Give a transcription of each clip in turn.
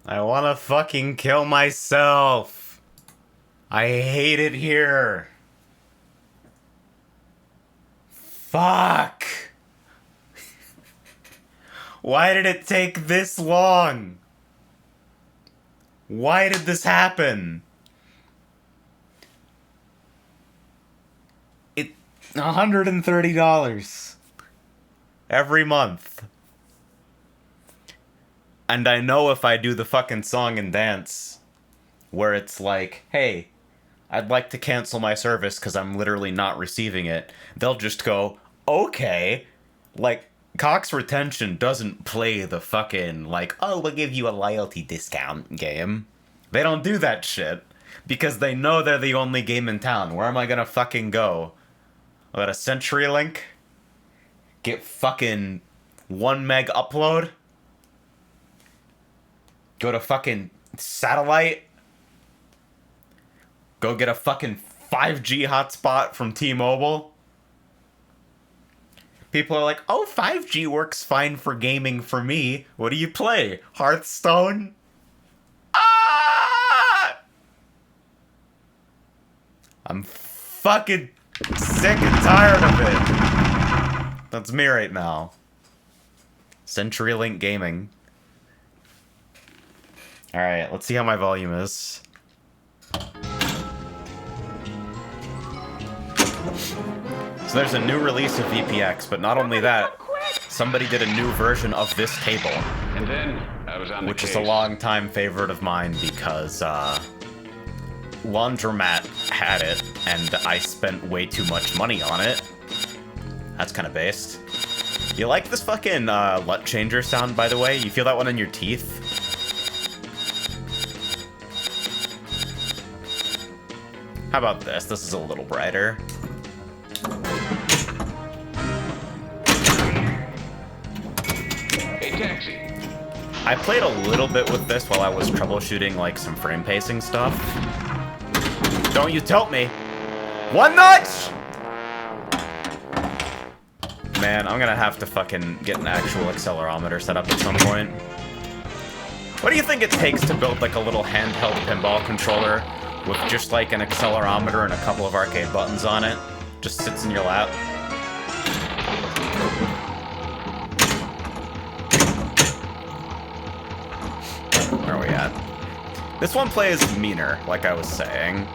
I wanna fucking kill myself. I hate it here. Fuck. Why did it take this long? Why did this happen? $130 every month. And I know if I do the fucking song and dance where it's like, hey, I'd like to cancel my service because I'm literally not receiving it, they'll just go, okay. Like, Cox Retention doesn't play the fucking, like, oh, we'll give you a loyalty discount game. They don't do that shit because they know they're the only game in town. Where am I gonna fucking go? I got a CenturyLink? Get fucking 1 meg upload? Go to fucking satellite? Go get a fucking 5G hotspot from T-Mobile? People are like, oh, 5G works fine for gaming for me. What do you play? Hearthstone? Ah! I'm fucking sick and tired of it. That's me right now. CenturyLink Gaming. Alright, let's see how my volume is. So there's a new release of VPX, but not only that, somebody did a new version of this table. And then I was on which is a long-time favorite of mine because, Laundromat had it, and I spent way too much money on it. That's kind of based. You like this fucking, LUT changer sound, by the way? You feel that one in your teeth? How about this? This is a little brighter. Hey, taxi. I played a little bit with this while I was troubleshooting, like, some frame pacing stuff. Don't you tilt me! One notch! Man, I'm gonna have to fucking get an actual accelerometer set up at some point. What do you think it takes to build, like, a little handheld pinball controller with just, like, an accelerometer and a couple of arcade buttons on it? Just sits in your lap. Where are we at? This one plays meaner, like I was saying,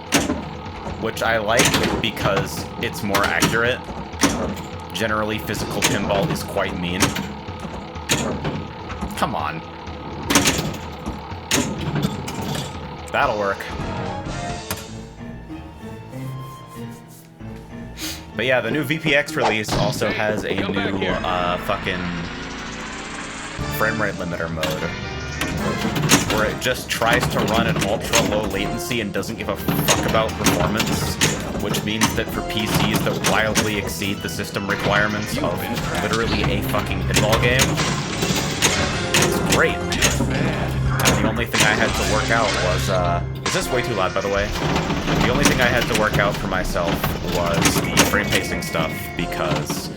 which I like because it's more accurate. Generally, physical pinball is quite mean. Come on. That'll work. But yeah, the new VPX release also has a new, fucking frame rate limiter mode, where it just tries to run at ultra-low latency and doesn't give a fuck about performance, which means that for PCs that wildly exceed the system requirements of literally a fucking pinball game, it's great. And the only thing I had to work out was, is this way too loud, by the way? The only thing I had to work out for myself was the frame pacing stuff, because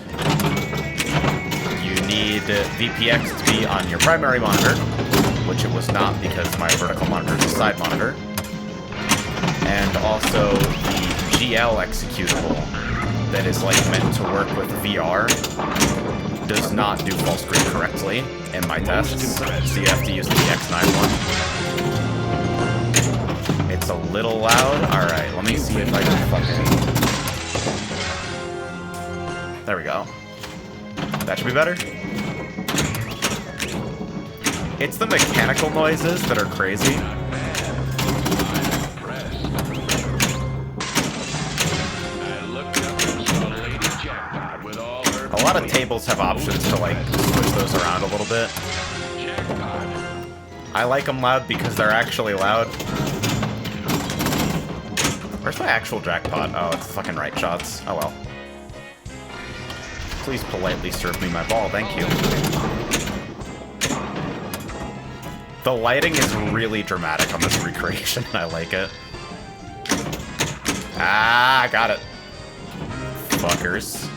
you need VPX to be on your primary monitor, which it was not because my vertical monitor is a side monitor. And also the GL executable that is like meant to work with VR does not do full screen correctly in my tests, so you have to use the X9 one. It's a little loud. Alright, let me see if I can fucking... There we go. That should be better. It's the mechanical noises that are crazy. A lot of tables have options to, like, switch those around a little bit. I like them loud because they're actually loud. Where's my actual jackpot? Oh, it's the fucking right shots. Oh well. Please politely serve me my ball, thank you. The lighting is really dramatic on this recreation. I like it. Ah, got it. Fuckers.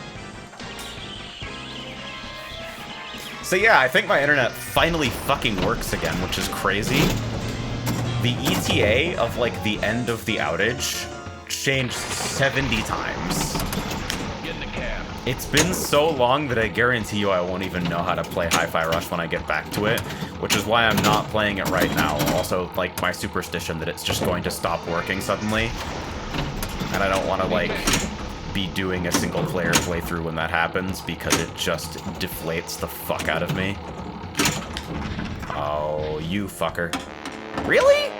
So yeah, I think my internet finally fucking works again, which is crazy. The ETA of, like, the end of the outage changed 70 times. Get in the cab. It's been so long that I guarantee you I won't even know how to play Hi-Fi Rush when I get back to it, which is why I'm not playing it right now. Also, like, my superstition that it's just going to stop working suddenly. And I don't want to, like, be doing a single-player playthrough when that happens, because it just deflates the fuck out of me. Oh, you fucker. Really?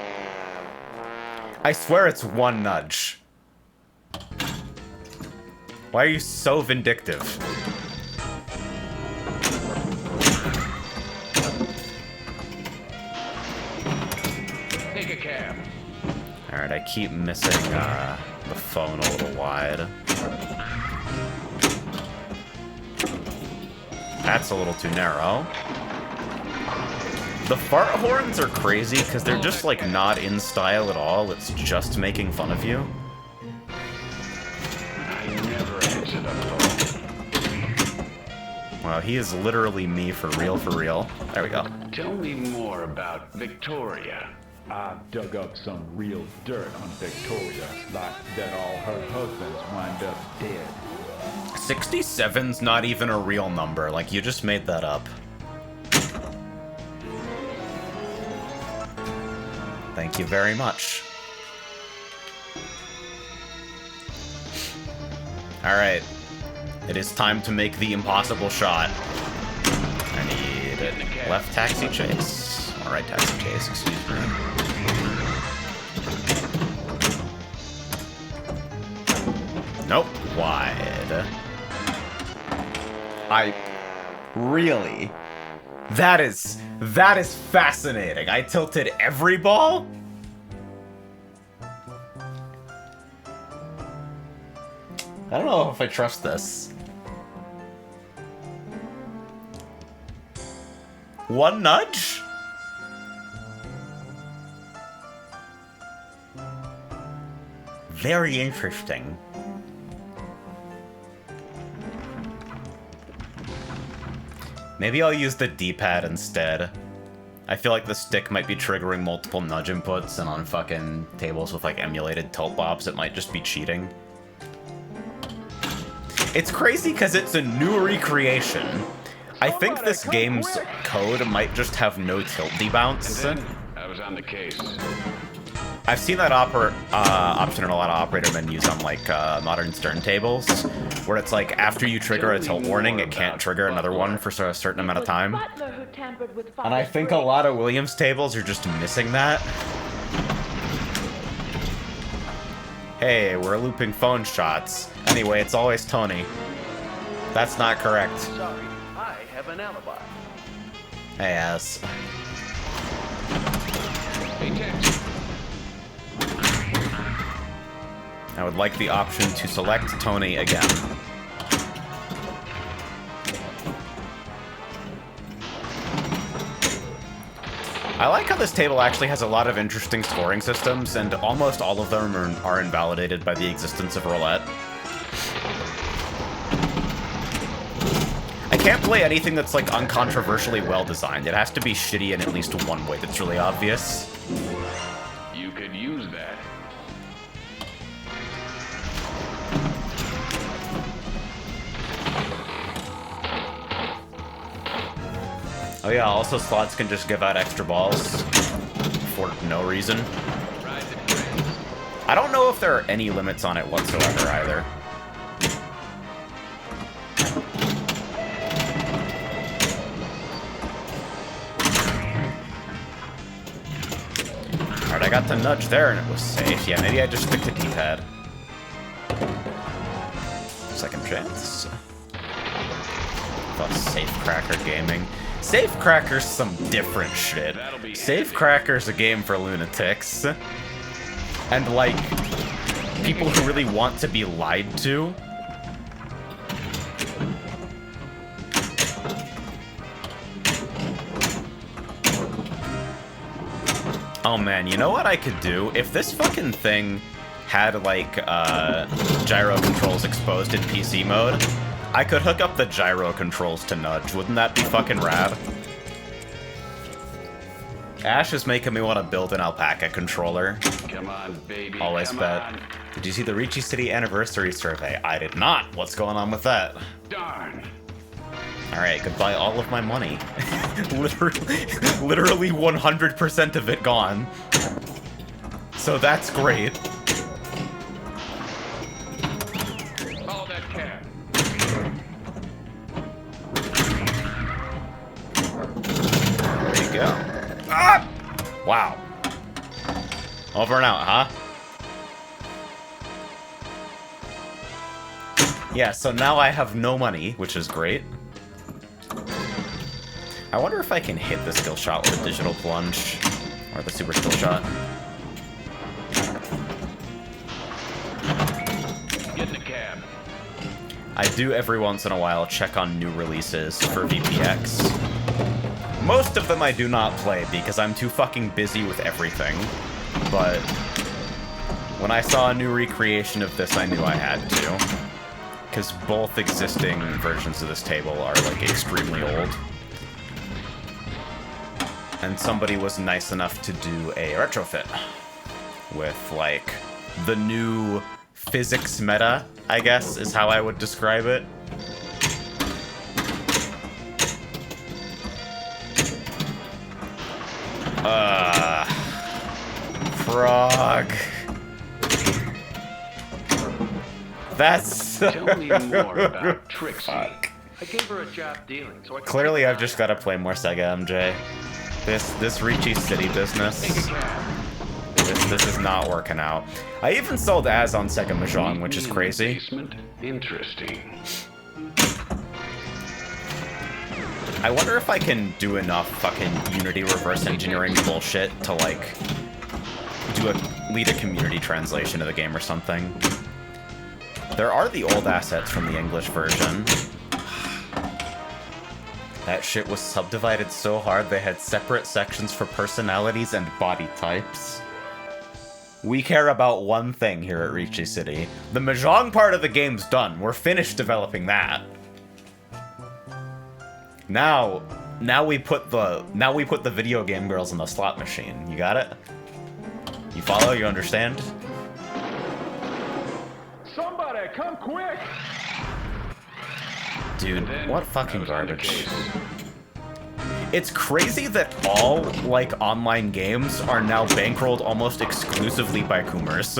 I swear it's one nudge. Why are you so vindictive? Take a cab. Alright, I keep missing the phone a little wide. That's a little too narrow. The fart horns are crazy because they're just, like, not in style at all. It's just making fun of you. I never answered a phone. Wow, he is literally me for real, for real. There we go. Tell me more about Victoria. I dug up some real dirt on Victoria, like that all her husbands wind up dead. 67's not even a real number. Like, you just made that up. Thank you very much. Alright. It is time to make the impossible shot. I need left taxi chase. Or right taxi chase, excuse me. Nope. Wide. Really? That is fascinating. I tilted every ball? I don't know if I trust this. One nudge? Very interesting. Maybe I'll use the D-pad instead. I feel like the stick might be triggering multiple nudge inputs, and on fucking tables with, like, emulated tilt bobs, it might just be cheating. It's crazy because it's a new recreation. I think this game's code might just have no tilt debounce. And then I was on the case. I've seen that option in a lot of operator menus on, like, modern stern tables, where it's like, after you trigger a tilt warning, it can't trigger another one for a certain amount of time. And I think a lot of Williams tables are just missing that. Hey, we're looping phone shots. Anyway, it's always Tony. That's not correct. Sorry, I have an alibi. Hey, ass. Hey, taxi. I would like the option to select Tony again. I like how this table actually has a lot of interesting scoring systems, and almost all of them are invalidated by the existence of roulette. I can't play anything that's, like, uncontroversially well designed. It has to be shitty in at least one way that's really obvious. You could use that. Oh yeah, also slots can just give out extra balls for no reason. I don't know if there are any limits on it whatsoever either. Alright, I got the nudge there and it was safe. Yeah, maybe I just stick to D-pad. Second chance. Oh, Safecracker Gaming. Safecracker's some different shit. Safecracker's a game for lunatics. And, like, people who really want to be lied to. Oh man, you know what I could do? If this fucking thing had, like, gyro controls exposed in PC mode, I could hook up the gyro controls to nudge. Wouldn't that be fucking rad? Ash is making me want to build an alpaca controller. Come on, baby. Always come bet. on. Did you see the Ricci City anniversary survey? I did not. What's going on with that? Darn. Alright, goodbye all of my money. literally 100% of it gone. So that's great. Follow that cab. There you go. Ah! Wow. Over and out, huh? Yeah, so now I have no money, which is great. I wonder if I can hit the skill shot with a digital plunge. Or the super skill shot. Get in the cab. I do every once in a while check on new releases for VPX. Most of them I do not play because I'm too fucking busy with everything. But when I saw a new recreation of this, I knew I had to. Because both existing versions of this table are, like, extremely old. And somebody was nice enough to do a retrofit with, like, the new physics meta, I guess, is how I would describe it. Frog. That's... Tell me more about Trixie. Fuck. I gave her a job dealing, so I can Clearly, take I've just got to play more Sega MJ. This Ricci City business, Take a cab. this is not working out. I even sold Az on Sega Mahjong, which is Meet me in the crazy. basement? Interesting. I wonder if I can do enough fucking Unity reverse engineering bullshit to, like, lead a community translation of the game or something. There are the old assets from the English version. That shit was subdivided so hard they had separate sections for personalities and body types. We care about one thing here at Ricci City. The Mahjong part of the game's done. We're finished developing that. Now we put the video game girls in the slot machine. You got it? You follow? You understand? Somebody, come quick! Dude, Then what I fucking was on the garbage. case. It's crazy that all, like, online games are now bankrolled almost exclusively by Coomers.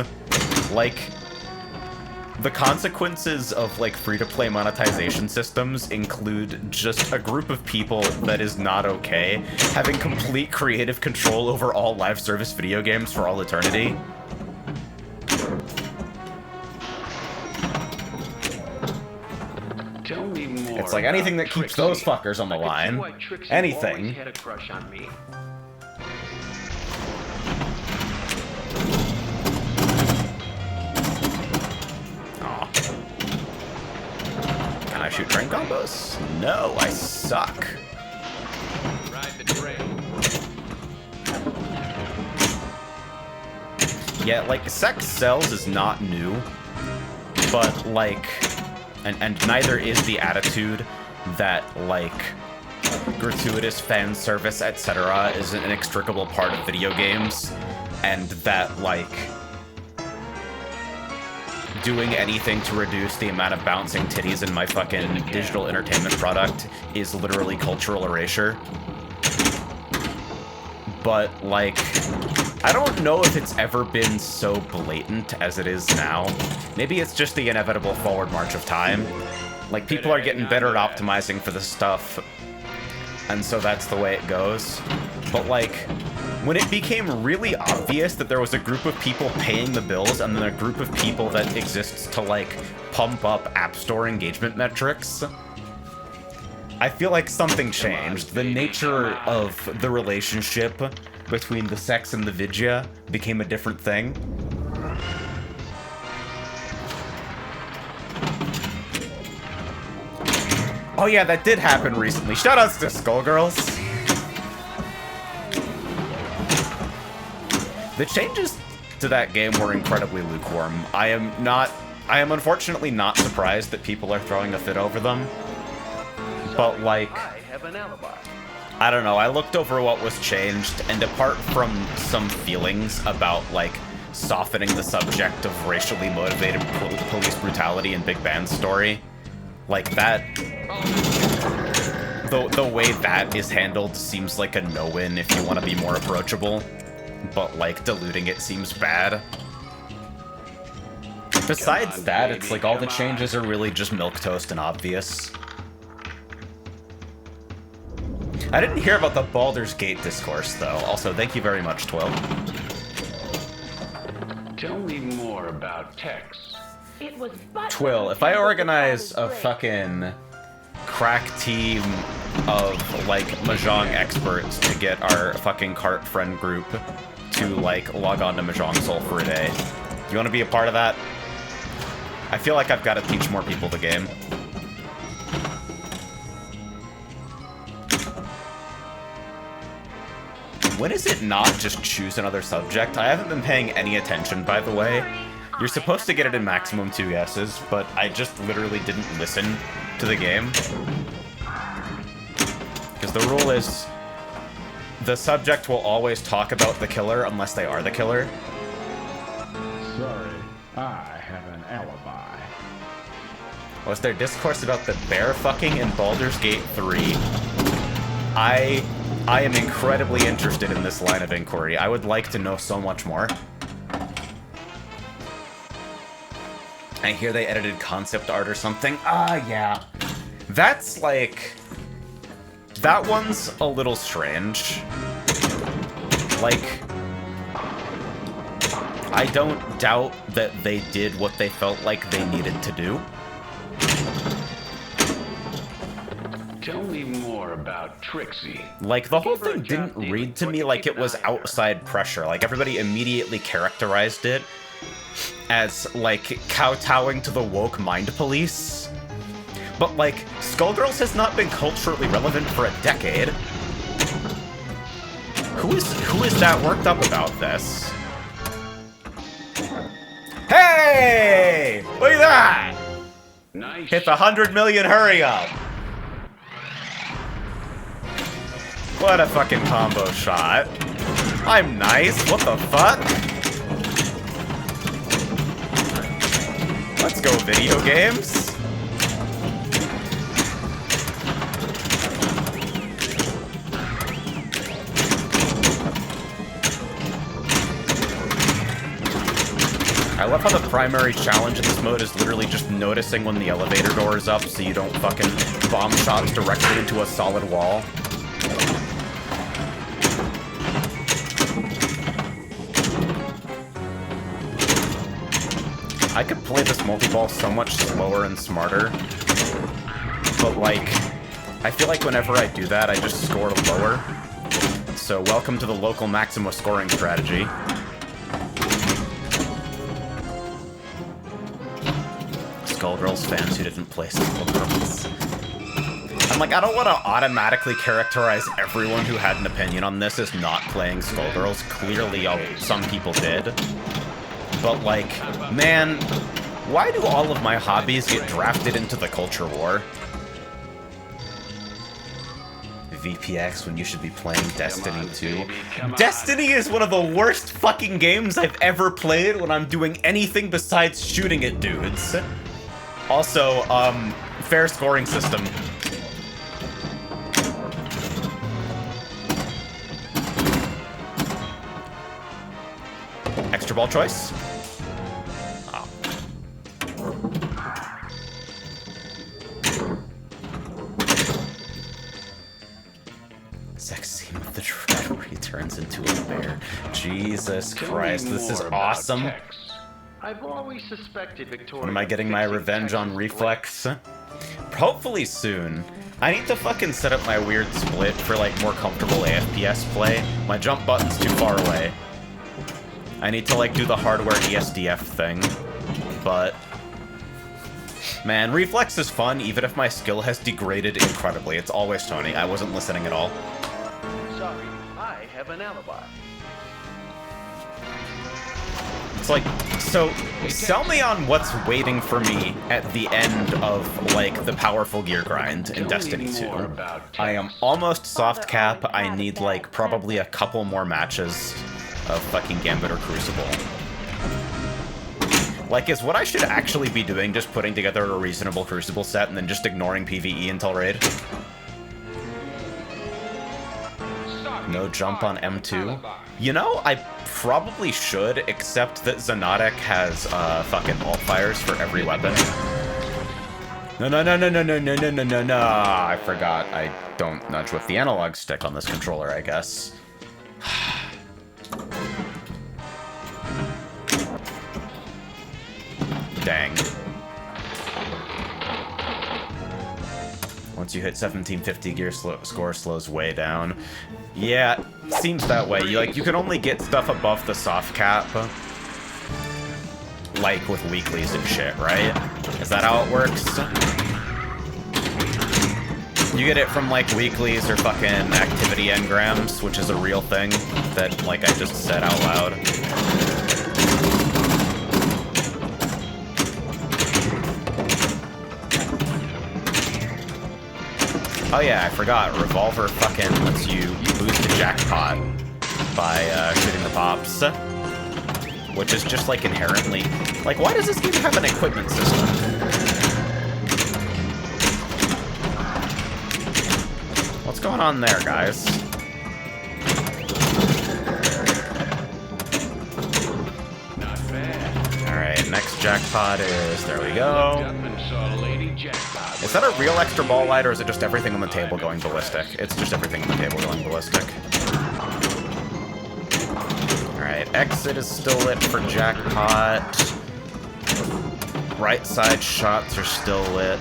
Like, the consequences of, like, free-to-play monetization systems include just a group of people that is not okay having complete creative control over all live service video games for all eternity. Tell me more. It's like anything that about keeps Trixie. those fuckers on the I can see line. why Trixie Anything. always had a crush on me. Aw. Can I shoot train combos? No, I suck. Ride the train. Yeah, like, sex sells is not new, but, like, and neither is the attitude that, like, gratuitous fan service, etc. is an inextricable part of video games, and that, like, doing anything to reduce the amount of bouncing titties in my fucking digital entertainment product is literally cultural erasure. But, like, I don't know if it's ever been so blatant as it is now. Maybe it's just the inevitable forward march of time. Like, people are getting better at optimizing for this stuff, and so that's the way it goes. But, like, when it became really obvious that there was a group of people paying the bills and then a group of people that exists to, like, pump up App Store engagement metrics, I feel like something changed. The nature of the relationship between the sex and the vidya became a different thing. Oh yeah, that did happen recently. Shoutouts to Skullgirls. The changes to that game were incredibly lukewarm. I am not I am unfortunately not surprised that people are throwing a fit over them. But, like, I have an alibi. I don't know, I looked over what was changed, and apart from some feelings about, like, softening the subject of racially motivated police brutality in Big Band's story, like, that... The way that is handled seems like a no-win if you want to be more approachable, but, like, diluting it seems bad. Besides that, it's like all the changes are really just milquetoast and obvious. I didn't hear about the Baldur's Gate discourse, though. Also, thank you very much, Twill. Tell me more about Tex. It was but Twill, if I organize a fucking crack team of, like, Mahjong experts to get our fucking cart friend group to, like, log on to Mahjong Soul for a day, you want to be a part of that? I feel like I've got to teach more people the game. When is it not just choose another subject? I haven't been paying any attention, by the way. You're supposed to get it in maximum 2 guesses, but I just literally didn't listen to the game. Because the rule is, the subject will always talk about the killer unless they are the killer. Sorry, I have an alibi. Was there discourse about the bear fucking in Baldur's Gate 3? I am incredibly interested in this line of inquiry. I would like to know so much more. I hear they edited concept art or something. Ah, yeah. That's like... That one's a little strange. Like... I don't doubt that they did what they felt like they needed to do. Tell me more about Trixie. Like, the whole thing didn't read to me like it was outside pressure. Like, everybody immediately characterized it as, like, kowtowing to the woke mind police. But, like, Skullgirls has not been culturally relevant for a decade. Who is that worked up about this? Hey! Look at that! Nice. Hit the 100 million, hurry up! What a fucking combo shot. I'm nice, what the fuck? Let's go, video games. I love how the primary challenge in this mode is literally just noticing when the elevator door is up so you don't fucking bomb shots directly into a solid wall. I could play this multi-ball so much slower and smarter, but, like, I feel like whenever I do that, I just score lower. So welcome to the local Maxima scoring strategy. Skullgirls fans who didn't play Skullgirls. I'm like, I don't want to automatically characterize everyone who had an opinion on this as not playing Skullgirls. Clearly, some people did. But, like, man, why do all of my hobbies get drafted into the culture war? VPX when you should be playing Destiny 2. Destiny is one of the worst fucking games I've ever played when I'm doing anything besides shooting at dudes. Also, fair scoring system. Extra ball choice? Oh. Sex scene with the dread where he turns into a bear. Jesus Christ, this is awesome. I've always suspected Victoria. When am I getting my revenge on Reflex? Hopefully soon. I need to fucking set up my weird split for, like, more comfortable AFPS play. My jump button's too far away. I need to, like, do the hardware ESDF thing. But... man, Reflex is fun, even if my skill has degraded incredibly. It's always Tony. I wasn't listening at all. Sorry, I have an alibi. It's like, so sell me on what's waiting for me at the end of, like, the powerful gear grind in Destiny 2. I am almost soft cap. I need, like, probably a couple more matches of fucking Gambit or Crucible. Like, is what I should actually be doing just putting together a reasonable Crucible set and then just ignoring PvE until raid? No jump on M2? You know, I probably should, except that Xenotic has fucking alt fires for every weapon. No, no, no, no, no, no, no, no, no, no, no. I forgot. I don't nudge with the analog stick on this controller, I guess. Dang. Once you hit 1750, gear score slows way down. Yeah, seems that way. You can only get stuff above the soft cap, like with weeklies and shit, right? Is that how it works? You get it from like weeklies or fucking activity engrams, which is a real thing that like I just said out loud. Oh yeah, I forgot. Revolver fucking lets you boost the jackpot by shooting the pops. Which is just like inherently... Like, why does this game have an equipment system? What's going on there, guys? Alright, next jackpot is... There we go. Is that a real extra ball light, or is it just everything on the table going ballistic? It's just everything on the table going ballistic. Alright, exit is still lit for jackpot. Right side shots are still lit.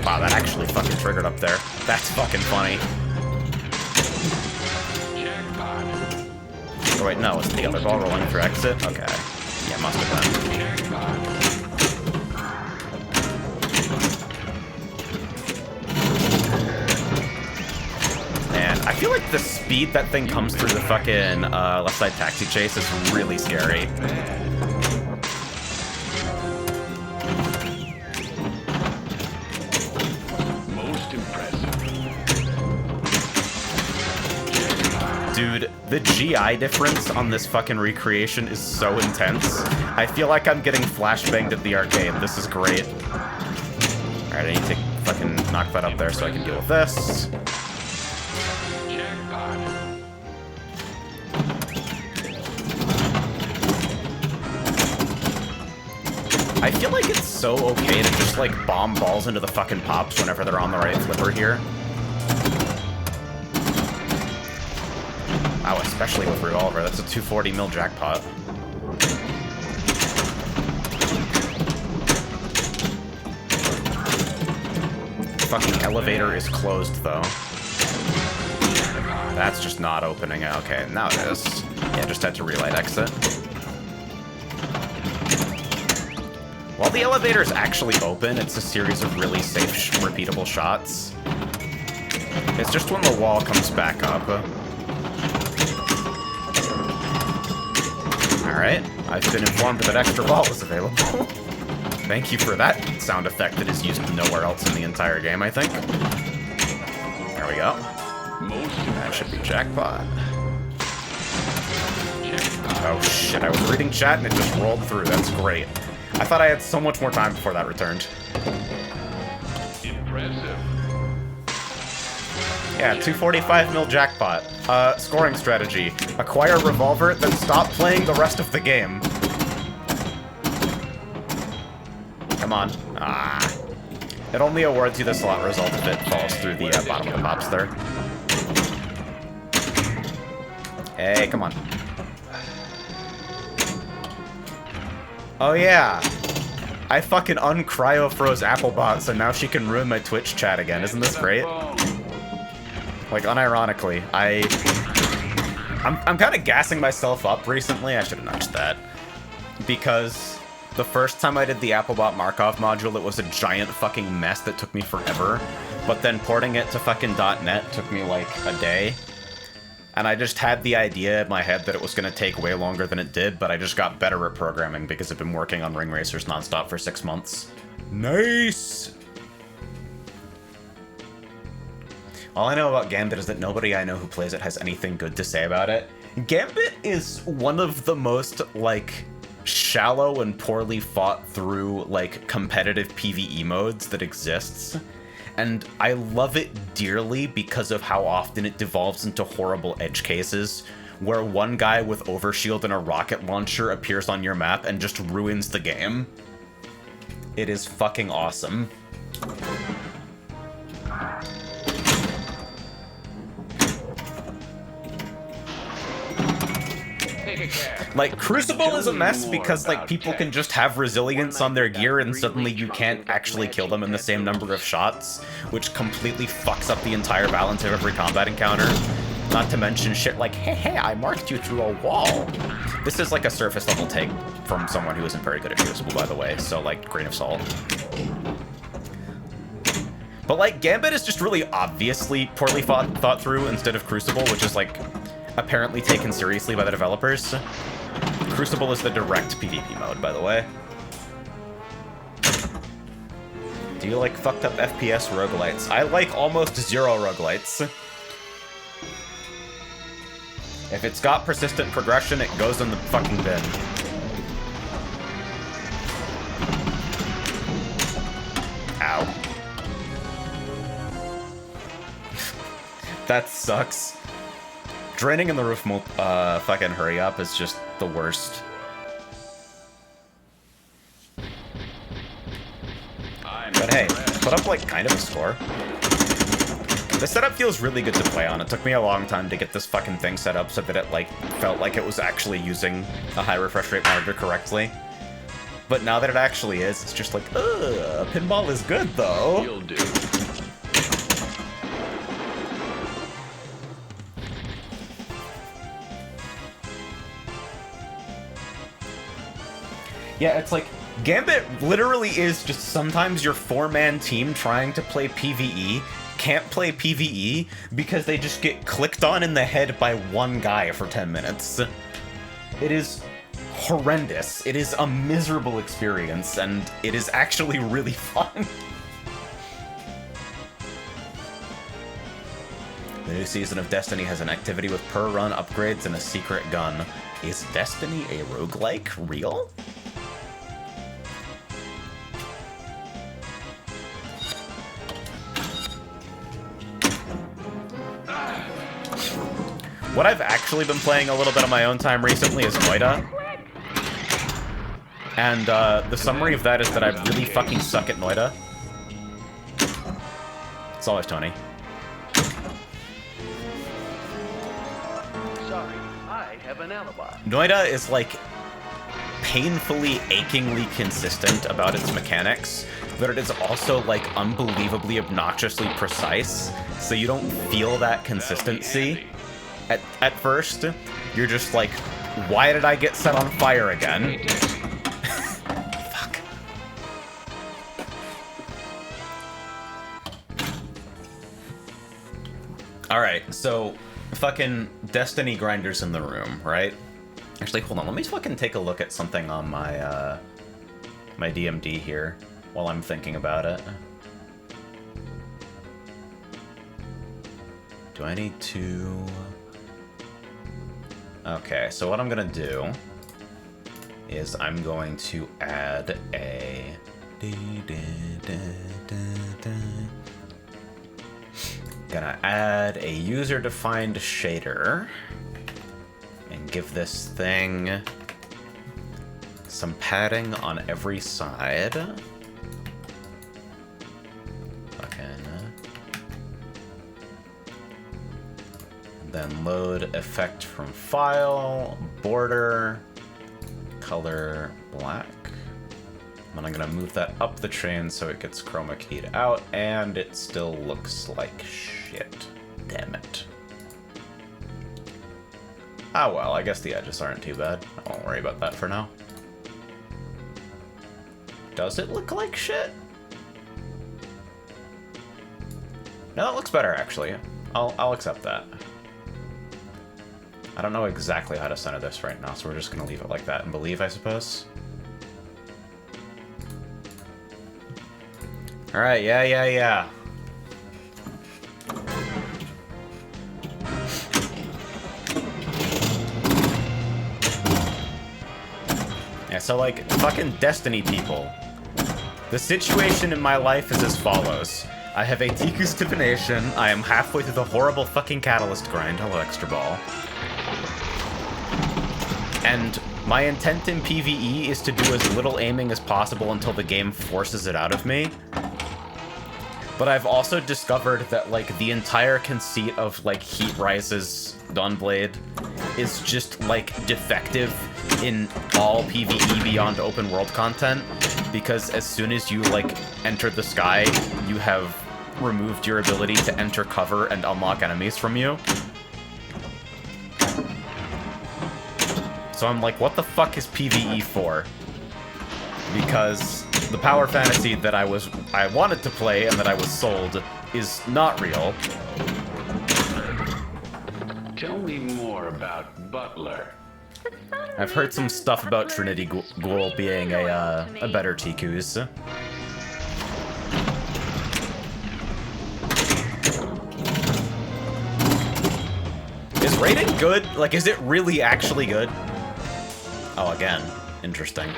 Wow, that actually fucking triggered up there. That's fucking funny. Oh wait, no, it's the other ball rolling through exit? Okay. Yeah, must have been. I feel like the speed that thing comes through the fucking left side taxi chase is really scary. Most impressive. Dude, the GI difference on this fucking recreation is so intense. I feel like I'm getting flashbanged at the arcade. This is great. Alright, I need to fucking knock that up there so I can deal with this. I feel like it's so okay to just, like, bomb balls into the fucking pops whenever they're on the right flipper here. Wow, especially with Revolver. That's a 240 mil jackpot. Fucking elevator is closed, though. That's just not opening. Okay, now it is. Yeah, just had to relight exit. While the elevator is actually open, it's a series of really safe, repeatable shots. It's just when the wall comes back up. Alright, I've been informed that extra ball is available. Thank you for that sound effect that is used nowhere else in the entire game, I think. There we go. That should be jackpot. Oh shit, I was reading chat and it just rolled through. That's great. I thought I had so much more time before that returned. Impressive. Yeah, 245 mil jackpot. Scoring strategy. Acquire Revolver, then stop playing the rest of the game. Come on. Ah. It only awards you the slot result if it falls through the bottom of the pops there. Hey, come on. Oh yeah. I fucking uncryofroze Applebot, so now she can ruin my Twitch chat again. Isn't this great? Like, unironically, I'm kind of gassing myself up recently. I should have nudged that. Because the first time I did the Applebot Markov module, it was a giant fucking mess that took me forever. But then porting it to fucking .NET took me like a day. And I just had the idea in my head that it was going to take way longer than it did, but I just got better at programming because I've been working on Ring Racers nonstop for 6 months. Nice! All I know about Gambit is that nobody I know who plays it has anything good to say about it. Gambit is one of the most, like, shallow and poorly fought through, like, competitive PvE modes that exists. And I love it dearly because of how often it devolves into horrible edge cases, where one guy with overshield and a rocket launcher appears on your map and just ruins the game. It is fucking awesome. Like, Crucible is a mess because, like, people can just have resilience on their gear and suddenly you can't actually kill them in the same number of shots, which completely fucks up the entire balance of every combat encounter. Not to mention shit like, hey, I marked you through a wall. This is like a surface level take from someone who isn't very good at Crucible, by the way, so, like, grain of salt. But, like, Gambit is just really obviously poorly thought through instead of Crucible, which is, like, apparently taken seriously by the developers. Crucible is the direct PvP mode, by the way. Do you like fucked up FPS roguelites? I like almost zero roguelites. If it's got persistent progression, it goes in the fucking bin. Ow. That sucks. Draining in the roof fucking hurry up is just the worst. But hey, put up like kind of a score. The setup feels really good to play on. It took me a long time to get this fucking thing set up so that it like felt like it was actually using a high refresh rate monitor correctly. But now that it actually is, it's just like, ugh, pinball is good though. You'll do. Yeah, it's like, Gambit literally is just sometimes your four-man team trying to play PvE can't play PvE because they just get clicked on in the head by one guy for 10 minutes. It is horrendous. It is a miserable experience, and it is actually really fun. The new season of Destiny has an activity with per-run upgrades and a secret gun. Is Destiny a roguelike real? What I've actually been playing a little bit on my own time recently is Noida. And the summary of that is that I really fucking suck at Noida. It's always Tony. Sorry, I have an alibi. Noida is like painfully, achingly consistent about its mechanics, but it is also like unbelievably obnoxiously precise, so you don't feel that consistency. At first, you're just like, why did I get set on fire again? Fuck. Alright, so fucking Destiny grinders in the room, right? Actually, hold on, let me fucking take a look at something on my, my DMD here while I'm thinking about it. Do I need to... Okay, so what I'm gonna do is I'm going to add a... Gonna add a user-defined shader and give this thing some padding on every side. Then load effect from file, border, color black. Then I'm gonna move that up the chain so it gets chroma keyed out, and it still looks like shit. Damn it. Ah well, I guess the edges aren't too bad. I won't worry about that for now. Does it look like shit? No, that looks better actually. I'll accept that. I don't know exactly how to center this right now, so we're just gonna leave it like that and believe, I suppose. Alright, yeah. Yeah, so like, fucking Destiny people. The situation in my life is as follows. I have a Tiku's divination, I am halfway through the horrible fucking Catalyst grind, hello Extra Ball. And my intent in PvE is to do as little aiming as possible until the game forces it out of me. But I've also discovered that, like, the entire conceit of, like, Heat Rise's Dawnblade is just, like, defective in all PvE beyond open world content, because as soon as you, like, enter the sky, you have removed your ability to enter cover and unlock enemies from you. So I'm like, what the fuck is PvE for? Because the power fantasy that I wanted to play and that I was sold is not real. Tell me more about Butler. I've heard some stuff about Trinity Ghoul being a better Tiku's. Is Raiden good? Like, is it really actually good? Oh, again. Interesting.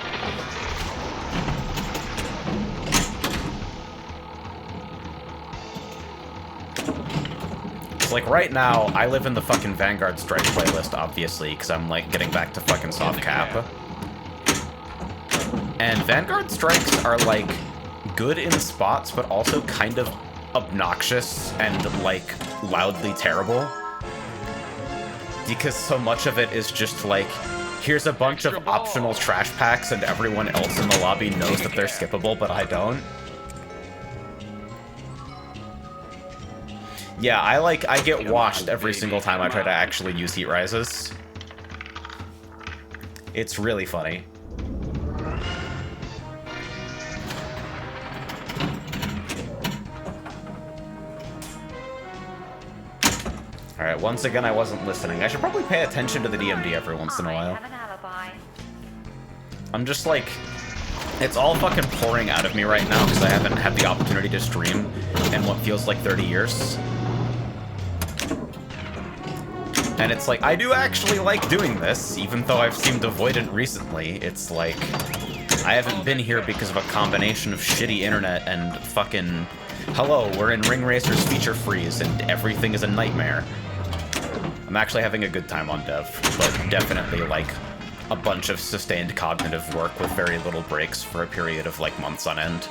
Like, right now, I live in the fucking Vanguard Strike playlist, obviously, because I'm, like, getting back to fucking soft cap. And Vanguard Strikes are, like, good in spots, but also kind of obnoxious and, like, loudly terrible. Because so much of it is just, like, here's a bunch of optional trash packs and everyone else in the lobby knows that they're skippable, but I don't. Yeah, I get washed every single time I try to actually use Heat Rises. It's really funny. Alright, once again I wasn't listening. I should probably pay attention to the DMD every once in a while. I'm just like... It's all fucking pouring out of me right now because I haven't had the opportunity to stream in what feels like 30 years. And it's like, I do actually like doing this, even though I've seemed avoidant recently. It's like, I haven't been here because of a combination of shitty internet and fucking, hello, we're in Ring Racer's feature freeze and everything is a nightmare. I'm actually having a good time on dev, but definitely like a bunch of sustained cognitive work with very little breaks for a period of like months on end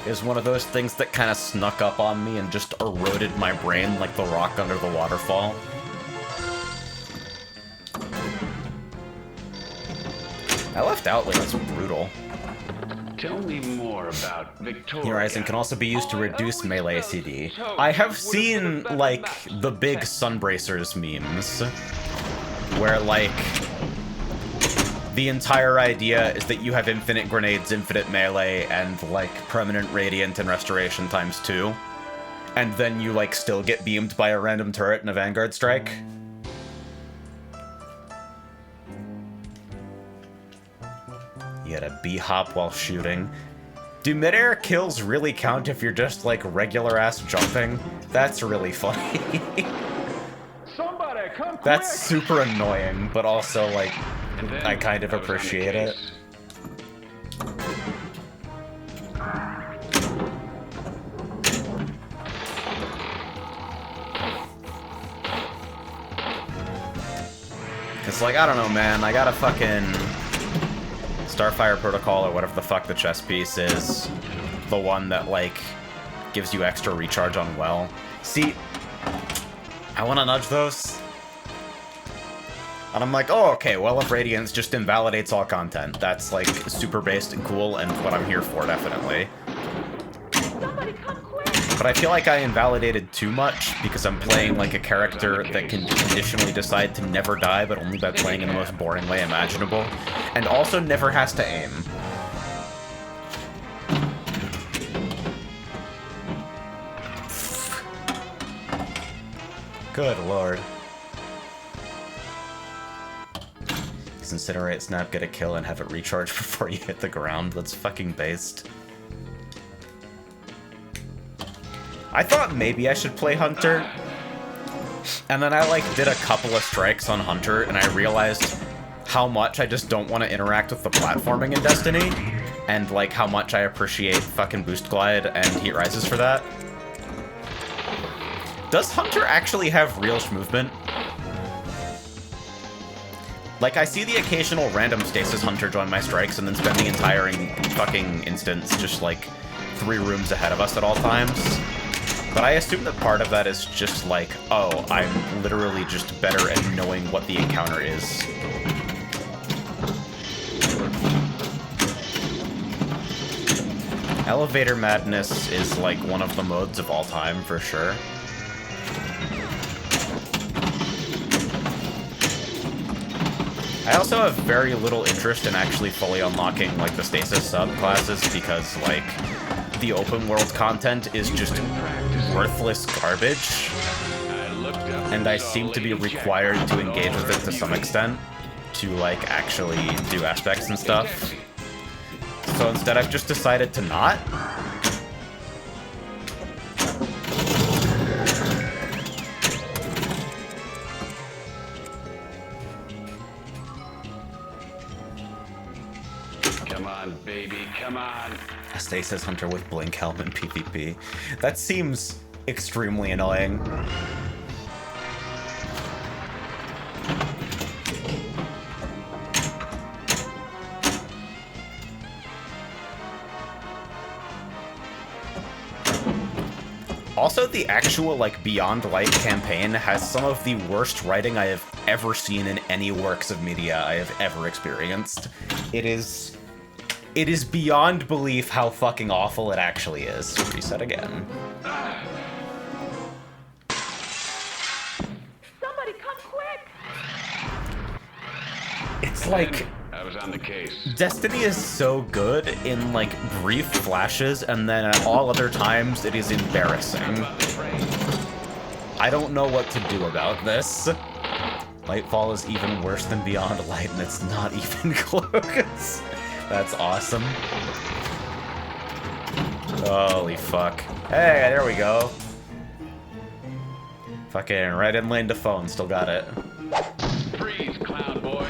is one of those things that kind of snuck up on me and just eroded my brain like the rock under the waterfall. I left Outlet, that's brutal. Tell me more about Victoria. Rising can also be used to reduce melee CD. I have seen, like, the big Sunbracers memes, where, like, the entire idea is that you have infinite grenades, infinite melee, and, like, permanent radiant and restoration ×2. And then you, like, still get beamed by a random turret in a Vanguard strike. You had a B-hop while shooting. Do mid-air kills really count if you're just, like, regular-ass jumping? That's really funny. Somebody come quick! That's super annoying, but also, like, I kind of appreciate it. It's like, I don't know, man, I gotta fucking... Starfire Protocol, or whatever the fuck the chess piece is, the one that, like, gives you extra recharge on well. See, I want to nudge those. And I'm like, oh, okay, Well of Radiance just invalidates all content. That's, like, super based and cool, and what I'm here for, definitely. Somebody come quick! But I feel like I invalidated too much, because I'm playing, like, a character that can conditionally decide to never die, but only by playing in the most boring way imaginable. And also never has to aim. Good lord. Incinerate, snap, get a kill, and have it recharge before you hit the ground. That's fucking based. I thought maybe I should play Hunter. And then I, like, did a couple of strikes on Hunter, and I realized how much I just don't want to interact with the platforming in Destiny. And, like, how much I appreciate fucking Boost Glide and Heat Rises for that. Does Hunter actually have real movement? Like, I see the occasional random Stasis Hunter join my strikes and then spend the entire fucking instance just, like, 3 rooms ahead of us at all times. But I assume that part of that is just like, oh, I'm literally just better at knowing what the encounter is. Elevator Madness is, like, one of the modes of all time, for sure. I also have very little interest in actually fully unlocking, like, the Stasis subclasses because, like, the open world content is just worthless garbage. And I seem to be required to engage with it to some extent to, like, actually do aspects and stuff. So instead I've just decided to not. Come on, baby, come on. A Stasis Hunter with Blink Helm and PvP. That seems extremely annoying. Also, the actual, like, Beyond Light campaign has some of the worst writing I have ever seen in any works of media I have ever experienced. It is beyond belief how fucking awful it actually is. Reset again. Somebody come quick! It's like... I was on the case. Destiny is so good in, like, brief flashes, and then at all other times it is embarrassing. I don't know what to do about this. Lightfall is even worse than Beyond Light, and it's not even close. That's awesome. Holy fuck. Hey, there we go. Fucking right in lane to phone, still got it. Freeze, clown boy.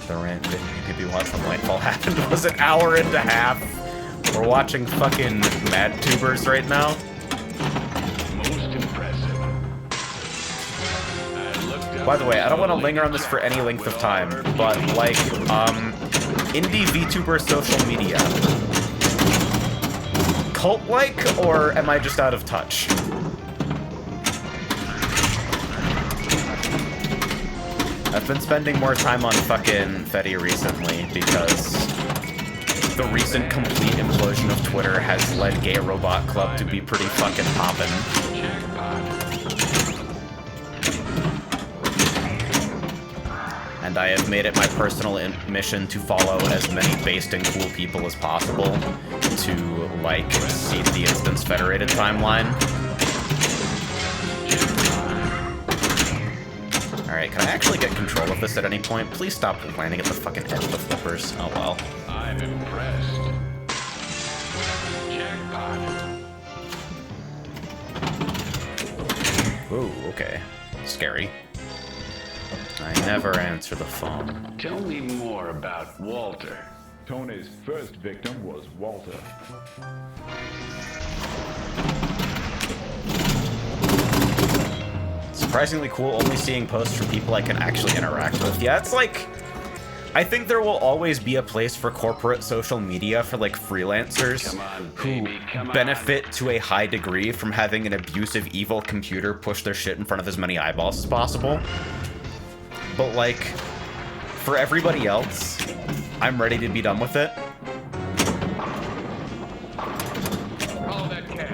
The rant video you watched when Lightfall happened was an hour and a half. We're watching fucking Mad Tubers right now. Most impressive. By the way, I don't want to linger on this for any length of time, but, like, indie VTuber social media. Cult-like, or am I just out of touch? I've been spending more time on fucking Fetty recently because the recent complete implosion of Twitter has led Gay Robot Club to be pretty fucking poppin'. And I have made it my personal mission to follow as many based and cool people as possible to, like, seed the Instance Federated timeline. Alright, can I actually get control of this at any point? Please stop landing at the fucking edge of the flippers. Oh well. I'm impressed. Jackpot. Ooh, okay. Scary. I never answer the phone. Tell me more about Walter. Tony's first victim was Walter. Surprisingly cool, only seeing posts from people I can actually interact with. Yeah, it's like... I think there will always be a place for corporate social media for, like, freelancers who benefit to a high degree from having an abusive, evil computer push their shit in front of as many eyeballs as possible. But, like, for everybody else, I'm ready to be done with it.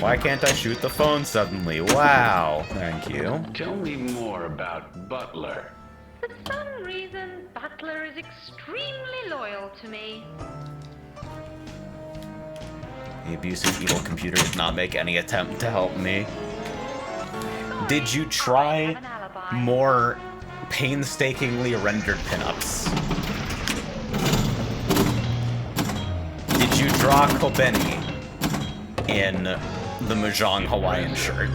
Why can't I shoot the phone suddenly? Wow. Thank you. Tell me more about Butler. For some reason, Butler is extremely loyal to me. The abusive, evil computer did not make any attempt to help me. Did you try more painstakingly rendered pinups. Did you draw Kobeni in the Mahjong Hawaiian shirt?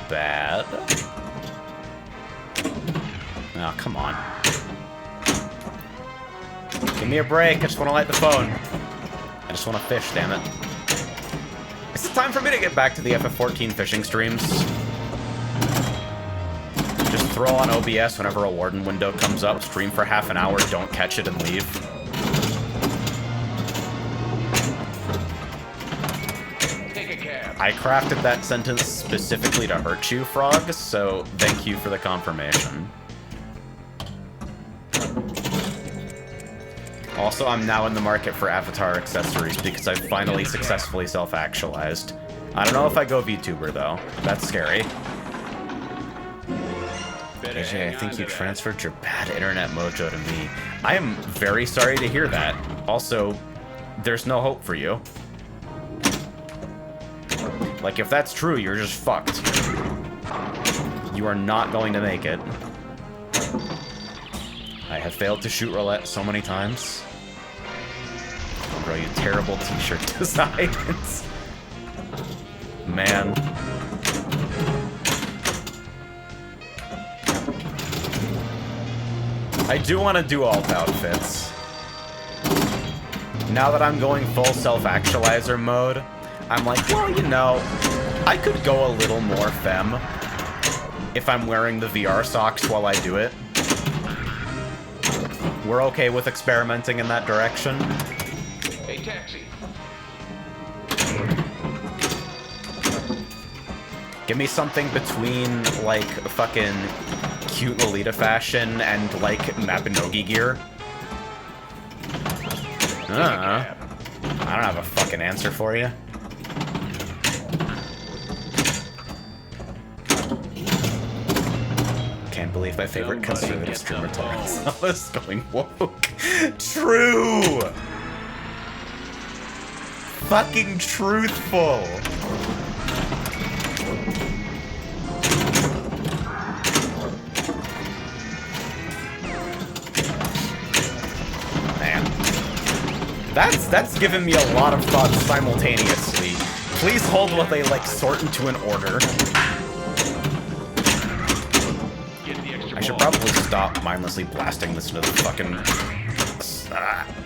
Bad. Oh, come on. Give me a break. I just want to light the phone. I just want to fish, damn it. It's time for me to get back to the FF14 fishing streams. Just throw on OBS whenever a Warden window comes up, stream for half an hour, don't catch it, and leave. I crafted that sentence specifically to hurt you, Frog, so thank you for the confirmation. Also, I'm now in the market for avatar accessories because I've finally successfully self-actualized. I don't know if I go VTuber, though. That's scary. AJ, I think you transferred your bad internet mojo to me. I am very sorry to hear that. Also, there's no hope for you. Like, if that's true, you're just fucked. You are not going to make it. I have failed to shoot roulette so many times. Bro, you terrible t-shirt designs. Man. I do want to do alt outfits. Now that I'm going full self-actualizer mode, I'm like, well, you know, I could go a little more femme if I'm wearing the VR socks while I do it. We're okay with experimenting in that direction. Hey, taxi. Give me something between, like, fucking cute Lolita fashion and, like, Mabinogi gear. I don't have a fucking answer for you. Can't believe my favorite conservative streamer told me I was going woke. True! Fucking truthful! Man. That's given me a lot of thoughts simultaneously. Please hold while they, like, sort into an order. I should probably stop mindlessly blasting this into the fucking...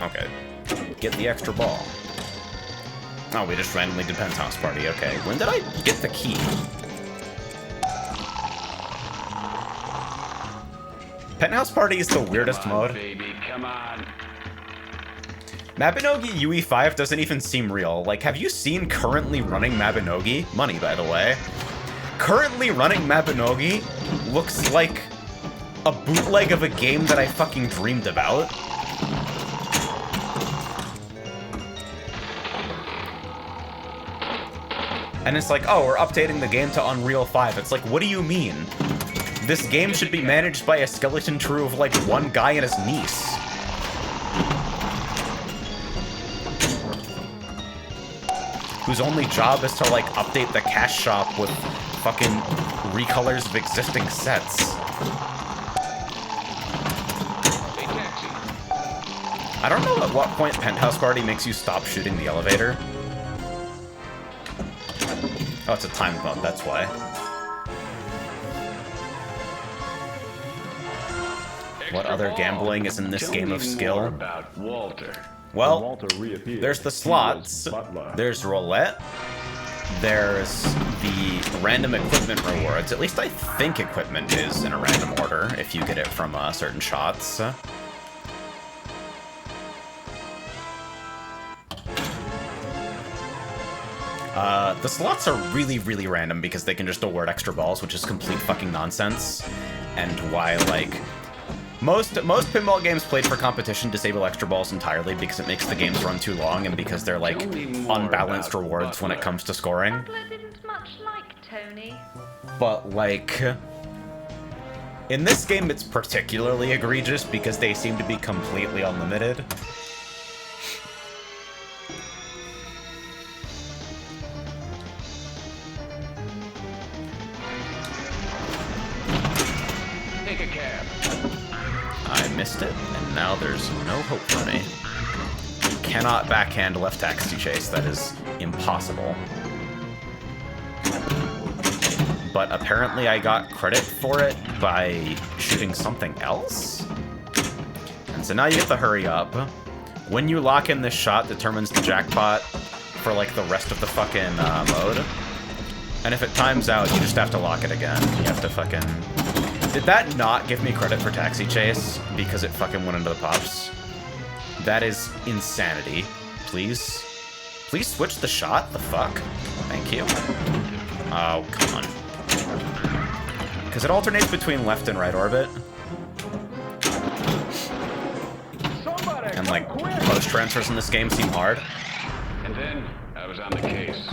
okay. Get the extra ball. Oh, we just randomly did Penthouse Party. Okay. When did I get the key? Penthouse Party is the weirdest mode. Baby, come on. Mabinogi UE5 doesn't even seem real. Like, have you seen currently running Mabinogi? Money, by the way. Currently running Mabinogi looks like a bootleg of a game that I fucking dreamed about. And it's like, oh, we're updating the game to Unreal 5. It's like, what do you mean? This game should be managed by a skeleton crew of, like, one guy and his niece. Whose only job is to, like, update the cash shop with fucking recolors of existing sets. I don't know at what point Penthouse Party makes you stop shooting the elevator. Oh, it's a time bump, that's why. What other gambling is in this game of skill? About Walter. Well, Walter reappeared. there's the He slots, was Butler. there's roulette, there's the random equipment rewards. At least I think equipment is in a random order if you get it from certain shots. The slots are really, really random because they can just award extra balls, which is complete fucking nonsense. And why, like, most pinball games played for competition disable extra balls entirely because it makes the games run too long and because they're, like, unbalanced rewards when it comes to scoring. Butler didn't much like Tony. But, like, In this game, it's particularly egregious because they seem to be completely unlimited. Take a cab. I missed it, and now there's no hope for me. Cannot backhand left taxi chase. That is impossible. But apparently I got credit for it by shooting something else? And so now you get the hurry up. When you lock in this shot, determines the jackpot for, like, the rest of the fucking mode. And if it times out, you just have to lock it again. You have to fucking... Did that not give me credit for Taxi Chase because it fucking went into the pops? That is insanity. Please? Please switch the shot? The fuck? Thank you. Oh, come on. Because it alternates between left and right orbit. And, like, post-transfers in this game seem hard. And then I was on the case.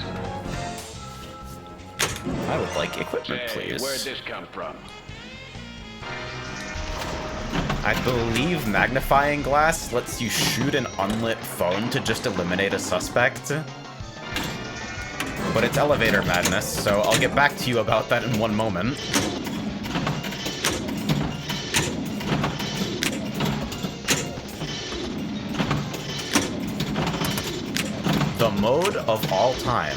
I would like equipment, Hey, please. where'd this come from? I believe magnifying glass lets you shoot an unlit phone to just eliminate a suspect. But it's elevator madness, so I'll get back to you about that in one moment. The mode of all time.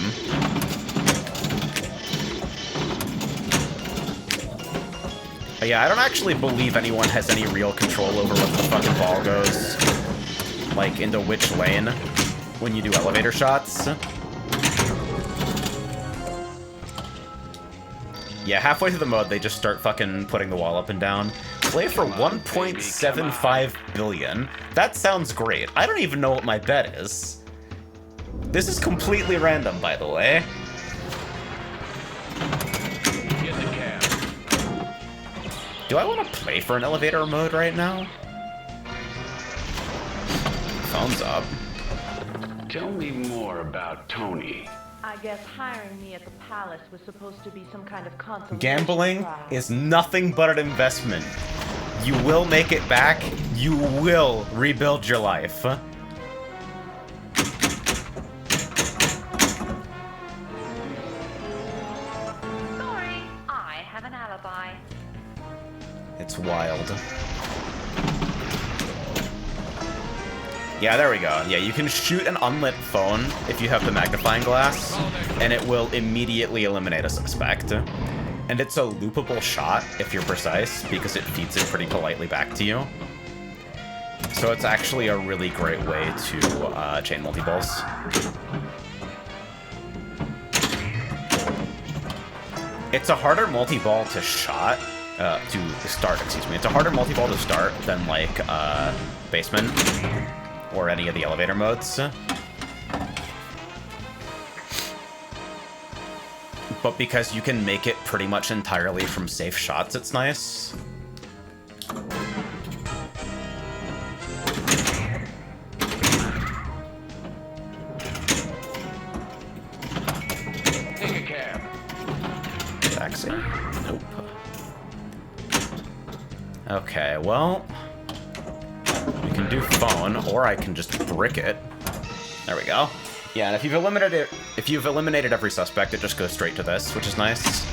But yeah, I don't actually believe anyone has any real control over what the fucking ball goes, like, into which lane when you do elevator shots. Yeah, halfway through the mode, they just start fucking putting the wall up and down. Play for 1.75 billion. That sounds great. I don't even know what my bet is. This is completely random, by the way. Get the cab. Do I want to play for an elevator mode right now? Phone's up. Tell me more about Tony. I guess hiring me at the palace was supposed to be some kind of consolation Gambling prize. is nothing but an investment. You will make it back. You will rebuild your life. Sorry, I have an alibi. It's wild. Yeah, there we go. Yeah, you can shoot an unlit phone if you have the magnifying glass, and it will immediately eliminate a suspect. And it's a loopable shot, if you're precise, because it feeds it pretty politely back to you. So it's actually a really great way to chain multi-balls. It's a harder multi-ball to start, excuse me. It's a harder multi-ball to start than, like, Basement or any of the elevator modes. But because you can make it pretty much entirely from safe shots, it's nice. Take a cab. Taxi? Nope. Okay, well... we can do phone, or I can just brick it. There we go. Yeah, and if you've eliminated every suspect, it just goes straight to this, which is nice.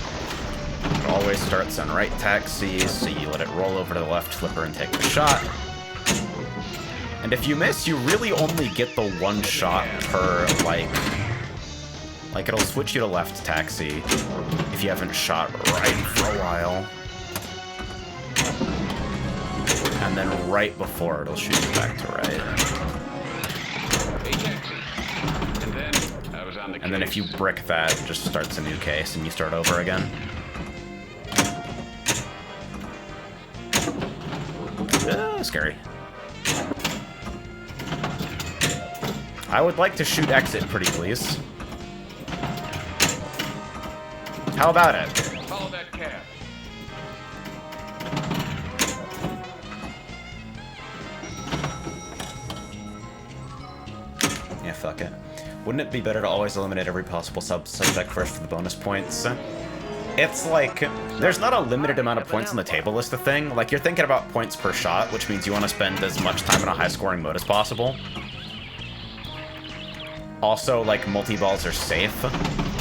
It always starts on right taxi, so you let it roll over to the left flipper and take the shot. And if you miss, you really only get the one shot per, like, it'll switch you to left taxi if you haven't shot right for a while. And then right before, it'll shoot you back to right. Hey, taxi. And then I was on the case. And then if you brick that, it just starts a new case and you start over again. Scary. I would like to shoot exit, pretty please. How about it? Follow that cab. Yeah, fuck it. Wouldn't it be better to always eliminate every possible suspect first for the bonus points? It's like, there's not a limited amount of points on the table is the thing. Like, you're thinking about points per shot, which means you want to spend as much time in a high-scoring mode as possible. Also, like, multi-balls are safe.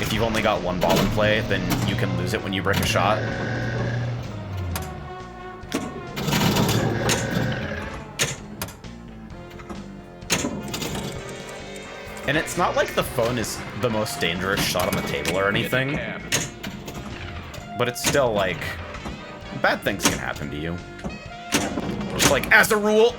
If you've only got one ball in play, then you can lose it when you break a shot. And it's not like the phone is the most dangerous shot on the table or anything. But it's still, like, bad things can happen to you. Just like, as a rule.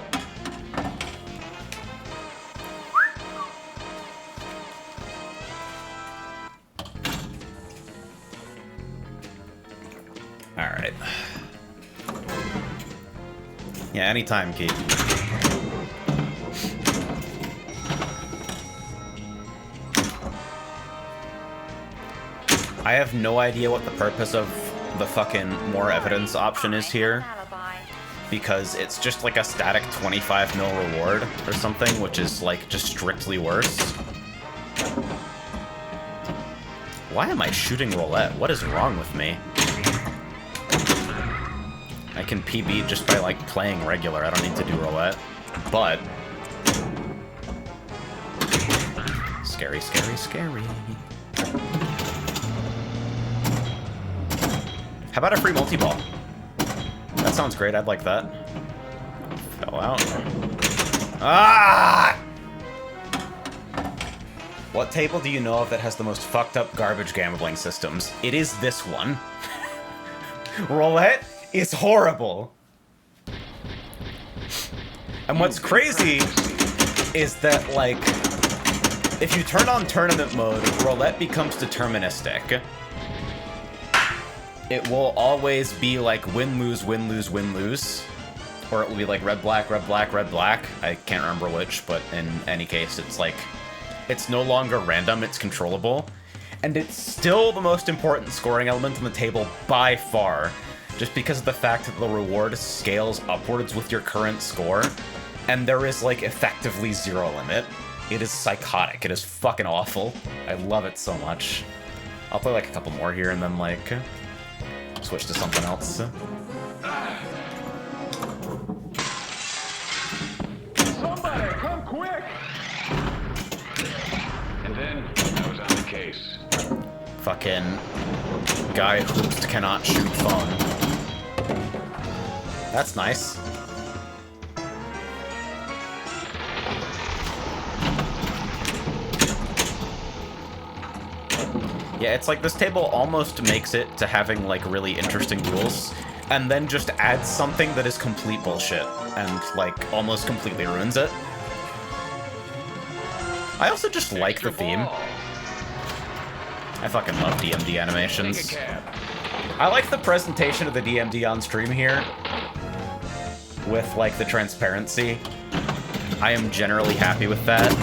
Alright. Yeah, anytime, Keith. I have no idea what the purpose of the fucking more evidence option is here. Because it's just like a static 25 mil reward or something, which is like just strictly worse. Why am I shooting roulette? What is wrong with me? I can PB just by like playing regular. I don't need to do roulette. But... scary, scary, scary. How about a free multi-ball? That sounds great, I'd like that. Fell out. Ah! What table do you know of that has the most fucked up garbage gambling systems? It is this one. Roulette is horrible. And what's crazy is that, like, if you turn on tournament mode, roulette becomes deterministic. It will always be like win, lose, win, lose, win, lose. Or it will be like red, black, red, black, red, black. I can't remember which, but in any case, it's like, it's no longer random, it's controllable. And it's still the most important scoring element on the table by far, just because of the fact that the reward scales upwards with your current score, and there is like effectively zero limit. It is psychotic. It is fucking awful. I love it so much. I'll play like a couple more here and then like switch to something else. Somebody, come quick! And then I was on the case. Fucking guy who cannot shoot phone. That's nice. Yeah, it's like this table almost makes it to having, like, really interesting rules, and then just adds something that is complete bullshit, and, like, almost completely ruins it. I also just like the theme. I fucking love DMD animations. I like the presentation of the DMD on stream here, with, like, the transparency. I am generally happy with that.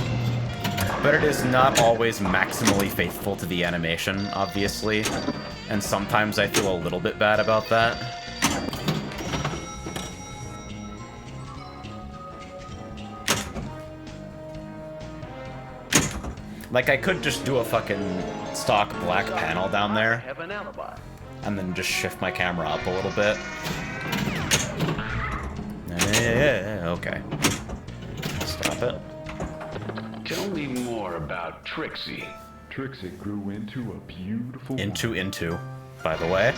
But it is not always maximally faithful to the animation, obviously. And sometimes I feel a little bit bad about that. Like, I could just do a fucking stock black panel down there. I have an alibi. And then just shift my camera up a little bit. Yeah, okay. Stop it. Tell me more about Trixie. Trixie grew into a beautiful Into, by the way.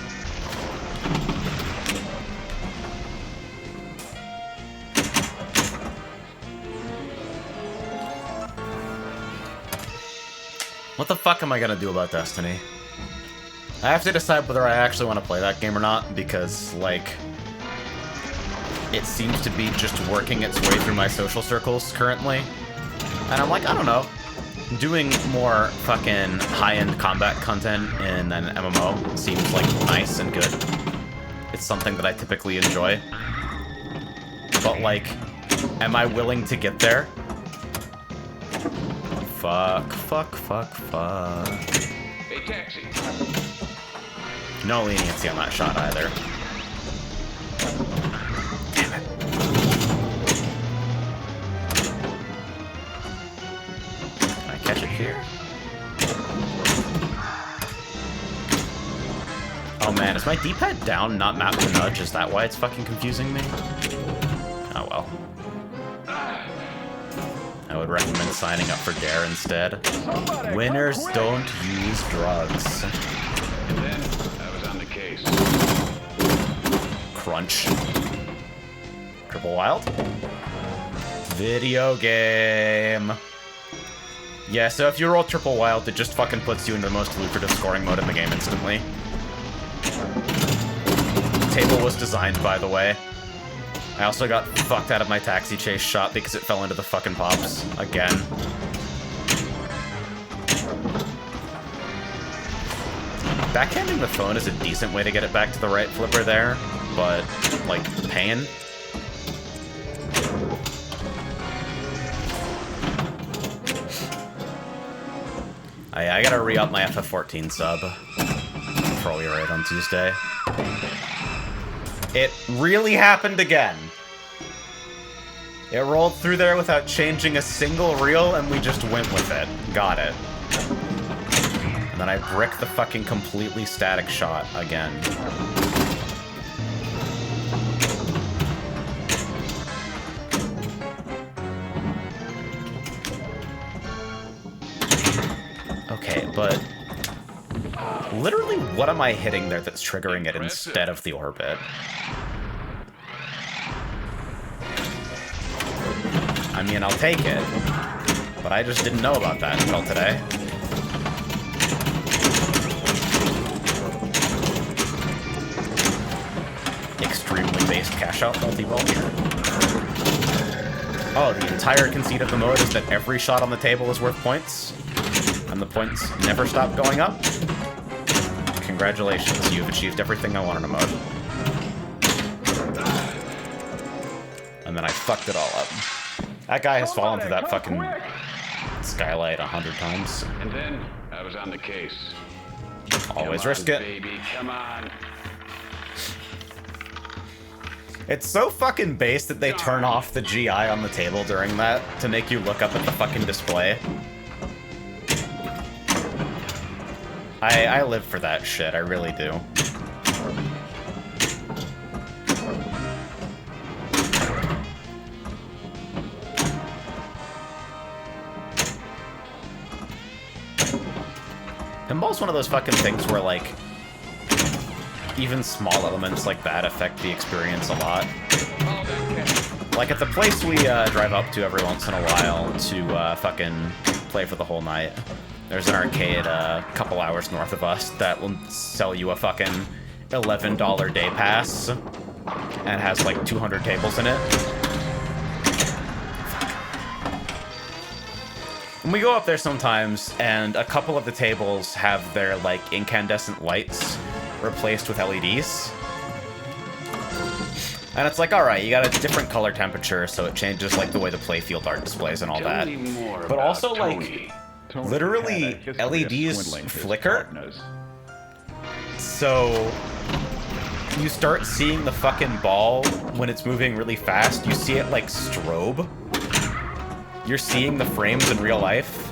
What the fuck am I gonna do about Destiny? I have to decide whether I actually want to play that game or not, because, like, it seems to be just working its way through my social circles currently. And I'm like, I don't know. Doing more fucking high-end combat content in an MMO seems, like, nice and good. It's something that I typically enjoy. But, like, am I willing to get there? Fuck. Hey, taxi. No leniency on that shot either. Damn it. Can I catch it here? Is my D-pad down, not map to nudge? Is that why it's fucking confusing me? Oh well. I would recommend signing up for Dare instead. Winners don't use drugs. And then I was on the case. Crunch. Triple Wild. Video game. Yeah, so if you roll Triple Wild, it just fucking puts you into the most lucrative scoring mode in the game instantly. The table was designed, by the way. I also got fucked out of my taxi chase shot because it fell into the fucking pops. Again. Backhanding the phone is a decent way to get it back to the right flipper there, but, like, pain. I gotta re-up my FF14 sub before we raid on Tuesday. It really happened again. It rolled through there without changing a single reel, and we just went with it. Got it. And then I bricked the fucking completely static shot again. Okay, but literally what am I hitting there that's triggering it instead of the orbit? I mean, I'll take it, but I just didn't know about that until today. Extremely based cash-out multi-ball here. Oh, the entire conceit of the mode is that every shot on the table is worth points, and the points never stop going up. Congratulations, you've achieved everything I want in a mode. And then I fucked it all up. That guy has fallen through that fucking skylight 100 times. And then I was on the case. Always Come risk on, it. Baby, come on. It's so fucking base that they turn off the GI on the table during that to make you look up at the fucking display. I live for that shit, I really do. Pinball's one of those fucking things where, like, even small elements like that affect the experience a lot. Like at the place we drive up to every once in a while to fucking play for the whole night, there's an arcade a couple hours north of us that will sell you a fucking $11 day pass and has like 200 tables in it. And we go up there sometimes, and a couple of the tables have their, like, incandescent lights replaced with LEDs. And it's like, alright, you got a different color temperature, so it changes, like, the way the playfield art displays and all that. But also, like, literally, LEDs flicker. So you start seeing the fucking ball when it's moving really fast. You see it, like, strobe. You're seeing the frames in real life.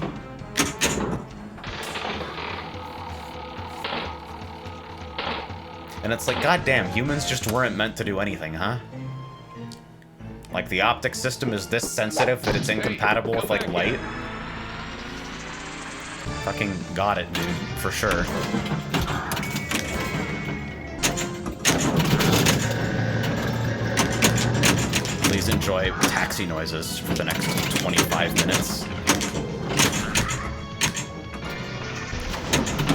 And it's like, goddamn, humans just weren't meant to do anything, huh? Like, the optic system is this sensitive that it's incompatible with, like, light. Fucking got it, dude, for sure. Please enjoy taxi noises for the next 25 minutes.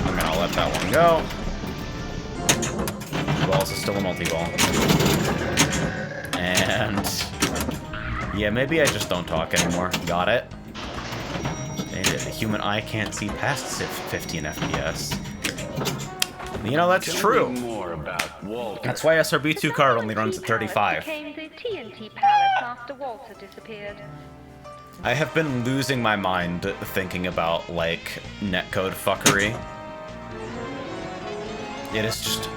I'm gonna let that one go. Balls is still a multi-ball. And yeah, maybe I just don't talk anymore. Got it? The human eye can't see past 15 FPS. You know, that's true. That's why SRB2 card only runs at 35. Became the TNT Palace after Walter disappeared. I have been losing my mind thinking about, like, netcode fuckery. It is just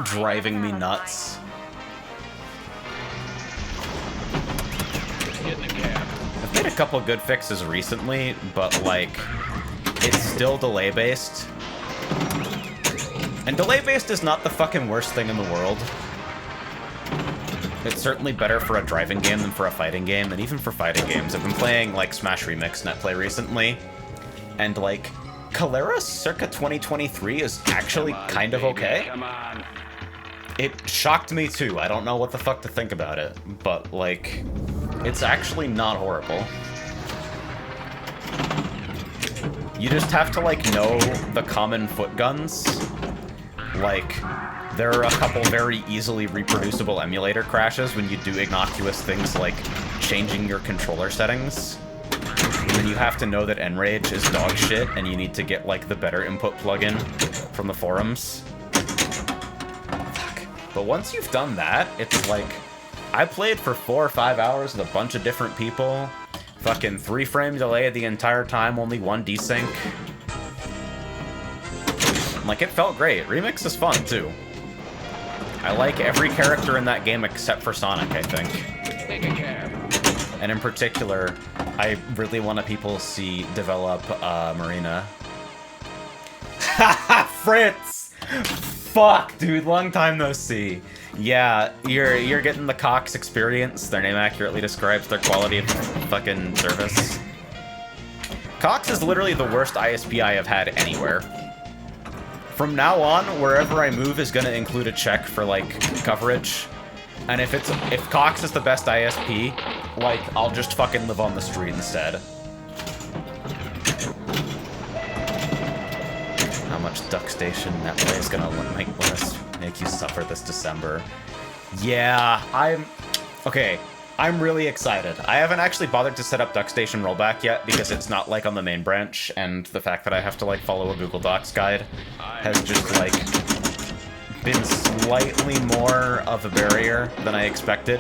driving me nuts. I've made a couple good fixes recently, but, like, it's still delay-based. And delay-based is not the fucking worst thing in the world. It's certainly better for a driving game than for a fighting game, and even for fighting games. I've been playing, like, Smash Remix Netplay recently, and, like, Calera circa 2023 is actually kind of okay. Come on. It shocked me, too. I don't know what the fuck to think about it, but, like, it's actually not horrible. You just have to, like, know the common foot guns. Like, there are a couple very easily reproducible emulator crashes when you do innocuous things like changing your controller settings. And then you have to know that Enrage is dog shit, and you need to get, like, the better input plugin from the forums. Fuck. But once you've done that, it's like... I played for 4 or 5 hours with a bunch of different people. Fucking 3-frame delay the entire time, only 1 desync. Like, it felt great. Remix is fun, too. I like every character in that game except for Sonic, I think. Take a cab. And in particular, I really want to people see develop Marina. Haha, Fritz! Fuck, dude, long time no see. Yeah, you're getting the Cox experience. Their name accurately describes their quality of fucking service. Cox is literally the worst ISP I have had anywhere. From now on, wherever I move is gonna include a check for, like, coverage. And if Cox is the best ISP, like, I'll just fucking live on the street instead. How much Duck Station Netplay is gonna let us make you suffer this December. Yeah, okay, I'm really excited. I haven't actually bothered to set up Duck Station rollback yet because it's not, like, on the main branch, and the fact that I have to, like, follow a Google Docs guide has just, like, been slightly more of a barrier than I expected.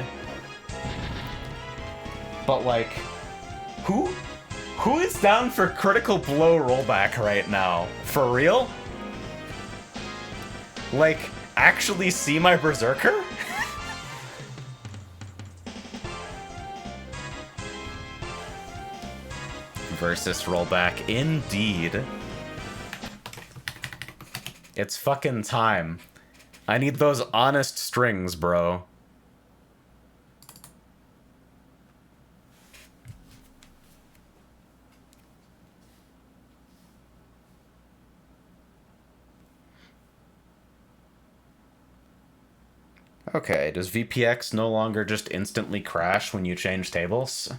But, like, who is down for Critical Blow rollback right now? For real? Like, actually see my Berserker? Versus rollback, indeed. It's fucking time. I need those honest strings, bro. Okay, does VPX no longer just instantly crash when you change tables?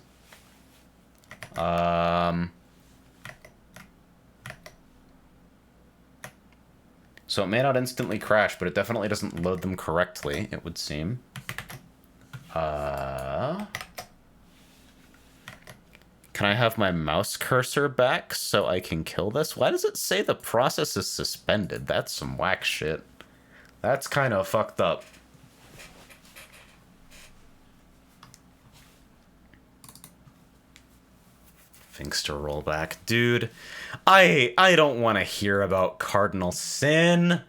So it may not instantly crash, but it definitely doesn't load them correctly, it would seem. Can I have my mouse cursor back so I can kill this? Why does it say the process is suspended? That's some whack shit. That's kind of fucked up. Thanks to rollback. Dude, I don't want to hear about Cardinal Sin.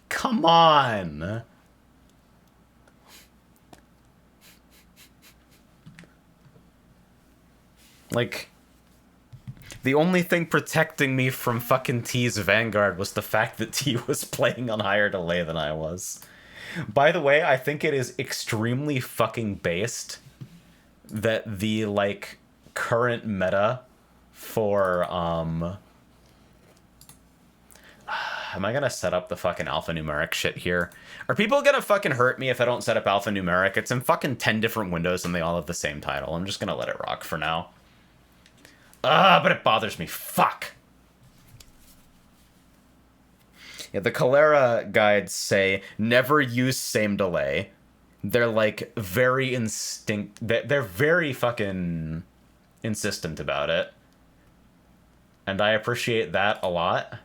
Come on. Like, the only thing protecting me from fucking T's Vanguard was the fact that T was playing on higher delay than I was. By the way, I think it is extremely fucking based that the, like, current meta for, am I gonna set up the fucking alphanumeric shit here? Are people gonna fucking hurt me if I don't set up alphanumeric? It's in fucking 10 different windows and they all have the same title. I'm just gonna let it rock for now. But it bothers me. Fuck! Yeah, the Calera guides say, never use same delay. They're, like, very they're very fucking insistent about it. And I appreciate that a lot.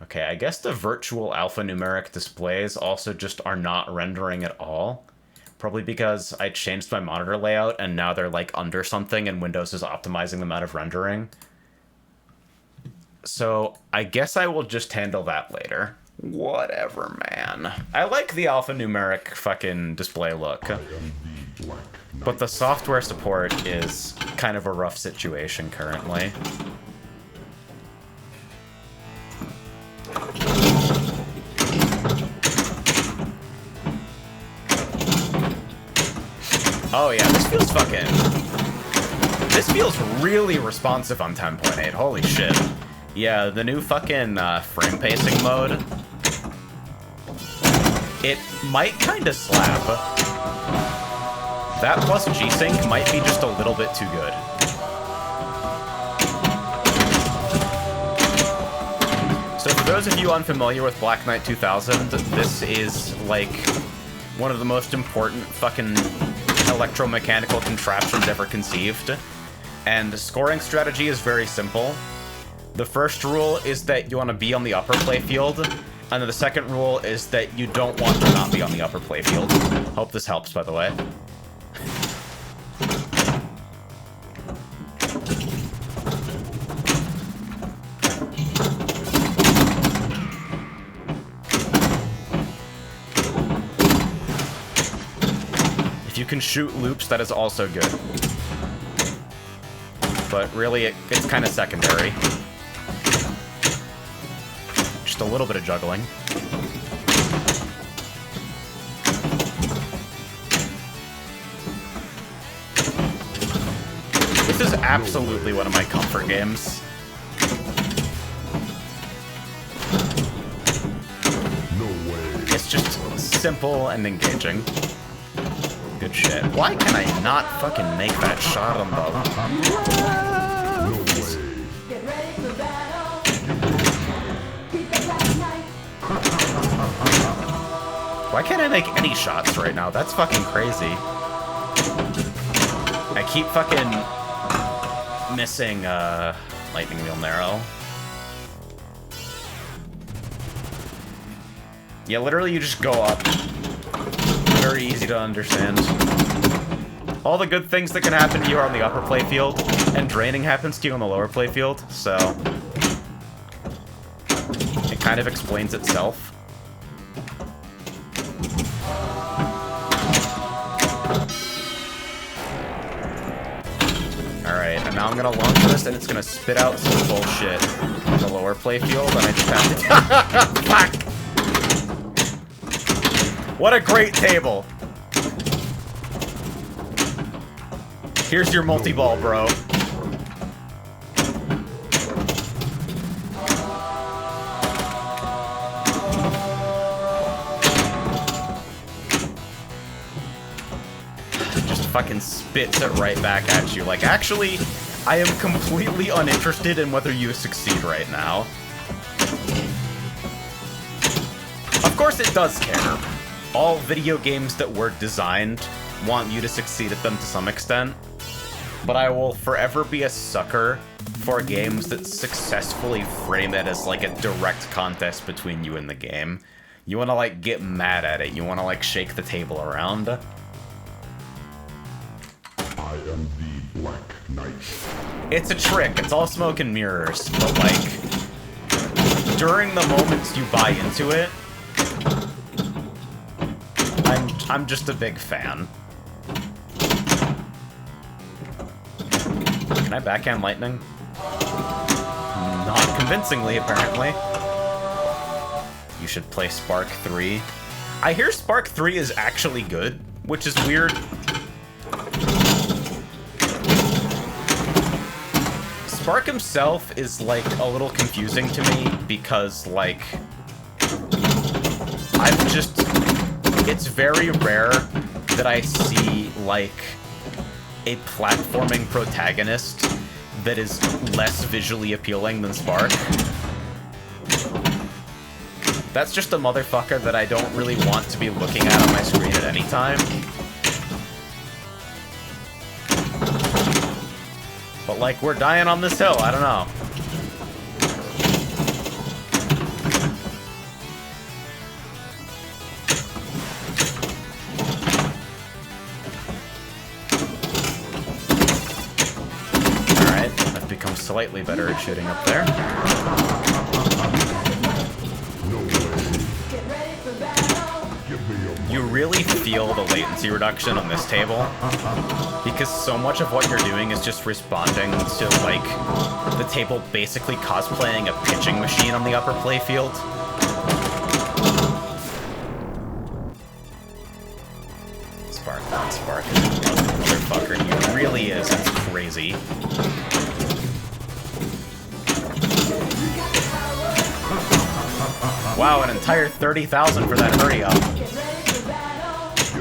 Okay, I guess the virtual alphanumeric displays also just are not rendering at all. Probably because I changed my monitor layout and now they're, like, under something and Windows is optimizing them out of rendering. So I guess I will just handle that later. Whatever, man. I like the alphanumeric fucking display look. But the software support is kind of a rough situation currently. Oh yeah, this feels fucking... This feels really responsive on 10.8, holy shit. Yeah, the new fucking frame pacing mode, it might kinda slap. That plus G-Sync might be just a little bit too good. So for those of you unfamiliar with Black Knight 2000, this is, like, one of the most important fucking electromechanical contraptions ever conceived. And the scoring strategy is very simple. The first rule is that you want to be on the upper playfield, and then the second rule is that you don't want to not be on the upper playfield. Hope this helps, by the way. If you can shoot loops, that is also good. But really, it's kind of secondary. Just a little bit of juggling. This is absolutely one of my comfort games. It's just simple and engaging. Good shit. Why can I not fucking make that shot on the... Get ready for battle. Why can't I make any shots right now? That's fucking crazy. I keep fucking missing Lightning Wheel Narrow. Yeah, literally you just go up. Very easy to understand. All the good things that can happen to you are on the upper playfield, and draining happens to you on the lower playfield, so... it kind of explains itself. Alright, and now I'm gonna launch this, and it's gonna spit out some bullshit on the lower playfield, and I just have to... Fuck! What a great table! Here's your multi-ball, bro. Just fucking spits it right back at you. Like, actually, I am completely uninterested in whether you succeed right now. Of course it does care. All video games that were designed want you to succeed at them to some extent. But I will forever be a sucker for games that successfully frame it as like a direct contest between you and the game. You want to like get mad at it. You want to like shake the table around. I am the Black Knight. It's a trick. It's all smoke and mirrors. But like, during the moments you buy into it, I'm just a big fan. Can I backhand lightning? Not convincingly, apparently. You should play Spark 3. I hear Spark 3 is actually good, which is weird. Spark himself is, like, a little confusing to me because, like, I've just... It's very rare that I see, like, a platforming protagonist that is less visually appealing than Spark. That's just a motherfucker that I don't really want to be looking at on my screen at any time. But, like, we're dying on this hill, I don't know. Slightly better at shooting up there. Get ready for battle. you really feel the latency reduction on this table, because so much of what you're doing is just responding to, like, the table basically cosplaying a pitching machine on the upper playfield. Spark, not Spark. Motherfucker, he really is. It's crazy. Wow, an entire 30,000 for that hurry up.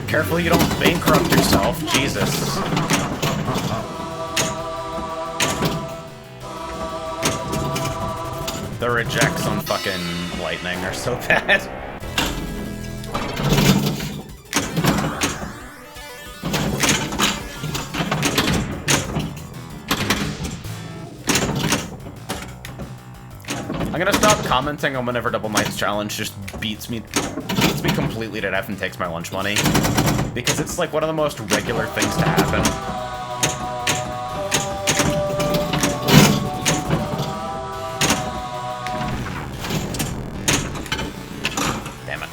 Careful you don't bankrupt yourself, Jesus. The rejects on fucking lightning are so bad. I'm gonna stop commenting on whenever Double Knight's challenge just beats me completely to death and takes my lunch money, because it's like one of the most regular things to happen. Damn it.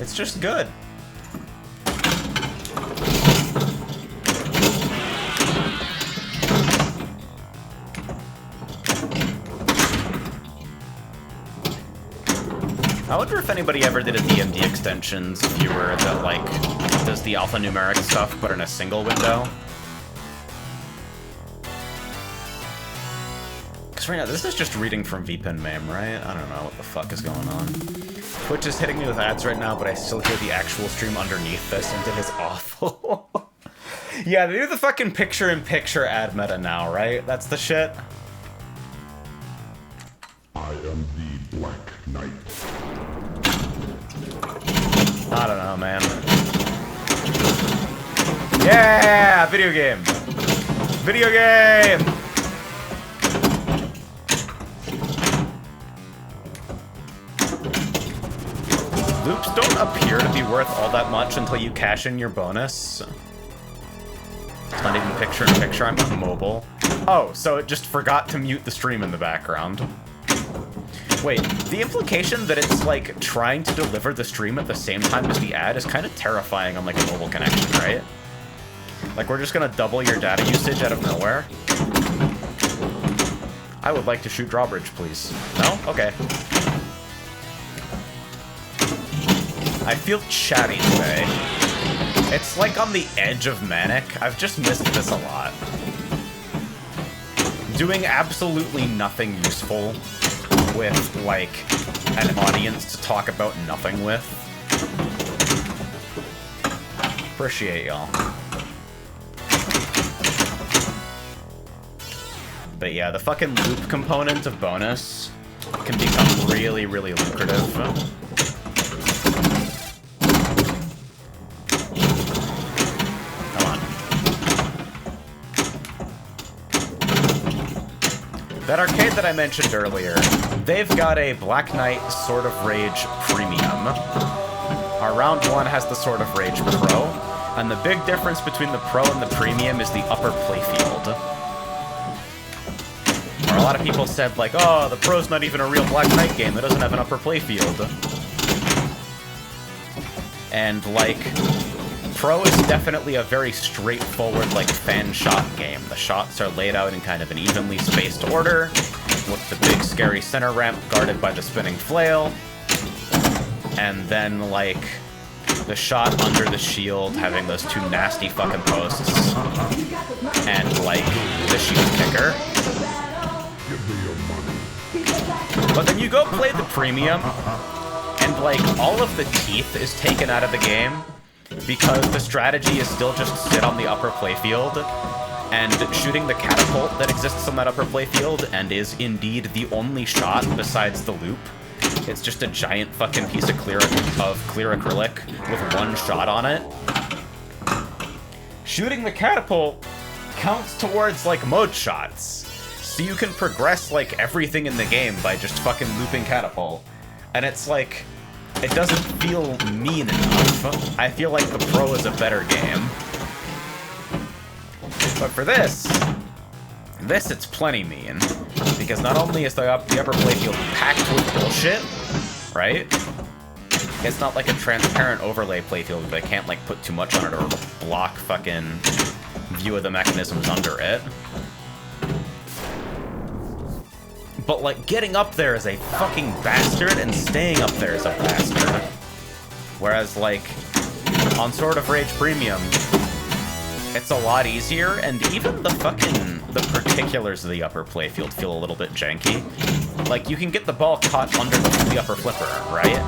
It's just good. I wonder if anybody ever did a DMD extensions viewer that, like, does the alphanumeric stuff, but in a single window. Because right now, this is just reading from VPN MAME, right? I don't know what the fuck is going on. Twitch is hitting me with ads right now, but I still hear the actual stream underneath this, and it is awful. Yeah, they do the fucking picture-in-picture ad meta now, right? That's the shit. I am the Black Knight. I don't know, man. Yeah! Video game! Video game! Loops don't appear to be worth all that much until you cash in your bonus. It's not even picture-in-picture, I'm on mobile. Oh, so it just forgot to mute the stream in the background. Wait, the implication that it's, like, trying to deliver the stream at the same time as the ad is kind of terrifying on, like, a mobile connection, right? Like, we're just gonna double your data usage out of nowhere? I would like to shoot drawbridge, please. No? Okay. I feel chatty today. It's, like, on the edge of manic. I've just missed this a lot. Doing absolutely nothing useful with, like, an audience to talk about nothing with. Appreciate y'all. But yeah, the fucking loop component of bonus can become really, really lucrative. Come on. That arcade that I mentioned earlier, they've got a Black Knight Sword of Rage Premium. Our round one has the Sword of Rage Pro, and the big difference between the Pro and the Premium is the upper playfield. Or a lot of people said, like, oh, the Pro's not even a real Black Knight game, it doesn't have an upper playfield. And, like, Pro is definitely a very straightforward, like, fan shot game. The shots are laid out in kind of an evenly spaced order, with the big scary center ramp guarded by the spinning flail, and then, like, the shot under the shield having those two nasty fucking posts, and, like, the shield kicker. But then you go play the Premium, and, like, all of the teeth is taken out of the game, because the strategy is still just sit on the upper playfield, and shooting the catapult that exists on that upper playfield, and is indeed the only shot besides the loop. It's just a giant fucking piece of clear acrylic with one shot on it. Shooting the catapult counts towards, like, mode shots. So you can progress, like, everything in the game by just fucking looping catapult. And it's like, it doesn't feel mean enough. I feel like the Pro is a better game. But for this, This, it's plenty mean. Because not only is the upper playfield packed with bullshit, right? It's not like a transparent overlay playfield that I can't, like, put too much on it or block fucking view of the mechanisms under it. But, like, getting up there is a fucking bastard, and staying up there is a bastard. Whereas, like, on Sword of Rage Premium, it's a lot easier, and even the particulars of the upper playfield feel a little bit janky. Like, you can get the ball caught under the upper flipper, right?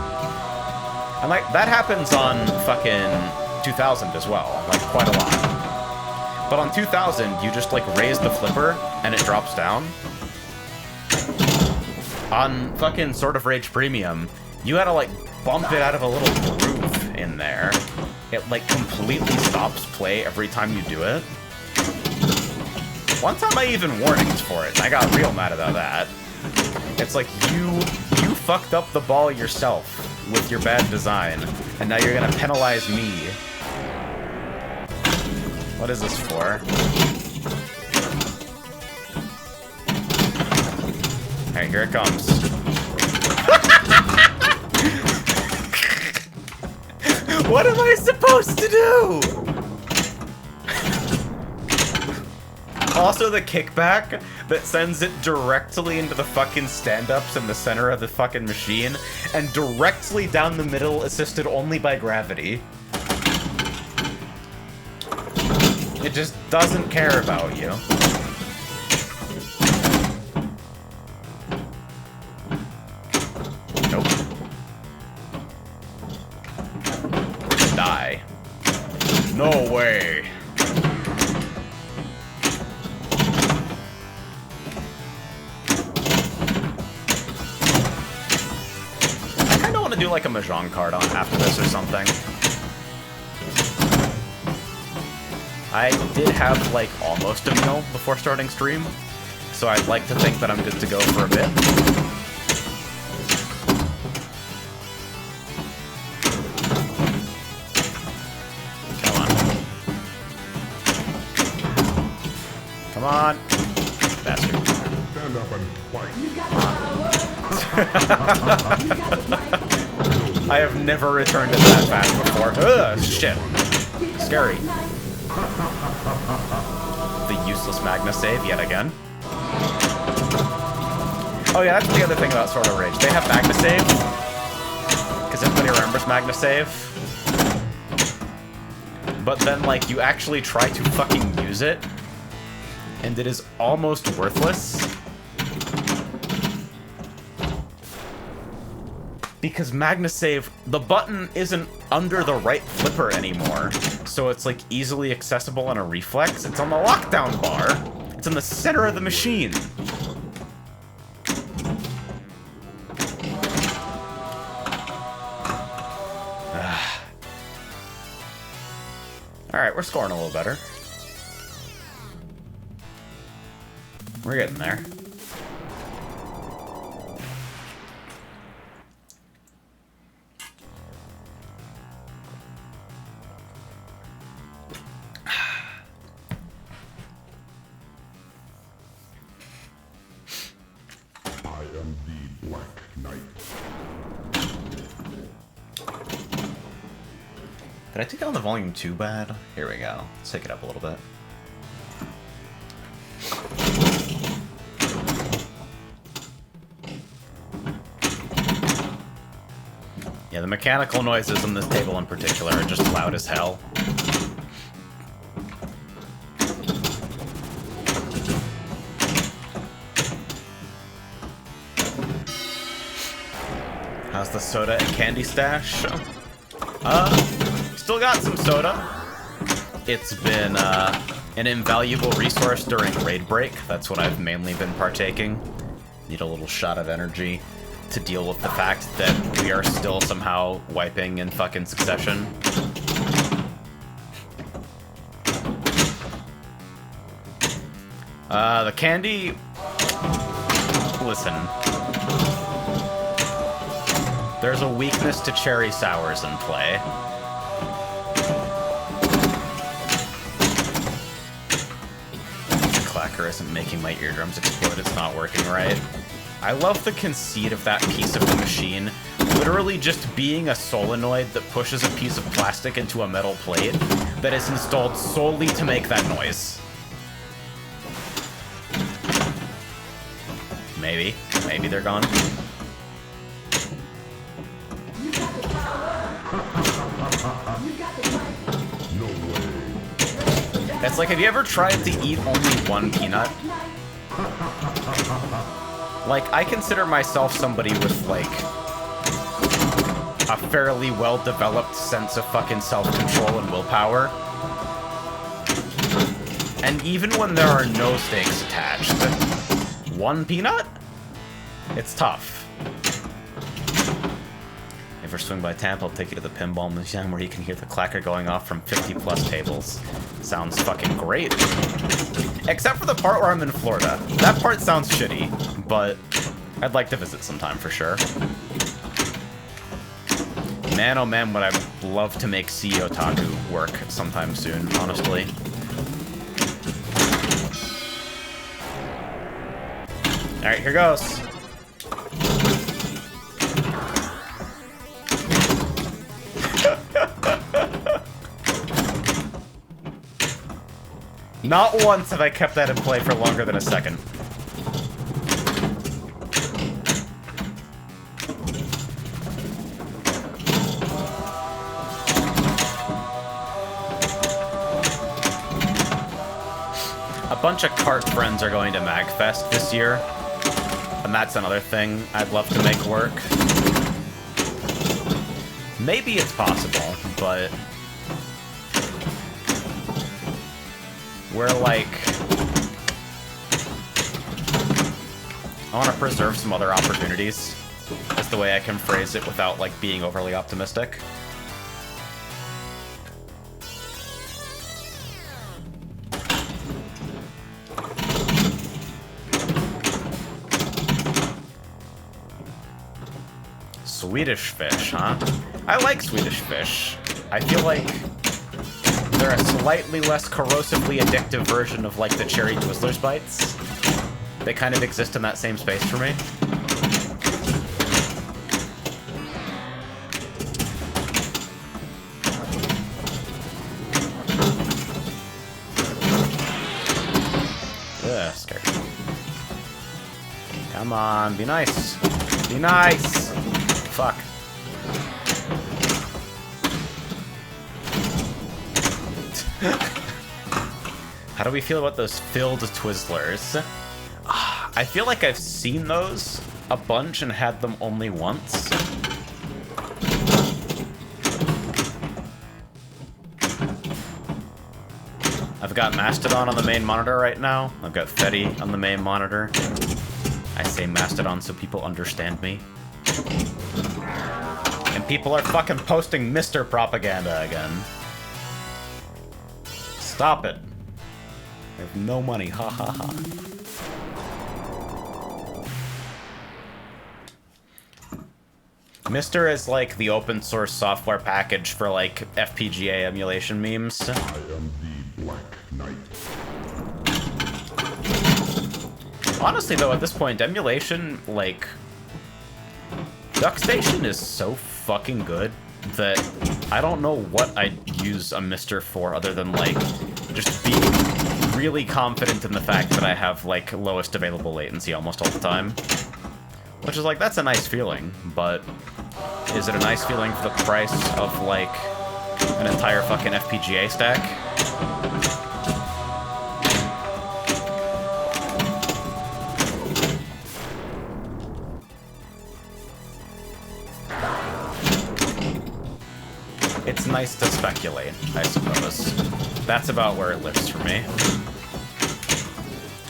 And, like, that happens on fucking 2000 as well, like, quite a lot. But on 2000, you just, like, raise the flipper, and it drops down. On fucking Sword of Rage Premium, you had to, like, bump it out of a little groove in there. It, like, completely stops play every time you do it. One time I even warnings for it, and I got real mad about that. It's like, you fucked up the ball yourself with your bad design, and now you're gonna penalize me. What is this for? Alright, here it comes. What am I supposed to do? Also, the kickback that sends it directly into the fucking stand-ups in the center of the fucking machine, and directly down the middle, assisted only by gravity. It just doesn't care about you. Nope. Die. No way. I kinda wanna do like a Mahjong card on after this or something. I did have like almost a meal before starting stream, so I'd like to think that I'm good to go for a bit. Come on, bastard. Stand up and fight. I have never returned it that fast before. Ugh, shit. Scary. The useless Magna save yet again. Oh yeah, that's the other thing about Sword of Rage. They have Magna save. Because everybody remembers Magna save. But then, like, you actually try to fucking use it, and it is almost worthless. Because Magna Save, the button isn't under the right flipper anymore, so it's like easily accessible on a reflex. It's on the lockdown bar. It's in the center of the machine. Alright, we're scoring a little better. We're getting there. I am the Black Knight. Did I take down the volume too bad? Here we go. Let's take it up a little bit. Yeah, the mechanical noises on this table in particular are just loud as hell. How's the soda and candy stash? Still got some soda. It's been an invaluable resource during raid break. That's what I've mainly been partaking. Need a little shot of energy to deal with the fact that we are still somehow wiping in fucking succession. The candy... Listen. There's a weakness to cherry sours in play. clacker isn't making my eardrums explode, it's not working right. I love the conceit of that piece of the machine literally just being a solenoid that pushes a piece of plastic into a metal plate that is installed solely to make that noise. Maybe. Maybe they're gone. No way. It's like, have you ever tried to eat only one peanut? Like, I consider myself somebody with, like, a fairly well-developed sense of fucking self-control and willpower. And even when there are no stakes attached, one peanut? It's tough. If you swing by Tampa, I'll take you to the pinball museum where you can hear the clacker going off from 50-plus tables. Sounds fucking great. Except for the part where I'm in Florida. That part sounds shitty, but I'd like to visit sometime for sure. Man, oh man, would I love to make Sea Otaku work sometime soon, honestly. Alright, here goes. Not once have I kept that in play for longer than a second. A bunch of cart friends are going to MagFest this year, and that's another thing I'd love to make work. Maybe it's possible, but we're like, I want to preserve some other opportunities, is the way I can phrase it without like being overly optimistic. Swedish fish, huh? I like Swedish fish. I feel like they're a slightly less corrosively addictive version of, like, the cherry Twizzlers bites. They kind of exist in that same space for me. Ugh, scared. Come on, be nice. Be nice! Fuck. How do we feel about those filled Twizzlers? I feel like I've seen those a bunch and had them only once. I've got Mastodon on the main monitor right now. I've got Fetty on the main monitor. I say Mastodon so people understand me. And people are fucking posting Mr. propaganda again. Stop it. I have no money, ha ha ha. Mr. is like the open source software package for like FPGA emulation memes. I am the Black Knight. Honestly though, at this point, emulation, like, DuckStation is so fucking good that I don't know what I'd use a Mr. for other than, like, just being really confident in the fact that I have, like, lowest available latency almost all the time. Which is like, that's a nice feeling, but is it a nice feeling for the price of, like, an entire fucking FPGA stack? It's nice to speculate, I suppose. That's about where it lives for me.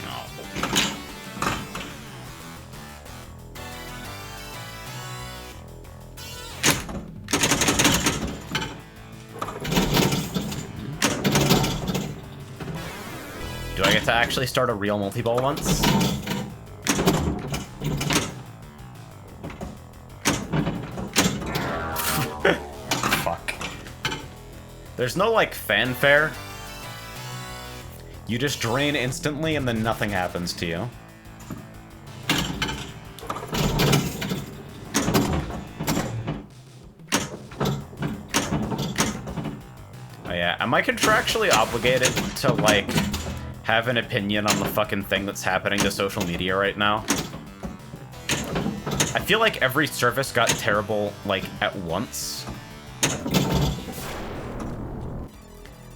Oh. Do I get to actually start a real multi-ball once? There's no, like, fanfare. You just drain instantly and then nothing happens to you. Oh yeah, am I contractually obligated to, like, have an opinion on the fucking thing that's happening to social media right now? I feel like every service got terrible, like, at once.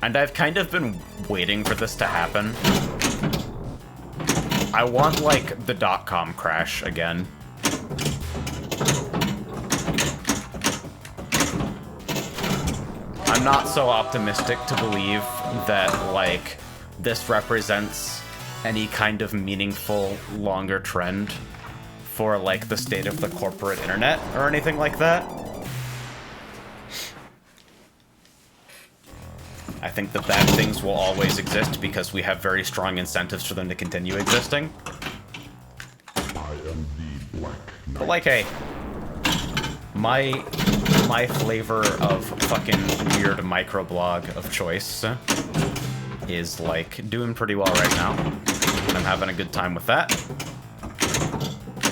And I've kind of been waiting for this to happen. I want, like, the .com crash again. I'm not so optimistic to believe that, like, this represents any kind of meaningful, longer trend for, like, the state of the corporate internet or anything like that. I think that bad things will always exist because we have very strong incentives for them to continue existing. I am the Black Knight. But, like, hey, my flavor of fucking weird microblog of choice is, like, doing pretty well right now. I'm having a good time with that.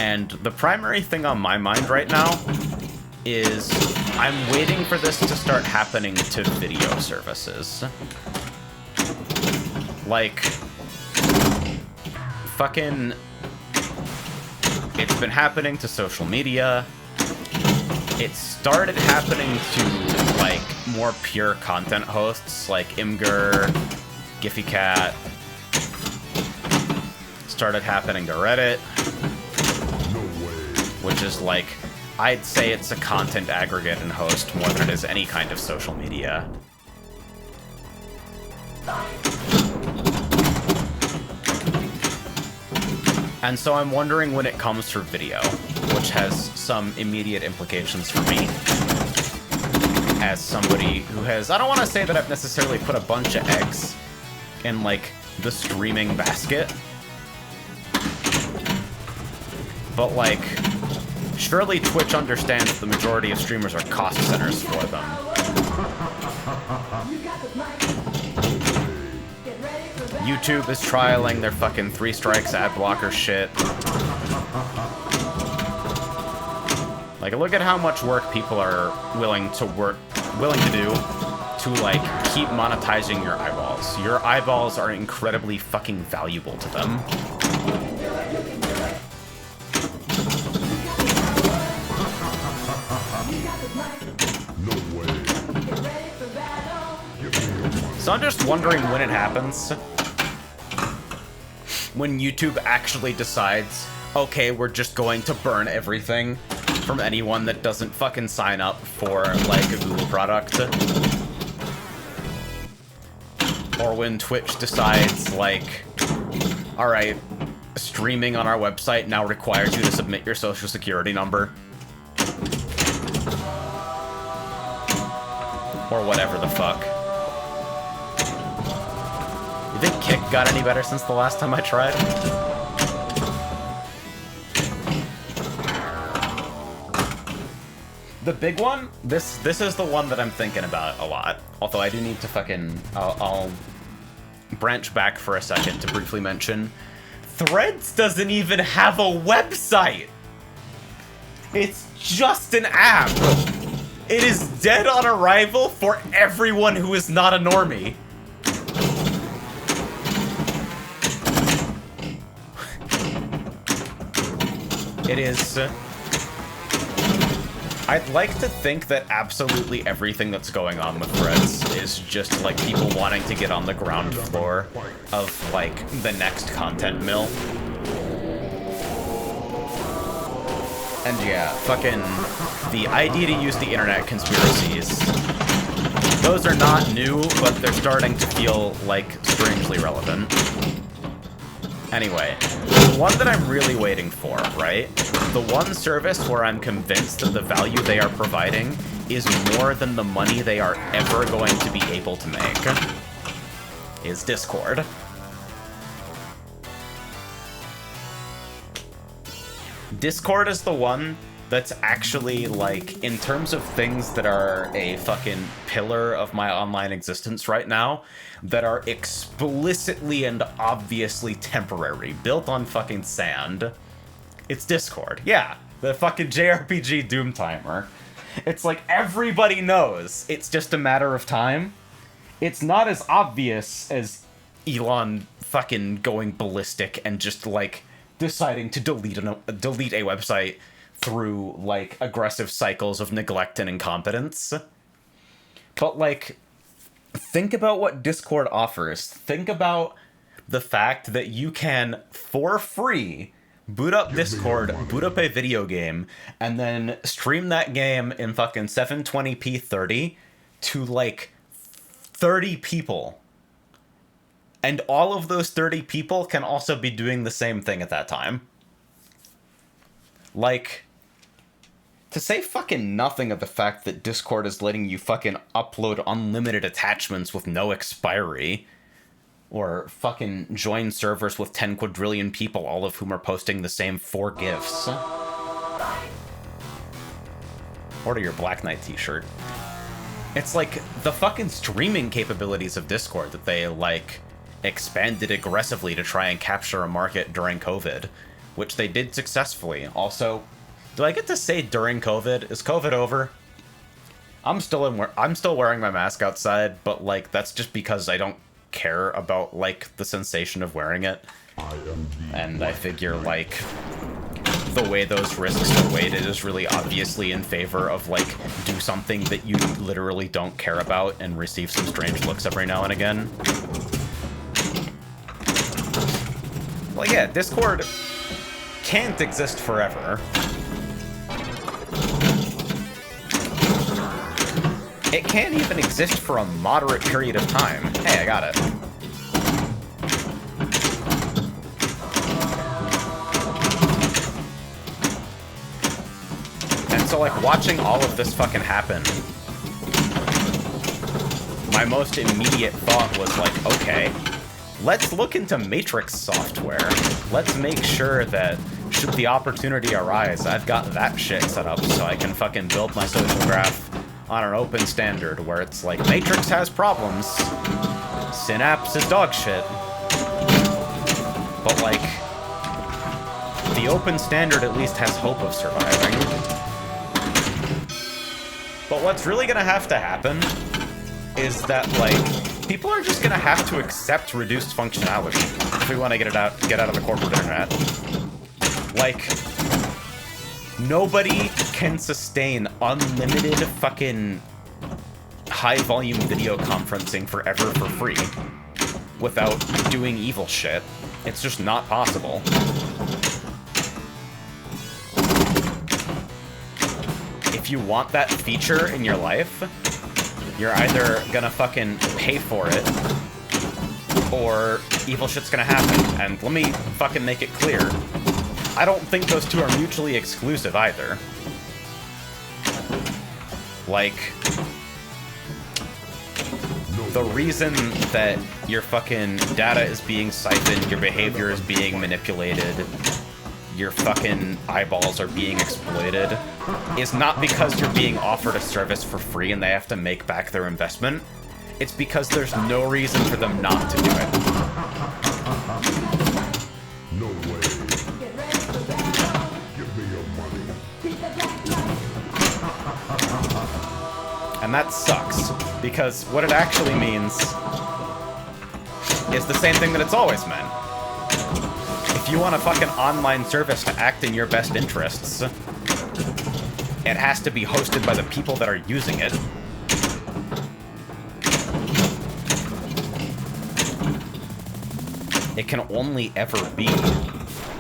And the primary thing on my mind right now is I'm waiting for this to start happening to video services. Like, fucking, it's been happening to social media. It started happening to, like, more pure content hosts like Imgur, GiphyCat. Started happening to Reddit. No way. Which is, like, I'd say it's a content aggregate and host more than it is any kind of social media. And so I'm wondering when it comes for video, which has some immediate implications for me. As somebody who has, I don't want to say that I've necessarily put a bunch of eggs in, like, the streaming basket. But, like, surely Twitch understands the majority of streamers are cost centers for them. YouTube is trialing their fucking 3 strikes ad blocker shit. Like, look at how much work people are willing to do to, like, keep monetizing your eyeballs. Your eyeballs are incredibly fucking valuable to them. No way. So I'm just wondering when it happens. When YouTube actually decides, okay, we're just going to burn everything from anyone that doesn't fucking sign up for, like, a Google product. Or when Twitch decides, like, alright, streaming on our website now requires you to submit your social security number. Or whatever the fuck. You think Kick got any better since the last time I tried? The big one? This is the one that I'm thinking about a lot. Although I do need to fucking... I'll branch back for a second to briefly mention Threads doesn't even have a website! It's just an app! It is dead on arrival for everyone who is not a normie. It is... I'd like to think that absolutely everything that's going on with Threads is just, like, people wanting to get on the ground floor of, like, the next content mill. And yeah, fucking the idea to use the internet conspiracies. Those are not new, but they're starting to feel, like, strangely relevant. Anyway, the one that I'm really waiting for, right? The one service where I'm convinced that the value they are providing is more than the money they are ever going to be able to make is Discord. Discord is the one that's actually, like, in terms of things that are a fucking pillar of my online existence right now, that are explicitly and obviously temporary, built on fucking sand, it's Discord. Yeah, the fucking JRPG Doom timer. It's like everybody knows it's just a matter of time. It's not as obvious as Elon fucking going ballistic and just, like, deciding to delete a website through, like, aggressive cycles of neglect and incompetence. But, like, think about what Discord offers. Think about the fact that you can, for free, boot up Discord, boot up a video game, and then stream that game in fucking 720p 30 to, like, 30 people. And all of those 30 people can also be doing the same thing at that time. Like, to say fucking nothing of the fact that Discord is letting you fucking upload unlimited attachments with no expiry, or fucking join servers with 10 quadrillion people, all of whom are posting the same 4 GIFs. Order your Black Knight t-shirt. It's like the fucking streaming capabilities of Discord that they, like, expanded aggressively to try and capture a market during COVID, which they did successfully. Also, do I get to say during COVID? Is COVID over? I'm still wearing my mask outside, but, like, that's just because I don't care about, like, the sensation of wearing it. And I figure, like, the way those risks are weighted is really obviously in favor of, like, do something that you literally don't care about and receive some strange looks every now and again. Well, yeah, Discord can't exist forever. It can't even exist for a moderate period of time. Hey, I got it. And so, like, watching all of this fucking happen, my most immediate thought was, like, okay, let's look into Matrix software. Let's make sure that, should the opportunity arise, I've got that shit set up so I can fucking build my social graph on an open standard where it's like, Matrix has problems, Synapse is dog shit. But, like, the open standard at least has hope of surviving. But what's really gonna have to happen is that, like, people are just gonna have to accept reduced functionality if we want to get out of the corporate internet. Like, nobody can sustain unlimited fucking high-volume video conferencing forever for free without doing evil shit. It's just not possible. If you want that feature in your life, you're either gonna fucking pay for it, or evil shit's gonna happen. And let me fucking make it clear, I don't think those two are mutually exclusive either. Like, the reason that your fucking data is being siphoned, your behavior is being manipulated, your fucking eyeballs are being exploited, is not because you're being offered a service for free and they have to make back their investment. It's because there's no reason for them not to do it. No way. Get ready for battle. Give me your money. Beat the Black Knight. And that sucks, because what it actually means is the same thing that it's always meant. If you want a fucking online service to act in your best interests, it has to be hosted by the people that are using it. It can only ever be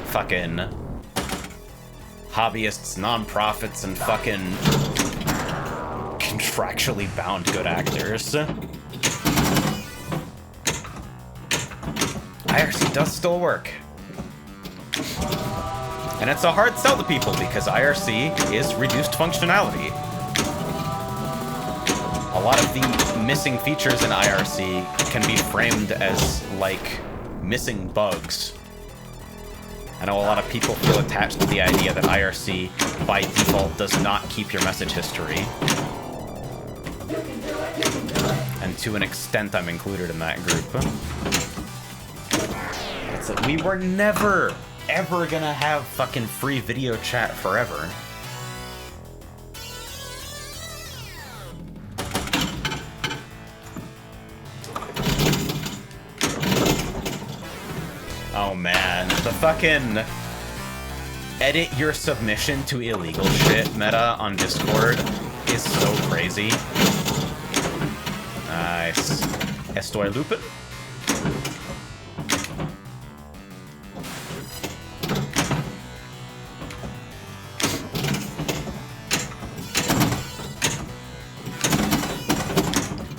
fucking hobbyists, nonprofits, and fucking contractually bound good actors. IRC does still work. And it's a hard sell to people because IRC is reduced functionality. A lot of the missing features in IRC can be framed as, like, missing bugs. I know a lot of people feel attached to the idea that IRC, by default, does not keep your message history. And to an extent, I'm included in that group. It's like, we were never, ever gonna have fucking free video chat forever. Oh man, the fucking edit your submission to illegal shit meta on Discord is so crazy. Nice. Estoy Lupin?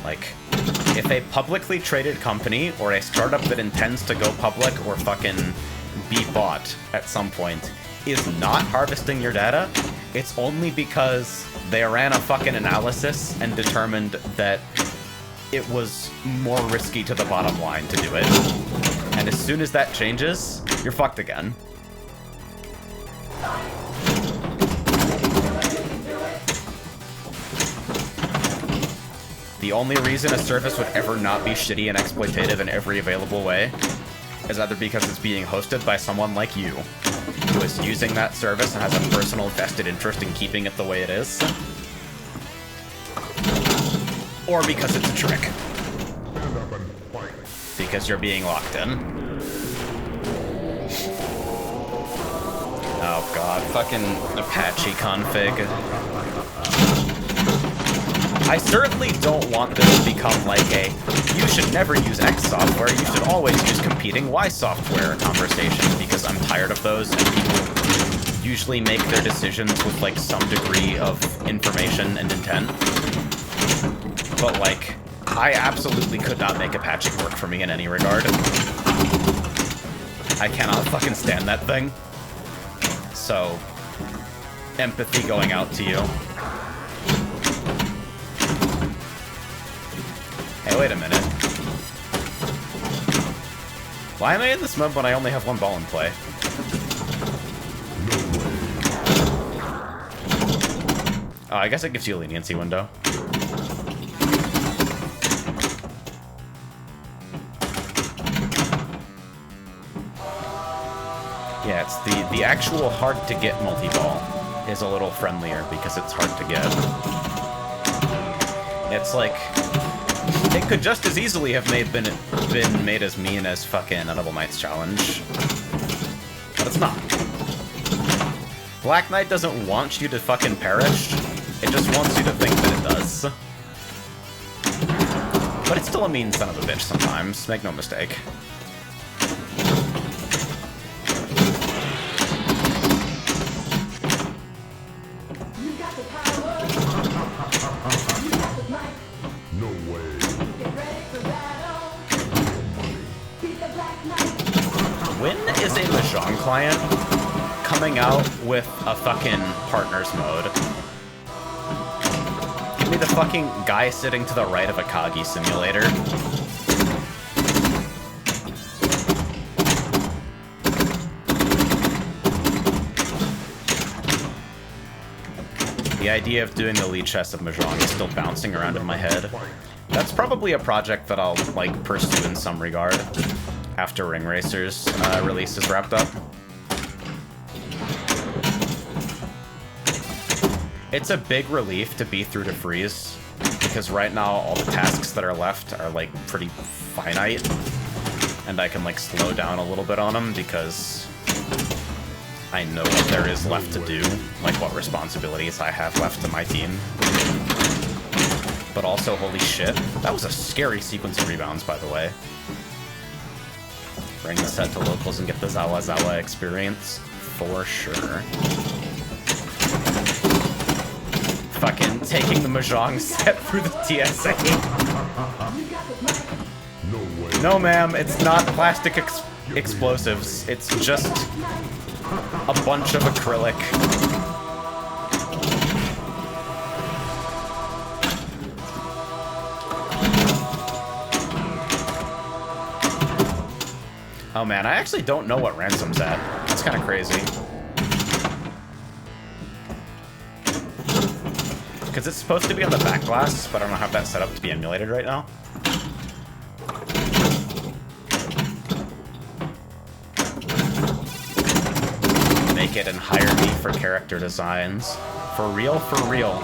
Like, if a publicly traded company or a startup that intends to go public or fucking be bought at some point is not harvesting your data, it's only because they ran a fucking analysis and determined that it was more risky to the bottom line to do it. And as soon as that changes, you're fucked again. The only reason a service would ever not be shitty and exploitative in every available way is either because it's being hosted by someone like you, who is using that service and has a personal vested interest in keeping it the way it is, or because it's a trick. Stand up and fight. Because you're being locked in. Oh god, fucking Apache config. I certainly don't want this to become like a, you should never use X software, you should always use competing Y software conversation, because I'm tired of those, and people usually make their decisions with, like, some degree of information and intent. But, like, I absolutely could not make Apache work for me in any regard. I cannot fucking stand that thing. So, empathy going out to you. Hey, wait a minute. Why am I in this mode when I only have one ball in play? Oh, I guess it gives you a leniency window. Yeah, it's the actual hard-to-get multi-ball is a little friendlier because it's hard to get. It's like, it could just as easily have been made as mean as fucking Edible Knight's challenge. But it's not. Black Knight doesn't want you to fucking perish. It just wants you to think that it does. But it's still a mean son of a bitch sometimes, make no mistake. No way. When is a Mahjong client coming out with a fucking partners mode? Give me the fucking guy sitting to the right of a Kagi simulator. The idea of doing the lead chess of Mahjong is still bouncing around in my head. That's probably a project that I'll, like, pursue in some regard after Ring Racer's release is wrapped up. It's a big relief to be through to freeze, because right now all the tasks that are left are, like, pretty finite, and I can, like, slow down a little bit on them because I know what there is left to do, like what responsibilities I have left to my team. But also, holy shit, that was a scary sequence of rebounds, by the way. Bring the set to locals and get the Zawa Zawa experience, for sure. Fucking taking the Mahjong set through the TSA. No way. No, ma'am, it's not plastic explosives. It's just a bunch of acrylic. Oh man, I actually don't know what Ransom's at. It's kind of crazy. Because it's supposed to be on the back glass, but I don't have that set up to be emulated right now. Make it and hire me for character designs. For real, for real.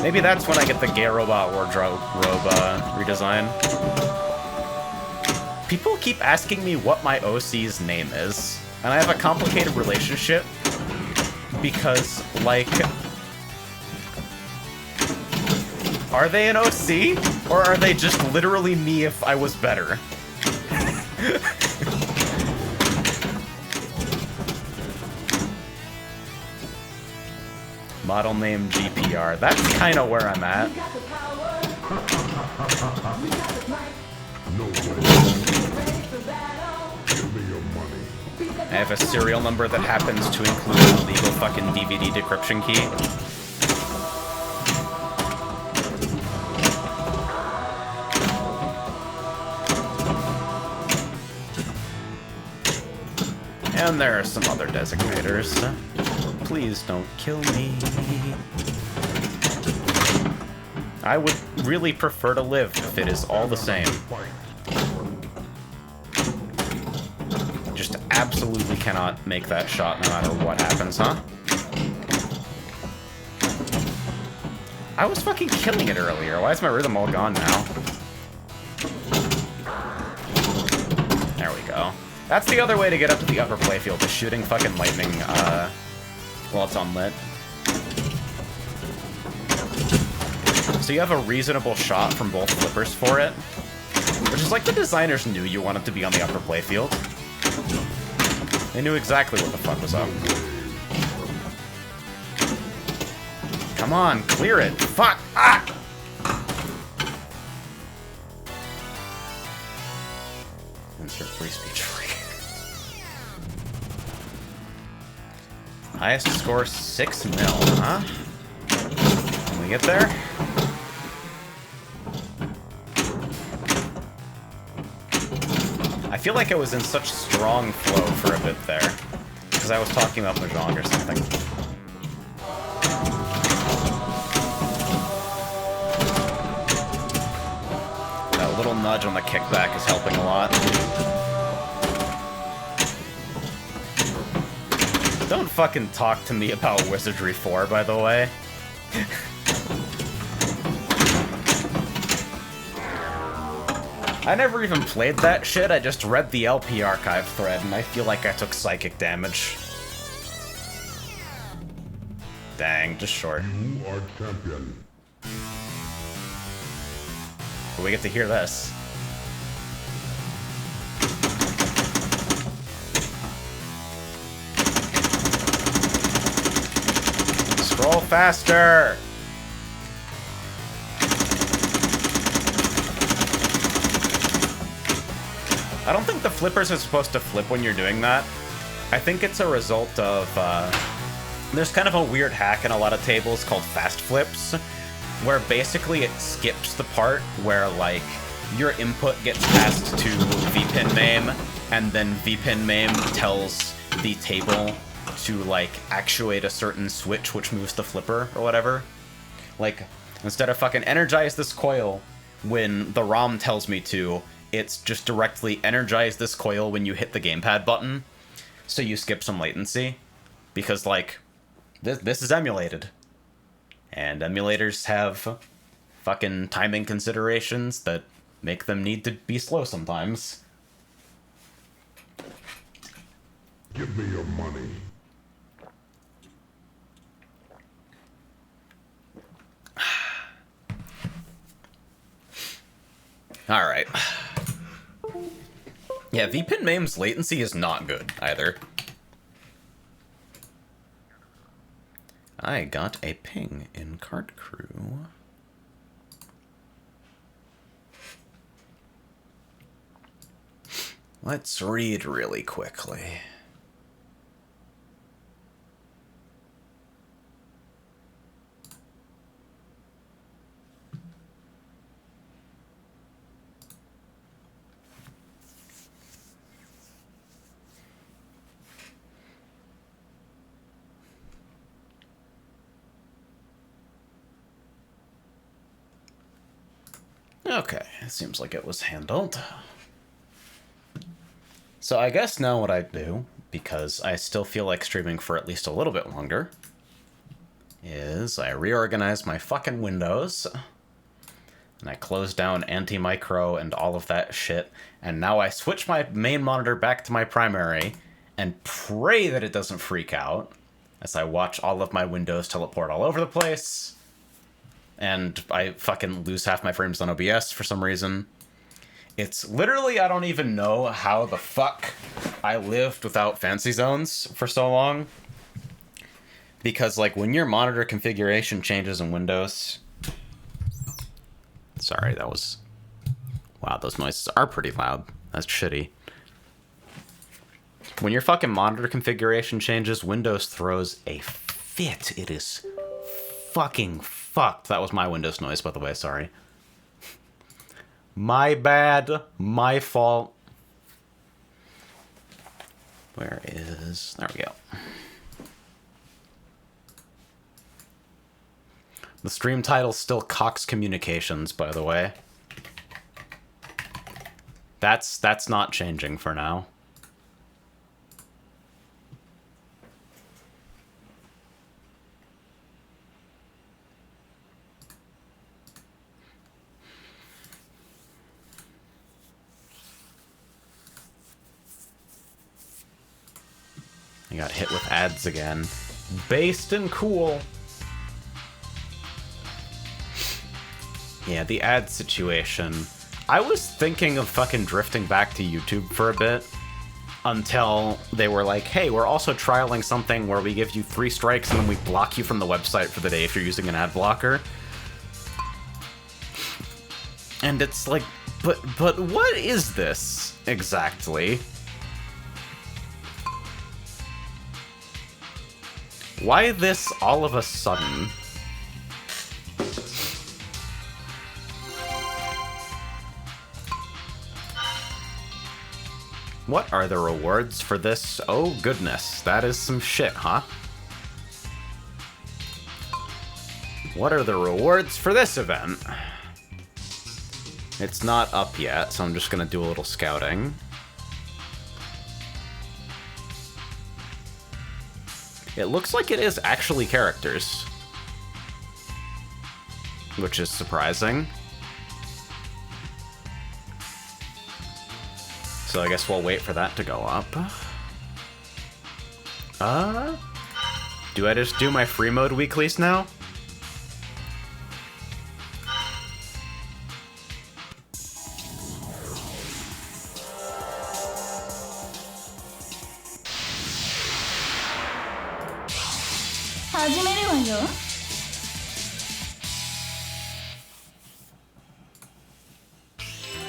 Maybe that's when I get the gay robot wardrobe redesign. People keep asking me what my OC's name is, and I have a complicated relationship because, like, are they an OC, or are they just literally me if I was better? Model name GPR. That's kind of where I'm at. No way. Give me your money. I have a serial number that happens to include an illegal fucking DVD decryption key. And there are some other designators. Please don't kill me. I would really prefer to live if it is all the same. Just absolutely cannot make that shot no matter what happens, huh? I was fucking killing it earlier. Why is my rhythm all gone now? There we go. That's the other way to get up to the upper playfield, is shooting fucking lightning, while it's unlit. So you have a reasonable shot from both flippers for it, which is like the designers knew you wanted to be on the upper playfield. They knew exactly what the fuck was up. Come on, clear it. Fuck! Ah! Insert free speech free. Highest score 6 mil, huh? Can we get there? I feel like I was in such strong flow for a bit there, because I was talking about Mahjong or something. That little nudge on the kickback is helping a lot. Don't fucking talk to me about Wizardry 4, by the way. I never even played that shit, I just read the LP archive thread, and I feel like I took psychic damage. Dang, just short. You are champion. But we get to hear this. Scroll faster! I don't think the flippers are supposed to flip when you're doing that. I think it's a result of, there's kind of a weird hack in a lot of tables called fast flips, where basically it skips the part where, like, your input gets passed to vpin main, and then vpin main tells the table to, like, actuate a certain switch which moves the flipper or whatever. Like, instead of fucking energize this coil when the ROM tells me to, it's just directly energize this coil when you hit the gamepad button, so you skip some latency. Because, like, this is emulated. And emulators have fucking timing considerations that make them need to be slow sometimes. Give me your money. Alright. Yeah, vpin MAME's latency is not good, either. I got a ping in Cart Crew. Let's read really quickly. Okay, it seems like it was handled. So I guess now what I do, because I still feel like streaming for at least a little bit longer, is I reorganize my fucking windows, and I close down anti-micro and all of that shit, and now I switch my main monitor back to my primary, and pray that it doesn't freak out, as I watch all of my windows teleport all over the place, and I fucking lose half my frames on OBS for some reason. It's literally, I don't even know how the fuck I lived without fancy zones for so long. Because, like, when your monitor configuration changes in Windows... Sorry, that was... Wow, those noises are pretty loud. That's shitty. When your fucking monitor configuration changes, Windows throws a fit. It is fucking fucked. That was my Windows noise, by the way, sorry. My bad. My fault. Where is... There we go. The stream title's still Cox Communications, by the way. That's not changing for now. I got hit with ads again. Based and cool. Yeah, the ad situation. I was thinking of fucking drifting back to YouTube for a bit. Until they were like, hey, we're also trialing something where we give you 3 strikes and then we block you from the website for the day if you're using an ad blocker. And it's like, but what is this exactly? Why this all of a sudden? What are the rewards for this? Oh goodness, that is some shit, huh? What are the rewards for this event? It's not up yet, so I'm just gonna do a little scouting. It looks like it is actually characters. Which is surprising. So I guess we'll wait for that to go up. Do I just do my free mode weeklies now?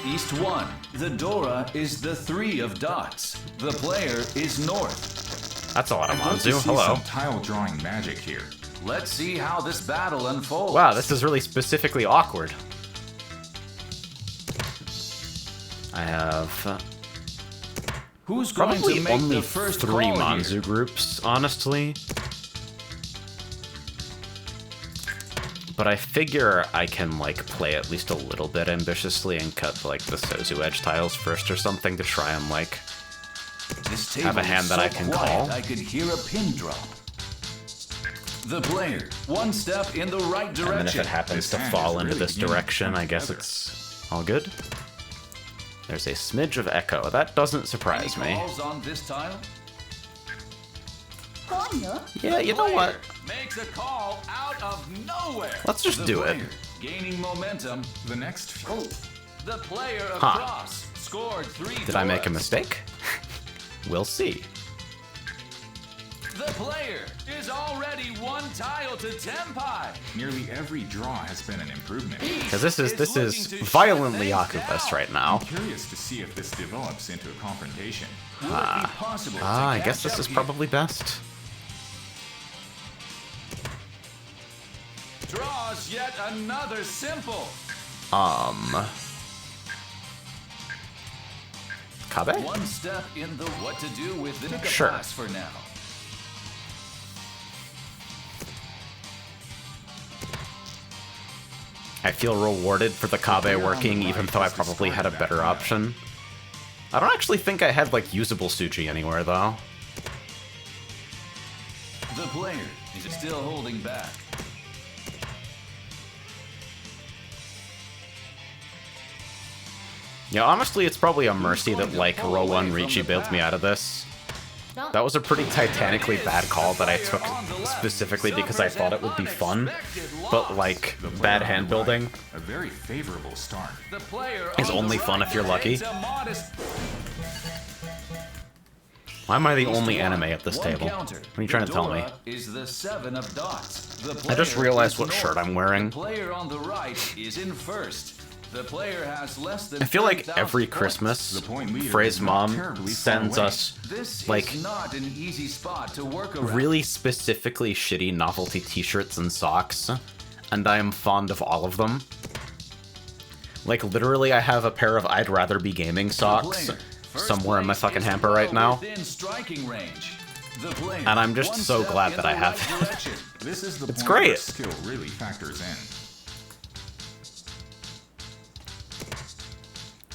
East 1. The Dora is the 3 of dots. The player is north. That's a lot of I'd love to Monzu. see Hello. some tile drawing magic here. Let's see how this battle unfolds. Wow, this is really specifically awkward. I have Who's going probably to make only the first 3 call Monzu here? groups, honestly. But I figure I can, like, play at least a little bit ambitiously and cut, like, the Sozu Edge tiles first or something to try and, like, This have a table hand is that so I can quiet, call. I could hear a pin drop. The player, 1 step in the right direction. And then if it happens to This hand fall is into really this beginning to direction, come I guess together. it's all good. There's a smidge of echo. That doesn't surprise Any me. calls on this tile? Yeah, you know what? Makes a call out of nowhere. Let's just The do it. player, gaining momentum. The next few. The player Huh. across scored 3 Did I make a Doras. mistake? We'll see. The player is already 1 tile to Tenpai. Nearly every draw has been an improvement. Because this is looking to violently shut things Yakubus down. right now. I'm curious to see if this develops into a confrontation. Will it be possible to I guess catch this up is here? probably best. Draws yet another simple. Kabe? 1 step in the what to do with the Sure. pass for now. I feel rewarded for the Kabe working, even though I probably had a better option. I don't actually think I had, like, usable Suji anywhere, though. The player is still holding back. Yeah, honestly, it's probably a mercy that, like, row 1 Ricci bailed me out of this. That was a pretty titanically bad call that I took specifically because I thought it would be fun, but, like, bad hand building A very favorable start. The player is on only the fun right if you're lucky. creates a modest Why am I the only anime at this One table? counter. What are you trying to tell me? Dora is the 7 of dots. The I just player realized is what north. shirt I'm wearing. The player on the right is in first. The player has less than I feel like 30,000 every points. Christmas, The point leader Phrase is not Mom terribly far sends away. us, This like, is not an easy spot to work around. really specifically shitty novelty t-shirts and socks, and I am fond of all of them. Like, literally, I have a pair of I'd Rather Be Gaming socks somewhere in my fucking hamper right now, Within striking range. The player and I'm just one so step glad in that the I have right it. direction. This is the It's point where great. skill really factors in.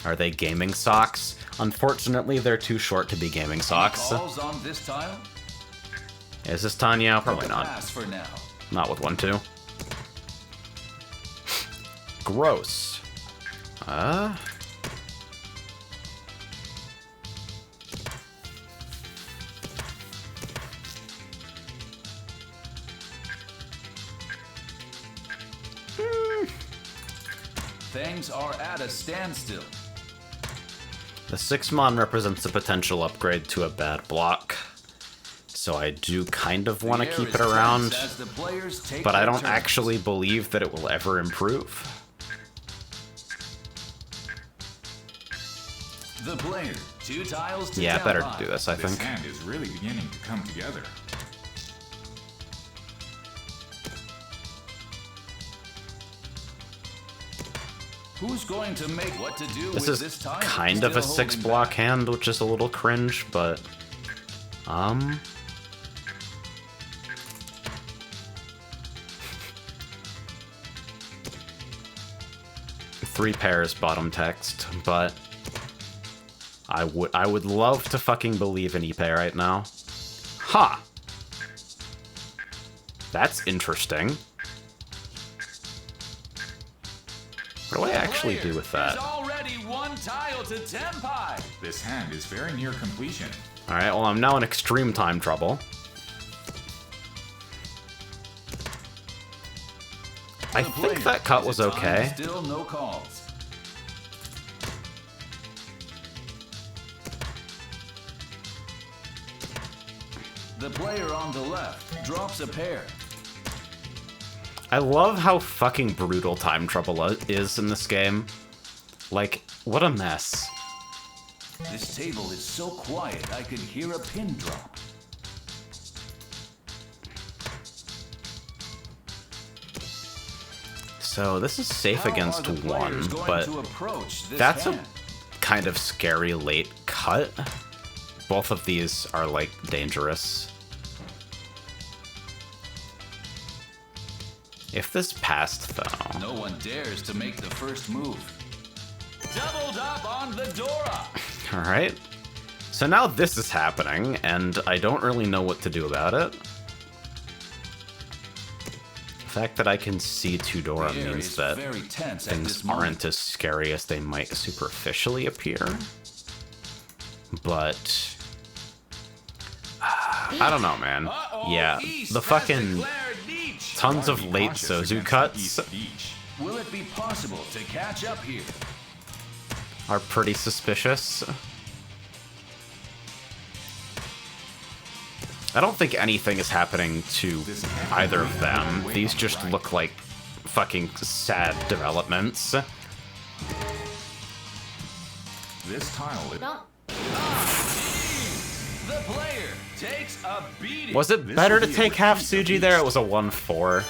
Are they gaming socks? Unfortunately, they're too short to be gaming socks. Calls on this tile? Is this Tanya? Probably not. Pass for now. Not with 1-2. Gross. Things are at a standstill. The 6-mon represents a potential upgrade to a bad block, so I do kind of want to The air keep is it around, tense as the players take but I their don't turns. actually believe that it will ever improve. The player, 2 tiles to Yeah, down better by. do this, I This think. hand is really beginning to come together. Who's going to make what to do This with is this tile? kind of a Still holding 6-block back. hand, which is a little cringe, but... Three pairs bottom text, but... I would love to fucking believe in Ippei right now. Ha! That's interesting. What do I actually do with that? Is already 1 tile to Tenpai. This hand is very near completion. Alright, well, I'm now in extreme time trouble. I The think player that cut is was a time, okay. Still no calls. The player on the left drops a pair. I love how fucking brutal time trouble is in this game. Like, what a mess. This table is so quiet I could hear a pin drop. So this is safe How against are the players 1, going but to approach this that's hand? a kind of scary late cut. Both of these are, like, dangerous. If this passed, though... No one dares to make the first move. Doubled up on the Dora. Alright. So now this is happening, and I don't really know what to do about it. The fact that I can see Tudora The air means is that very tense at things this moment. aren't as scary as they might superficially appear. But... I don't know, man. Yeah, East the has fucking declared Nietzsche. tons of Be late cautious Sozu against cuts East Beach. Will it be possible to catch up here? are pretty suspicious. I don't think anything is happening to either of them. These just look like fucking sad developments. This tile is... Don't. The player takes a beating. Was it This better will to be a take half repeat of Suji there? It was a 1-4.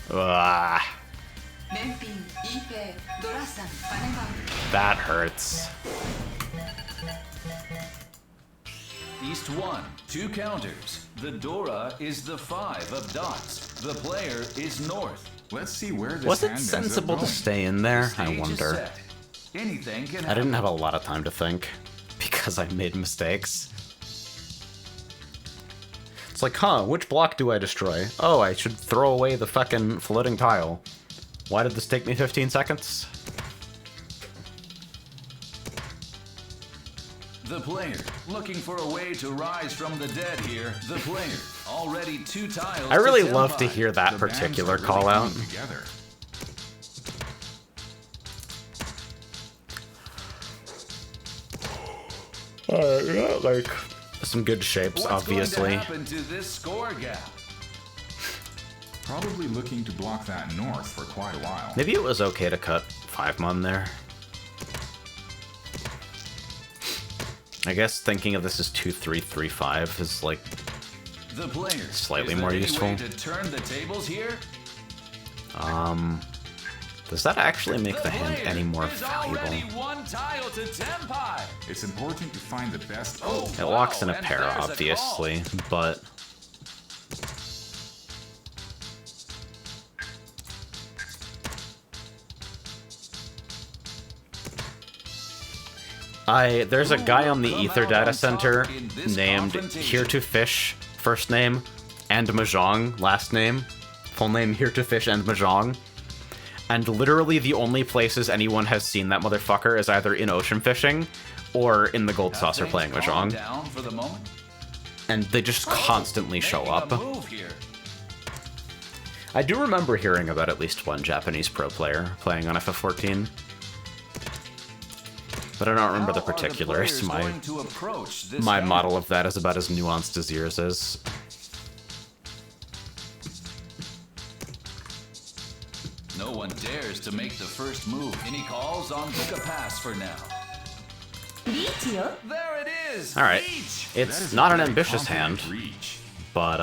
Ugh, that hurts. East 1, 2 counters. The Dora is the 5 of dots. The player is north. Let's see where this Was hand it ends up sensible to going. stay in there? I Stage is wonder. set. Anything can I happen. didn't have a lot of time to think because I made mistakes. It's like, huh, which block do I destroy? Oh, I should throw away the fucking floating tile. Why did this take me 15 seconds? The player, looking for a way to rise from the dead here. The player, already 2 tiles. I really to love to 10 hear that The bands particular are really call out. coming together. Yeah, like some good shapes, What's obviously. going to happen to this score gap? Probably looking to block that north for quite a while. Maybe it was okay to cut 5 mon there. I guess thinking of this as 2-3-3-5 is like The player, Slightly is there more any useful. way to turn the tables here? Does that actually make the hand player any more is already valuable? 1 tile to Tenpai. It's important to find the best. Oh, It locks in a wow, and pair, there's a call. obviously, but there's a guy on the Ether data center named Here to Fish, first name, and Mahjong, last name. Full name Here to Fish and Mahjong. And literally the only places anyone has seen that motherfucker is either in ocean fishing or in the Gold Have Saucer things playing calmed Mahjong. down for the moment? And they just constantly show Making up. a move here. I do remember hearing about at least one Japanese pro player playing on FF14. But I don't remember the How are particulars. players going to approach this My game? model of that is about as nuanced as yours is. No one dares to make the first move. Any calls on pick a pass for now? There it is. Alright. Reach. That It's is a not an very ambitious hand, confident reach. but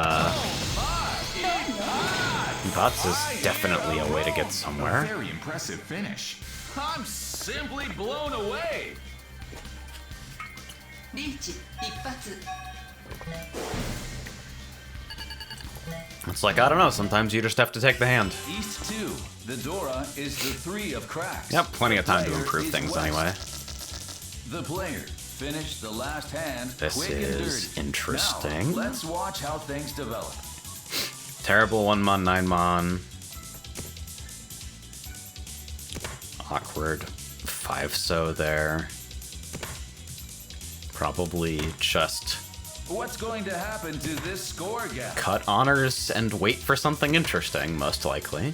Bots is definitely a way to get A somewhere. very impressive finish. I'm simply blown away. It's like, I don't know, sometimes you just have to take the hand. East 2. The Dora is the 3 of cracks. Yep, plenty of time to Player improve is things west. anyway. The player finished the last hand This quick and is dirty. interesting. Now, let's watch how things develop. Terrible 1 mon, 9 mon. Awkward 5 so there. Probably just What's going to happen to this score gap? cut honors and wait for something interesting, most likely.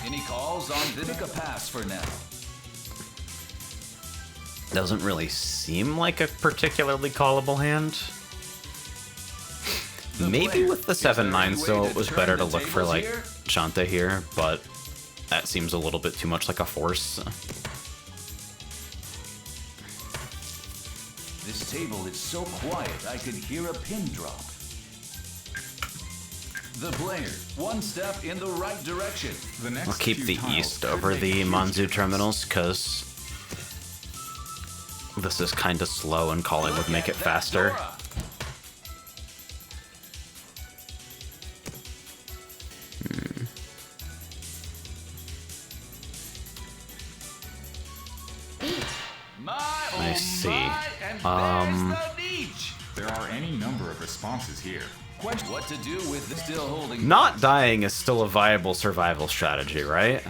Any calls on the pick a pass for now? Doesn't really seem like a particularly callable hand. The Maybe player, with the is there 7-9 any still way it was turn better the to look for tables like here? Chanta here, but that seems a little bit too much like a force. This table is so quiet I could hear a pin drop. The player, 1 step in the right direction. The next I'll keep few the tiles east could over make the huge Manzu difference. terminals, because this is kind of slow and calling would make it That faster. Dora. My, oh I see. my, and there's the niche. There are any number of responses here. Question what to do with the still holding. Not dying is still a viable survival strategy, right?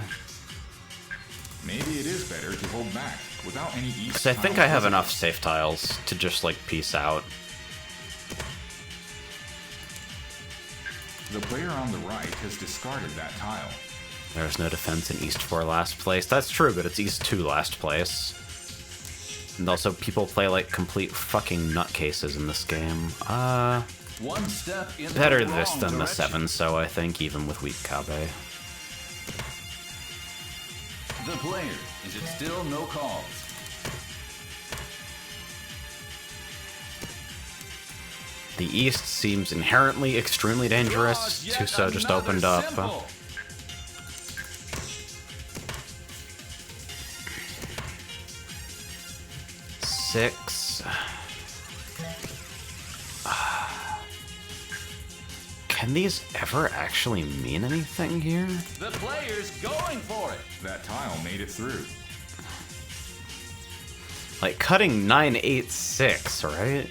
Maybe it is better to hold back without any east. Because I think tile I have present. enough safe tiles to just, like, peace out. The player on the right has discarded that tile. There's no defense in East 4 last place. That's true, but it's East 2 last place. And also, people play like complete fucking nutcases in this game. 1 step in Better the this wrong than the direction. 7, so I think, even with weak Kabe. The player, is it still no calls? The East seems inherently extremely dangerous. Yet Tuso just another opened up. symbol. Can these ever actually mean anything here? The player's going for it. That tile made it through. Like, cutting 986, right?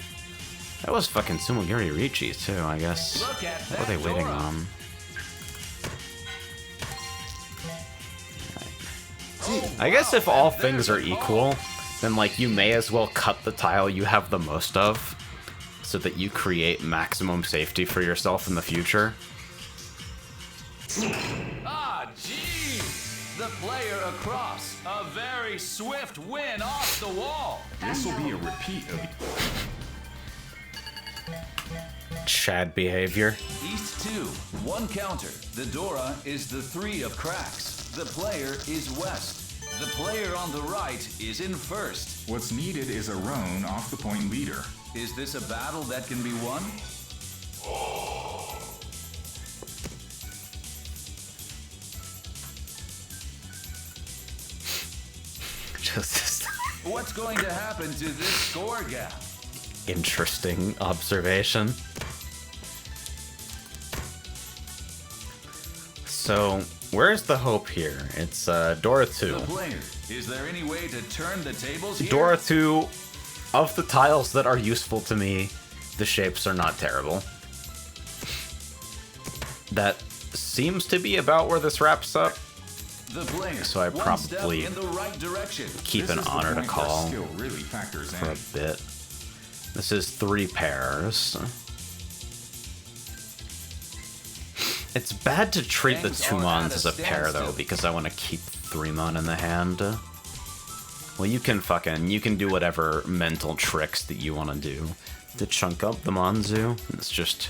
That was fucking Sumogiri Ricci, too, I guess. Look at What are they that waiting Dora. on? I guess if all things are equal, then, like, you may as well cut the tile you have the most of, so that you create maximum safety for yourself in the future. Ah, geez! The player across. A very swift win off the wall. This will be a repeat of Chad behavior. East 2, 1 counter. The Dora is the 3 of cracks. The player is west. The player on the right is in first. What's needed is a roan off the point leader. Is this a battle that can be won? Just What's going to happen to this score gap? interesting observation. So, where's the hope here? It's Dora 2. The player, is there any way to turn the tables here? Dora 2, of the tiles that are useful to me, the shapes are not terrible. That seems to be about where this wraps up. The player, So I one step probably in the right direction. keep This an is the honor to point where call skill really factors for in. a bit. This is 3 pairs. It's bad to treat the Things 2 are mons at as a a pair though, standstill. because I want to keep 3 mon in the hand. Well, you can do whatever mental tricks that you want to do to chunk up the Monzu. It's just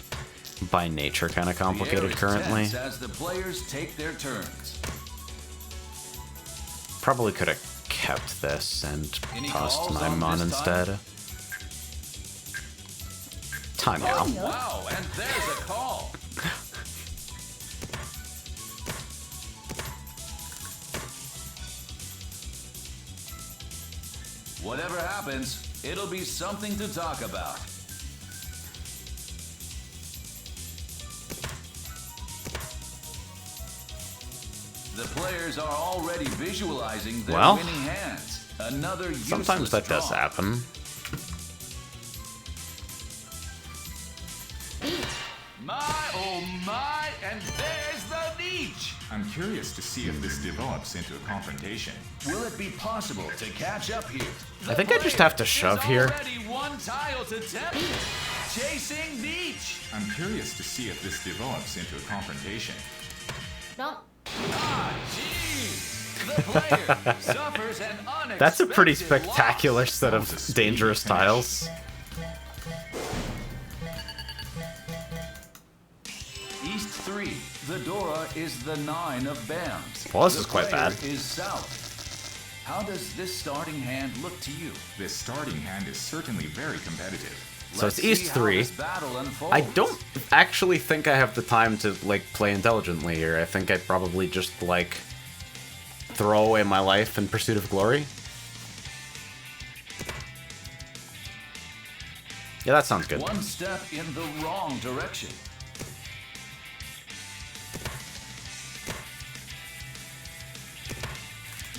by nature kind of The air complicated is currently. tense as the players take their turns. Probably could have kept this and Any tossed calls my on mon this time? instead. Time out. Wow, and there's a call. Whatever happens, it'll be something to talk about. The players are already visualizing their Well, winning hands. Another useless Sometimes that does draw. happen. My, oh my, and there's the niche! I'm curious to see if this develops into a confrontation. Will it be possible to catch up here? I think I just have to shove here. Already 1 tile to 10. Chasing niche! I'm curious to see if this develops into a confrontation. Don't. Ah, jeez! The player suffers an unexpected That's a pretty loss. spectacular set of That was a dangerous speedy finish. tiles. East 3. The Dora is the 9 of bands. Well, this The is quite player bad. is south. How does this starting hand look to you? This starting hand is certainly very competitive. So Let's it's East see how 3. this battle unfolds. I don't actually think I have the time to, like, play intelligently here. I think I'd probably just, like, throw away my life in pursuit of glory. Yeah, that sounds good. 1 step in the wrong direction.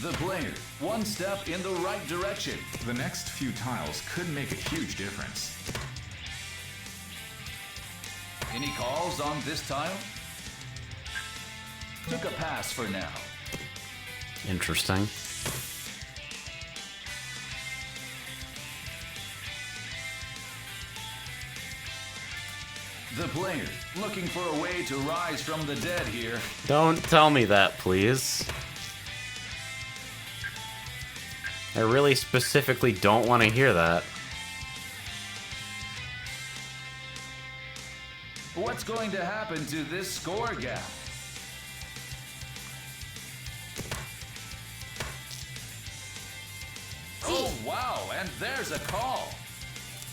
The player, 1 step in the right direction. The next few tiles could make a huge difference. Any calls on this tile? Took a pass for now. Interesting. The player, looking for a way to rise from the dead here. Don't tell me that, please. I really specifically don't want to hear that. What's going to happen to this score gap? Oh, wow, and there's a call.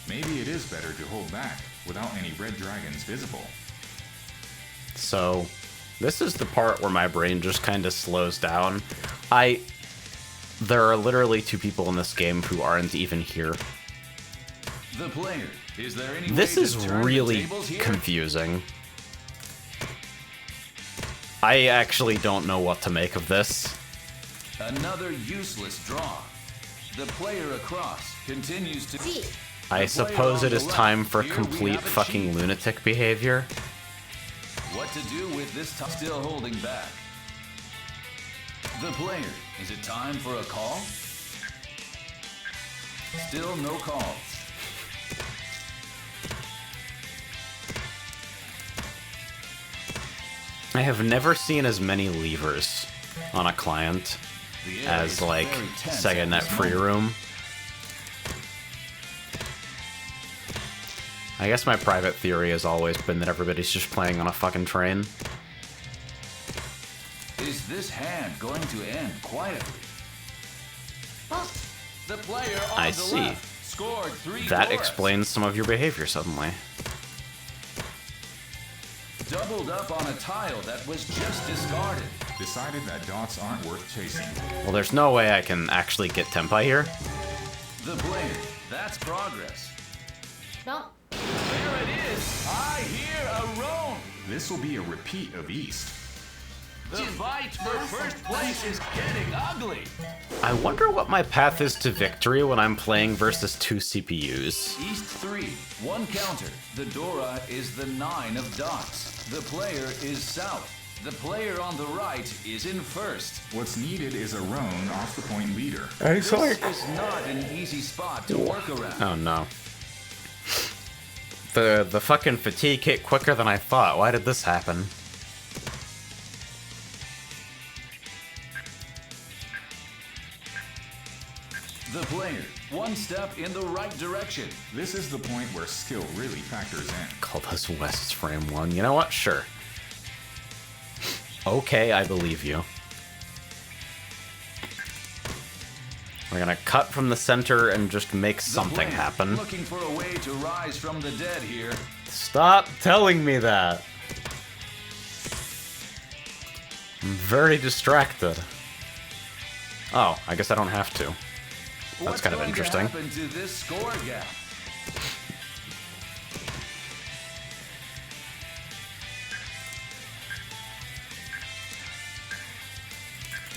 Maybe it is better to hold back without any red dragons visible. So, this is the part where my brain just kind of slows down. There are literally 2 people in this game who aren't even here. The player, is there any This way is to turn the really tables here? confusing. I actually don't know what to make of this. Another useless draw. The player across continues to... I suppose it is time for complete fucking lunatic behavior. What to do with this time? Still holding back. The player. Is it time for a call? Still no calls. I have never seen as many levers on a client The air as is like very tense Sega at Net this Free moment. Room. I guess my private theory has always been that everybody's just playing on a fucking train. Is this hand going to end quietly? The player on I the see. left scored 3 That Doras. explains some of your behavior suddenly. Doubled up on a tile that was just discarded. Decided that dots aren't worth chasing. Well, there's no way I can actually get Tempai here. The player. That's progress. No. There it is. I hear a roan. This will be a repeat of East. The fight for first place is getting ugly. I wonder what my path is to victory when I'm playing versus 2 CPUs. East 3, 1 counter. The Dora is the 9 of dots. The player is south. The player on the right is in first. What's needed is a roan off the point leader. This is not an easy spot to work around. Oh no. The fucking fatigue hit quicker than I thought. Why did this happen? The player, 1 step in the right direction. This is the point where skill really factors in. Call this West's frame 1. You know what? Sure. Okay, I believe you. We're gonna cut from the center and just make The something player, happen. Looking for a way to rise from the dead here. Stop telling me that. I'm very distracted. Oh, I guess I don't have to. That's What's kind of going interesting. To happen to this score gap?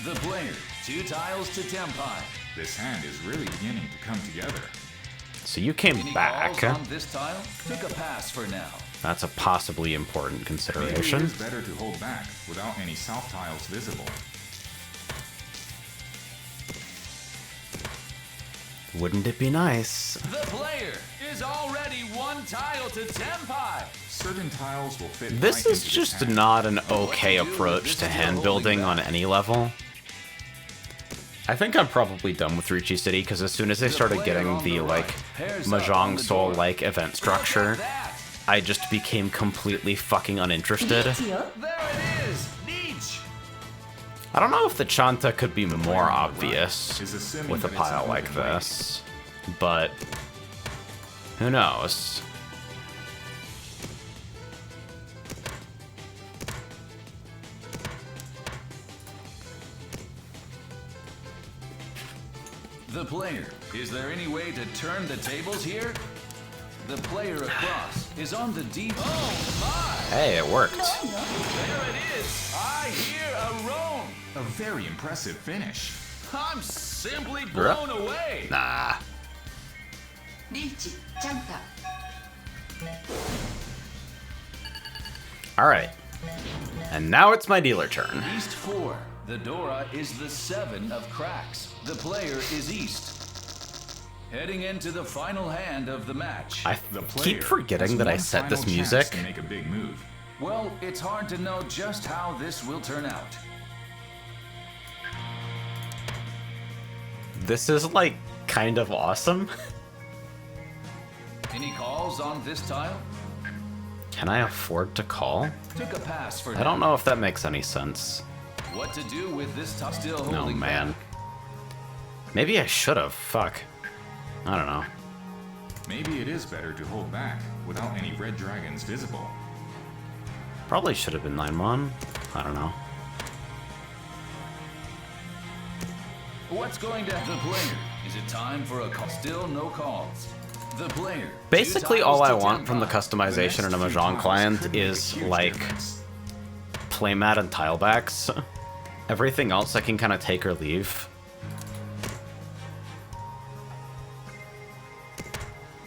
The player, 2 tiles to Tempai. This hand is really beginning to come together. So you came Any back. calls on this tile? Took a pass for now. That's a possibly important Maybe it consideration. is better to hold back without any south tiles visible. Wouldn't it be nice? The player is already 1 tile to Tempai. Certain tiles will fit This right is into just hand. not an okay What to do with approach this to still hand holding building on back? any level. I think I'm probably done with Ricci City because as soon as they The started player getting on the the like right pairs up on Mahjong the Soul door. like event structure, Look at that. I just became completely fucking uninterested. There it is. Nietzsche. I don't know if the Chanta could be more player on the obvious right is assuming with a that it's pile an like open weight. this, but who knows? The player. Is there any way to turn the tables here? The player across is on the deep. Oh my! Hey, it worked. There it is. I hear a roan. A very impressive finish. I'm simply blown away. Nah. Alright. And now it's my dealer turn. East 4. The Dora is the 7 of cracks. The player is East. Heading into the final hand of the match. I The player keep forgetting has that I one set this final chance music. to make a big move. Well, it's hard to know just how this will turn out. This is like kind of awesome. Any calls on this tile? Can I afford to call? Took a pass for I don't know if that makes any sense. What to do with this tile? Still Oh holding man. back. Maybe I should have. Fuck. I don't know. Maybe it is better to hold back without any red dragons visible. Probably should have been 9-1. I don't know. What's going to the player? Is it time for a call? Still no calls. The player. Basically, 2 all tiles I to want from the Tempai. customization in a The next few Mahjong tiles client could make a is huge like difference. playmat and tile backs. Everything else I can kind of take or leave.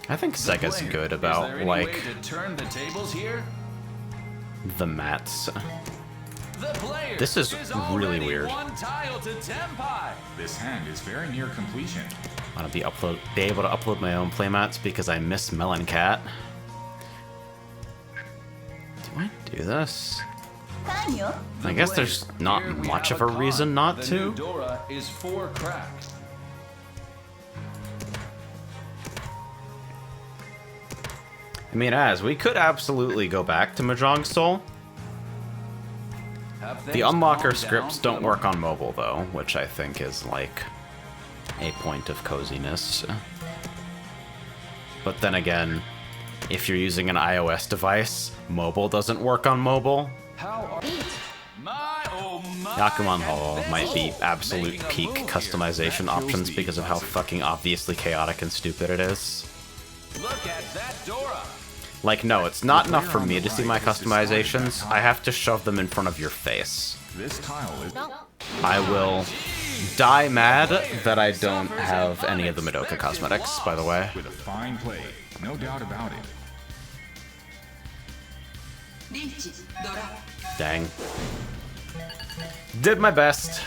I think Sega's good about, like, to turn the tables here? the mats. The player This is really already weird. one tile to Tenpai. This hand is very near completion. I want to be able to upload my own playmats because I miss Melon Cat. Do I do this? I guess there's not Here we much have of a con. reason not The to. new Dora is 4 crack. I mean, we could absolutely go back to Mahjong Soul. Have The things unlocker calmed scripts down don't for work on mobile, though, which I think is, like, a point of coziness. But then again, if you're using an iOS device, mobile doesn't work on mobile. How are my oh my? Yakuman and Hall this might be is absolute making a peak move here. customization options because of how fucking obviously chaotic and stupid it is. Look at that Dora. Like, no, it's not enough for me to see my customizations. I have to shove them in front of your face. This tile is... I will die mad that I don't have any of the Madoka cosmetics, by the way. with a fine play. No doubt about it. Dang. Did my best.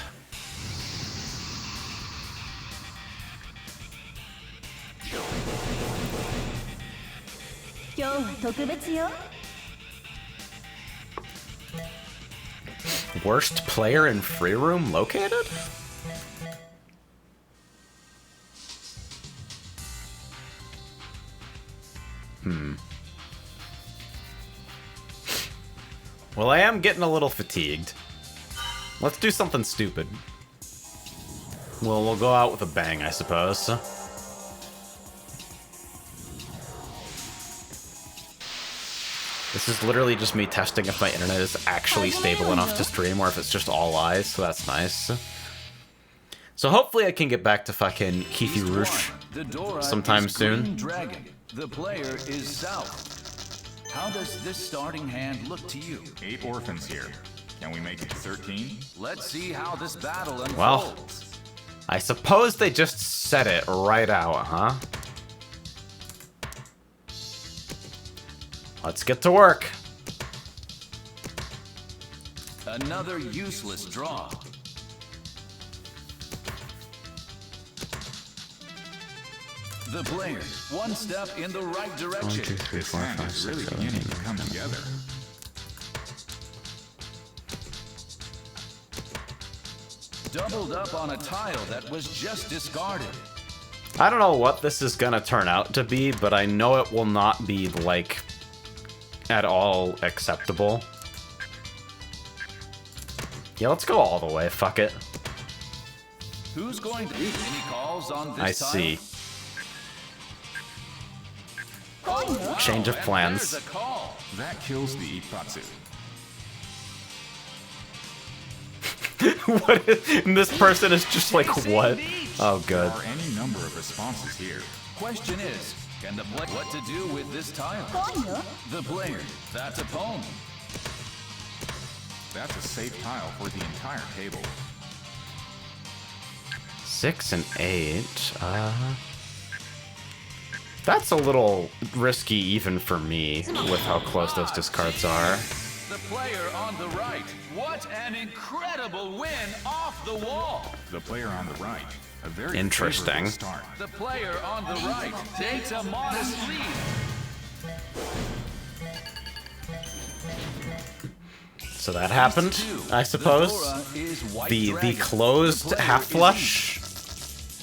Worst player in free room located? Well, I am getting a little fatigued. Let's do something stupid. Well, we'll go out with a bang, I suppose. This is literally just me testing if my internet is actually stable enough to stream or if it's just all lies, so that's nice. So hopefully I can get back to fucking Keithy Rouge The Dora sometime is soon. Green Dragon. The player is South. How does this starting hand look to you? 8 orphans here. Can we make it 13? Let's see how this battle unfolds. Well, I suppose they just said it right out, huh? Let's get to work. Another useless draw. The player, one step in the right direction. 1, 2, 3, This 4, hand 5, is 6, really 7, beginning 8, to come together. Doubled up on a tile that was just discarded. I don't know what this is gonna turn out to be, but I know it will not be, like, at all acceptable. Yeah, let's go all the way, fuck it. Who's going to any calls on this I tile? see. Oh, Change of and plans. there's a call. That kills the Ipatsu. What is, and this person is just like, what? Oh, good. There are any number of responses here. Question is, can the player what to do with this tile? The player, that's a pawn. That's a safe tile for the entire table. 6 and 8. That's a little risky even for me with how close those discards are. The player on the right. What an incredible win off the wall. The player on the right. A very Interesting. favorable start. The player on the right takes a modest lead. So that happened, I suppose. The Dora is white The dragon. closed The player half is flush.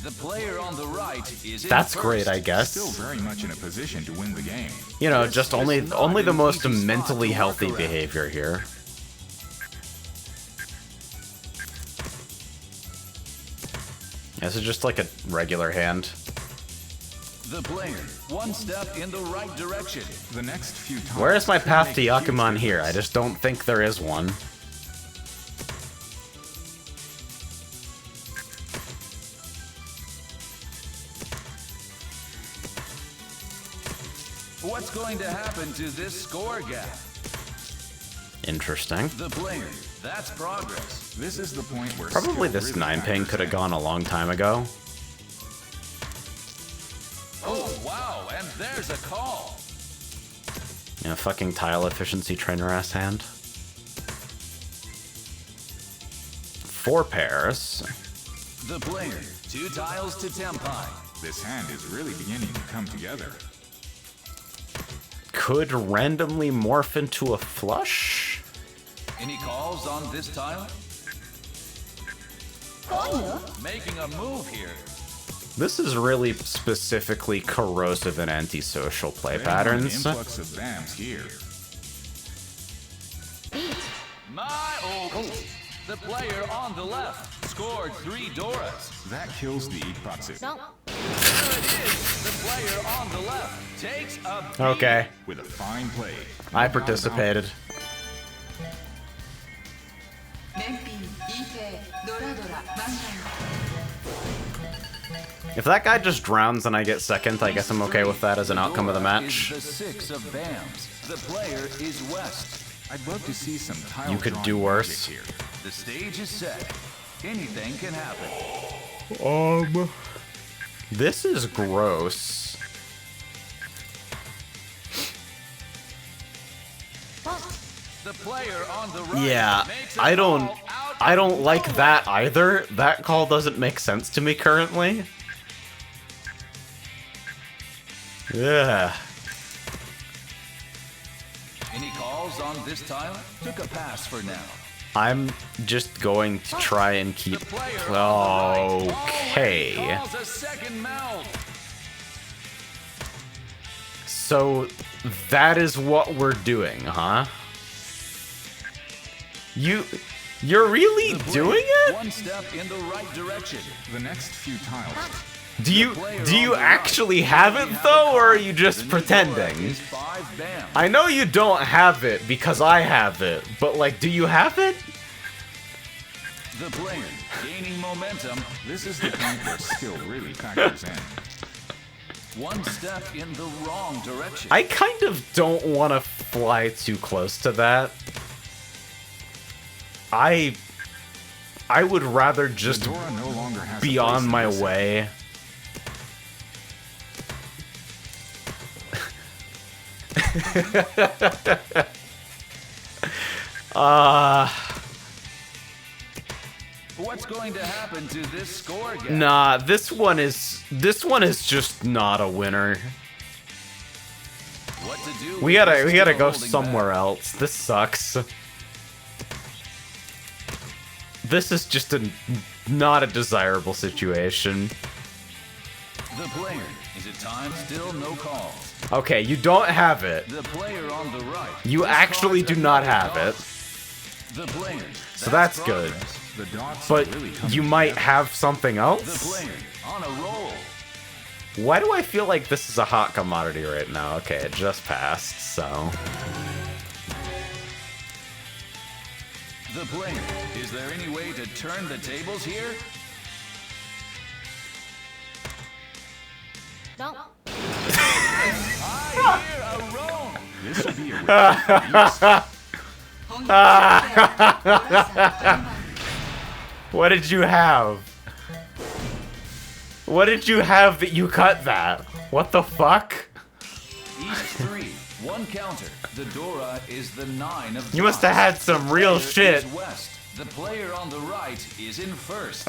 The player on the right is in That's first. great, I Still guess. very much in a position to win the game. You know, just only the most an easy spot mentally to work healthy around. behavior here. This is just like a regular hand. The player, one step in the right direction. The next few tiles Where is my could path make to huge Yakuman here? I difference. just don't think there is one. What's going to happen to this score gap? Interesting. The player. That's progress. This is the point where Probably skill this really 9 ping factors could have in. gone a long time ago. Oh, wow, and there's a call. Yeah, fucking tile efficiency trainer ass hand. 4 pairs. The player. 2 tiles to Tempai. This hand is really beginning to come together. Could randomly morph into a flush? Any calls on this tile? Making a move here. This is really specifically corrosive and antisocial play Betting on an patterns. influx of BAMs here. My oh, the player on the left scored 3 Doras. That kills the Ipatsu. There it is. The player on the left takes a beat. Okay, With a fine play. I participated. If that guy just drowns and I get second, I guess I'm okay with that as an outcome of the match. Is the 6 of BAMs. The player is West. I'd love to see some tile You could drawing do worse. magic here. The stage is set. Anything can happen. This is gross. The player on the right Yeah, makes a I don't call out I don't of like nowhere. that either. That call doesn't make sense to me currently. Yeah. Any calls on this tile? Took a pass for now. I'm just going to try and keep. The player on the right Okay. already calls a second mount. So that is what we're doing, huh? You're really The player, doing it? One step in the right direction. The next few tiles. Do you actually have it though, or are you just The new pretending? Dora is 5 BAMs. I know you don't have it because I have it, but like, do you have it? The player gaining momentum. This is the point where skill really factors in. One step in the wrong direction. I kind of don't want to fly too close to that. I would rather just The Dora no longer has a be place on in my this way. What's going to happen to this score gap? Nah, this one is just not a winner. What to do? We with gotta this go holding somewhere back? else. This sucks. This is just not a desirable situation. The player. Is it time? Still no calls. Okay, you don't have it. The player on the right. You This actually card's do not another have it. toss. The player. So that's good. progress. The dots But are really coming you might together. have something The else? player on a roll. Why do I feel like this is a hot commodity right now? Okay, it just passed, so... The player. Is there any way to turn the tables here? I hear a roam. This will be a What did you have? What did you have that you cut that? What the fuck? Each 3. One counter. The Dora is the 9 of You must have had some real Player shit. is West. The player on the right is in first.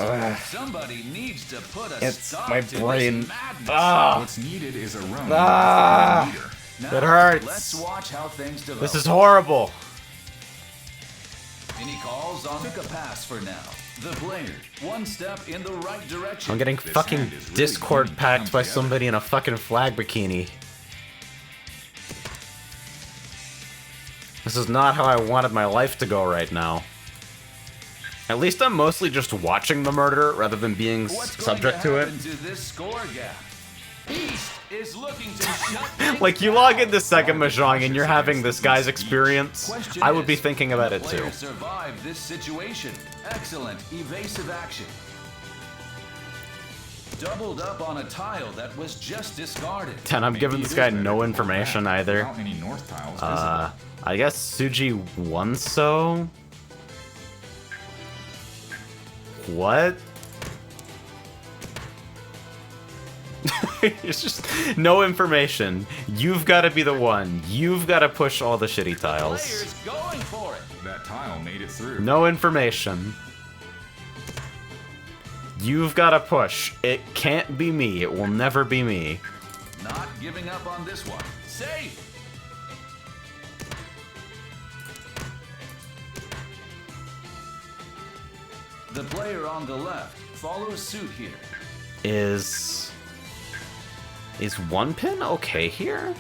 Somebody needs to put a It's stop my to brain. this madness. What's needed is a run. Ah. Now, It hurts. Let's watch how things develop. This is horrible. Any calls on? Took a pass for now. The player, one step in the right direction. I'm getting This fucking hand is really Discord beginning to packed come by together. somebody in a fucking flag bikini. This is not how I wanted my life to go right now. At least I'm mostly just watching the murder rather than being What's subject to going it. happen to this score gap? East is looking to shut things Like, you down. log into second Mahjong and you're having this guy's experience, Question I would be is, thinking about the it too. player survived this situation. Excellent evasive action. doubled up on a tile that was just discarded. And I'm giving this guy no information either. Without any north tiles visible. I guess Suji won so? What? It's just no information. You've got to be the one. You've got to push all the shitty tiles. Player's going for it. That tile made it through. No information. You've got to push. It can't be me. It will never be me. Not giving up on this one. Safe. The player on the left follows suit here. Is one pin okay here?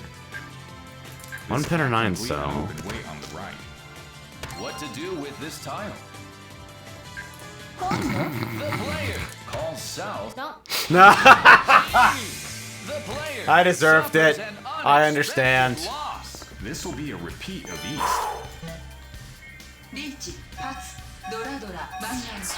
One pin or nine Complete so. an open way on the right. What to do with this tile? The player calls south. The player I deserved suffers it. an I unexpected understand. loss. This will be a repeat of East.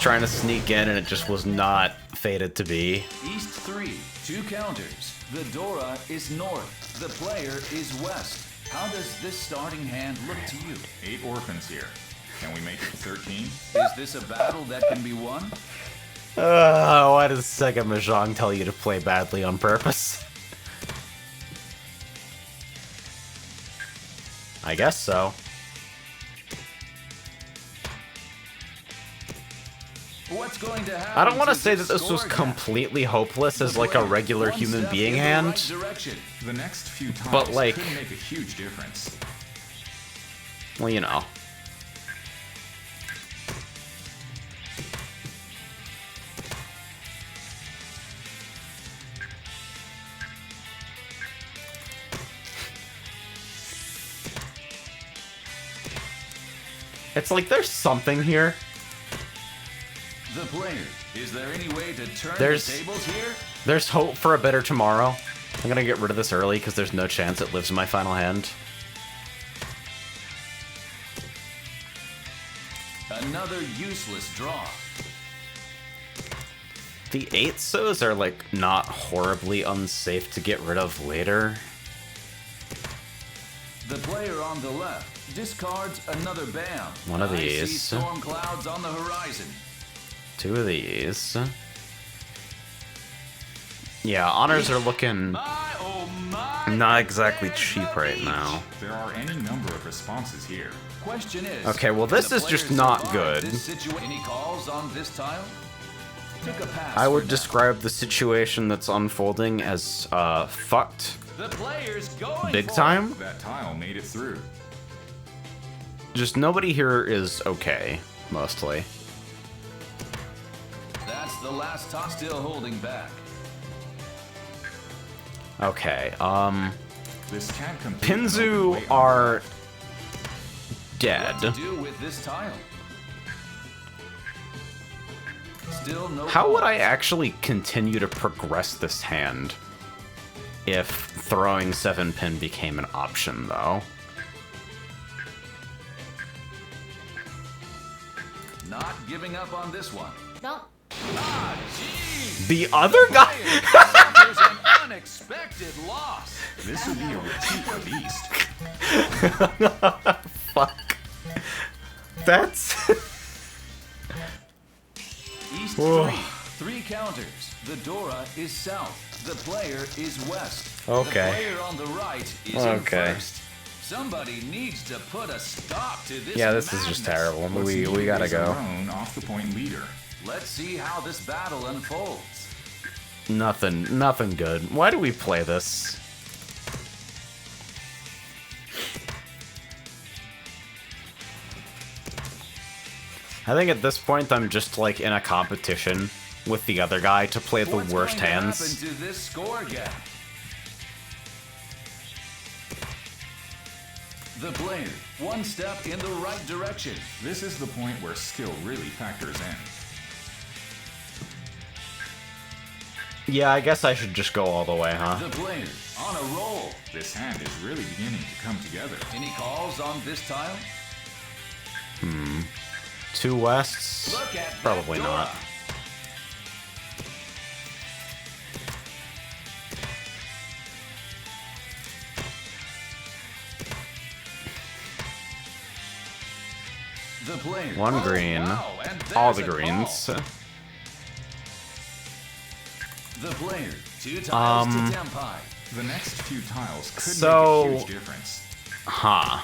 Trying to sneak in and it just was not fated to be. East 3, 2 counters. The Dora is north. The player is west. How does this starting hand look to you? 8 orphans here. Can we make it 13? Is this a battle that can be won? Why does Sega Mahjong tell you to play badly on purpose? I guess so. What's going to happen? I don't want to to say that this was score gap? completely hopeless as The like a player, regular one human step being in the hand. right direction. The next few tiles But, like- could make a huge difference. Well, you know. It's like there's something here. The player. Is there any way to turn There's- the tables here? There's hope for a better tomorrow. I'm gonna get rid of this early because there's no chance it lives in my final hand. Another useless draw. The 8-sos are like not horribly unsafe to get rid of later. The player on the left discards another BAM. One of I see these. storm clouds on the horizon. 2 of these. Yeah, honors are looking My, oh my. not exactly There's cheap the right beach. now. There are any number of responses here. Question is. Okay, well, this can the is just player not survive good. This any calls on this tile? Took a pass I for would now. describe the situation that's unfolding as fucked. The player's going Big for time? That tile made it through. Just nobody here is okay, mostly. it. That's the last top still holding back. Okay, This can't compete with an open Pinzu way on are the dead. What to do with this tile? Still no. How would I calls. actually continue to progress this hand if throwing 7-pin became an option, though? Not giving up on this one. Don't. Ah, geez. The other guy? Player suffers an unexpected loss. This will be a repeat of East. Fuck. That's... East Whoa. 3 counters. The Dora is south. The player is west. Okay. The player on the right is Okay. in first. Somebody needs to put a stop to this. Yeah, this is just madness. terrible. What's We needed gotta is go. our own off-the-point leader. Let's see how this battle unfolds. Nothing good. Why do we play this? I think at this point I'm just like in a competition with the other guy to play the What's worst going to hands. happen to this score gap? The player, one step in the right direction. This is the point where skill really factors in. Yeah, I guess I should just go all the way, huh? The player, on a roll. This hand is really beginning to come together. Any calls on this tile? 2 wests? Look at that Probably Dora. not. The player. One green. Wow, and All there's the a greens. call. The player. 2 tiles to Um, Tempai. The next few tiles could So- make a huge difference. Huh.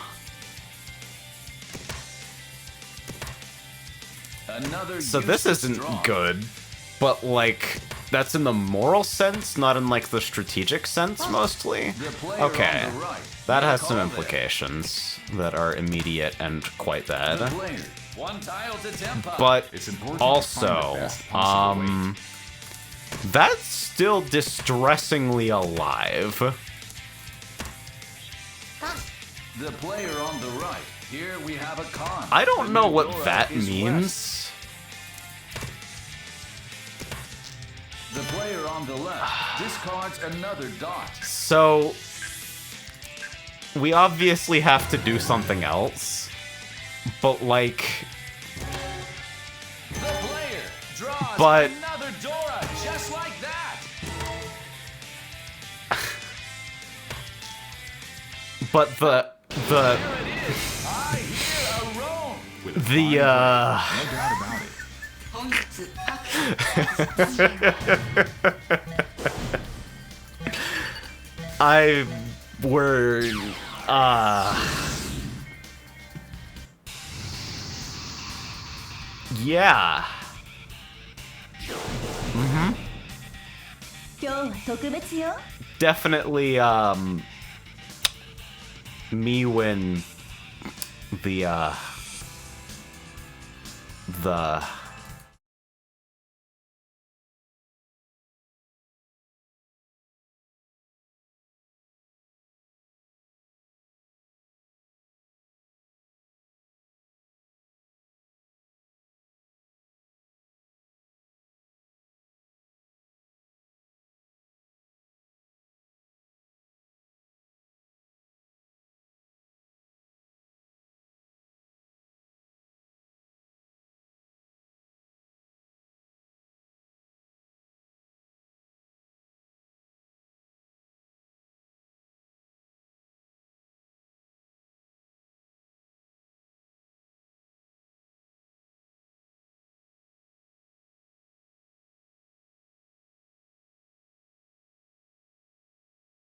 Another So this useless isn't draw. good, but like that's in the moral sense, not in like the strategic sense mostly. The player Okay. on the right. That No has some call there. implications that are immediate and quite The bad. player. 1 tile to Tempai. But It's important to also, find the best possible way. that's still distressingly alive. The player on the right. Here we have a con. I don't The know new what Dora that is means. west. The player on the left discards another dot. So, we obviously have to do something else, but like, The player draws But- another Dora just like that. but the, Here it is. I hear a roam. With a the, fine player, no doubt about it. I were, yeah. 今日は特別よ Definitely, me when the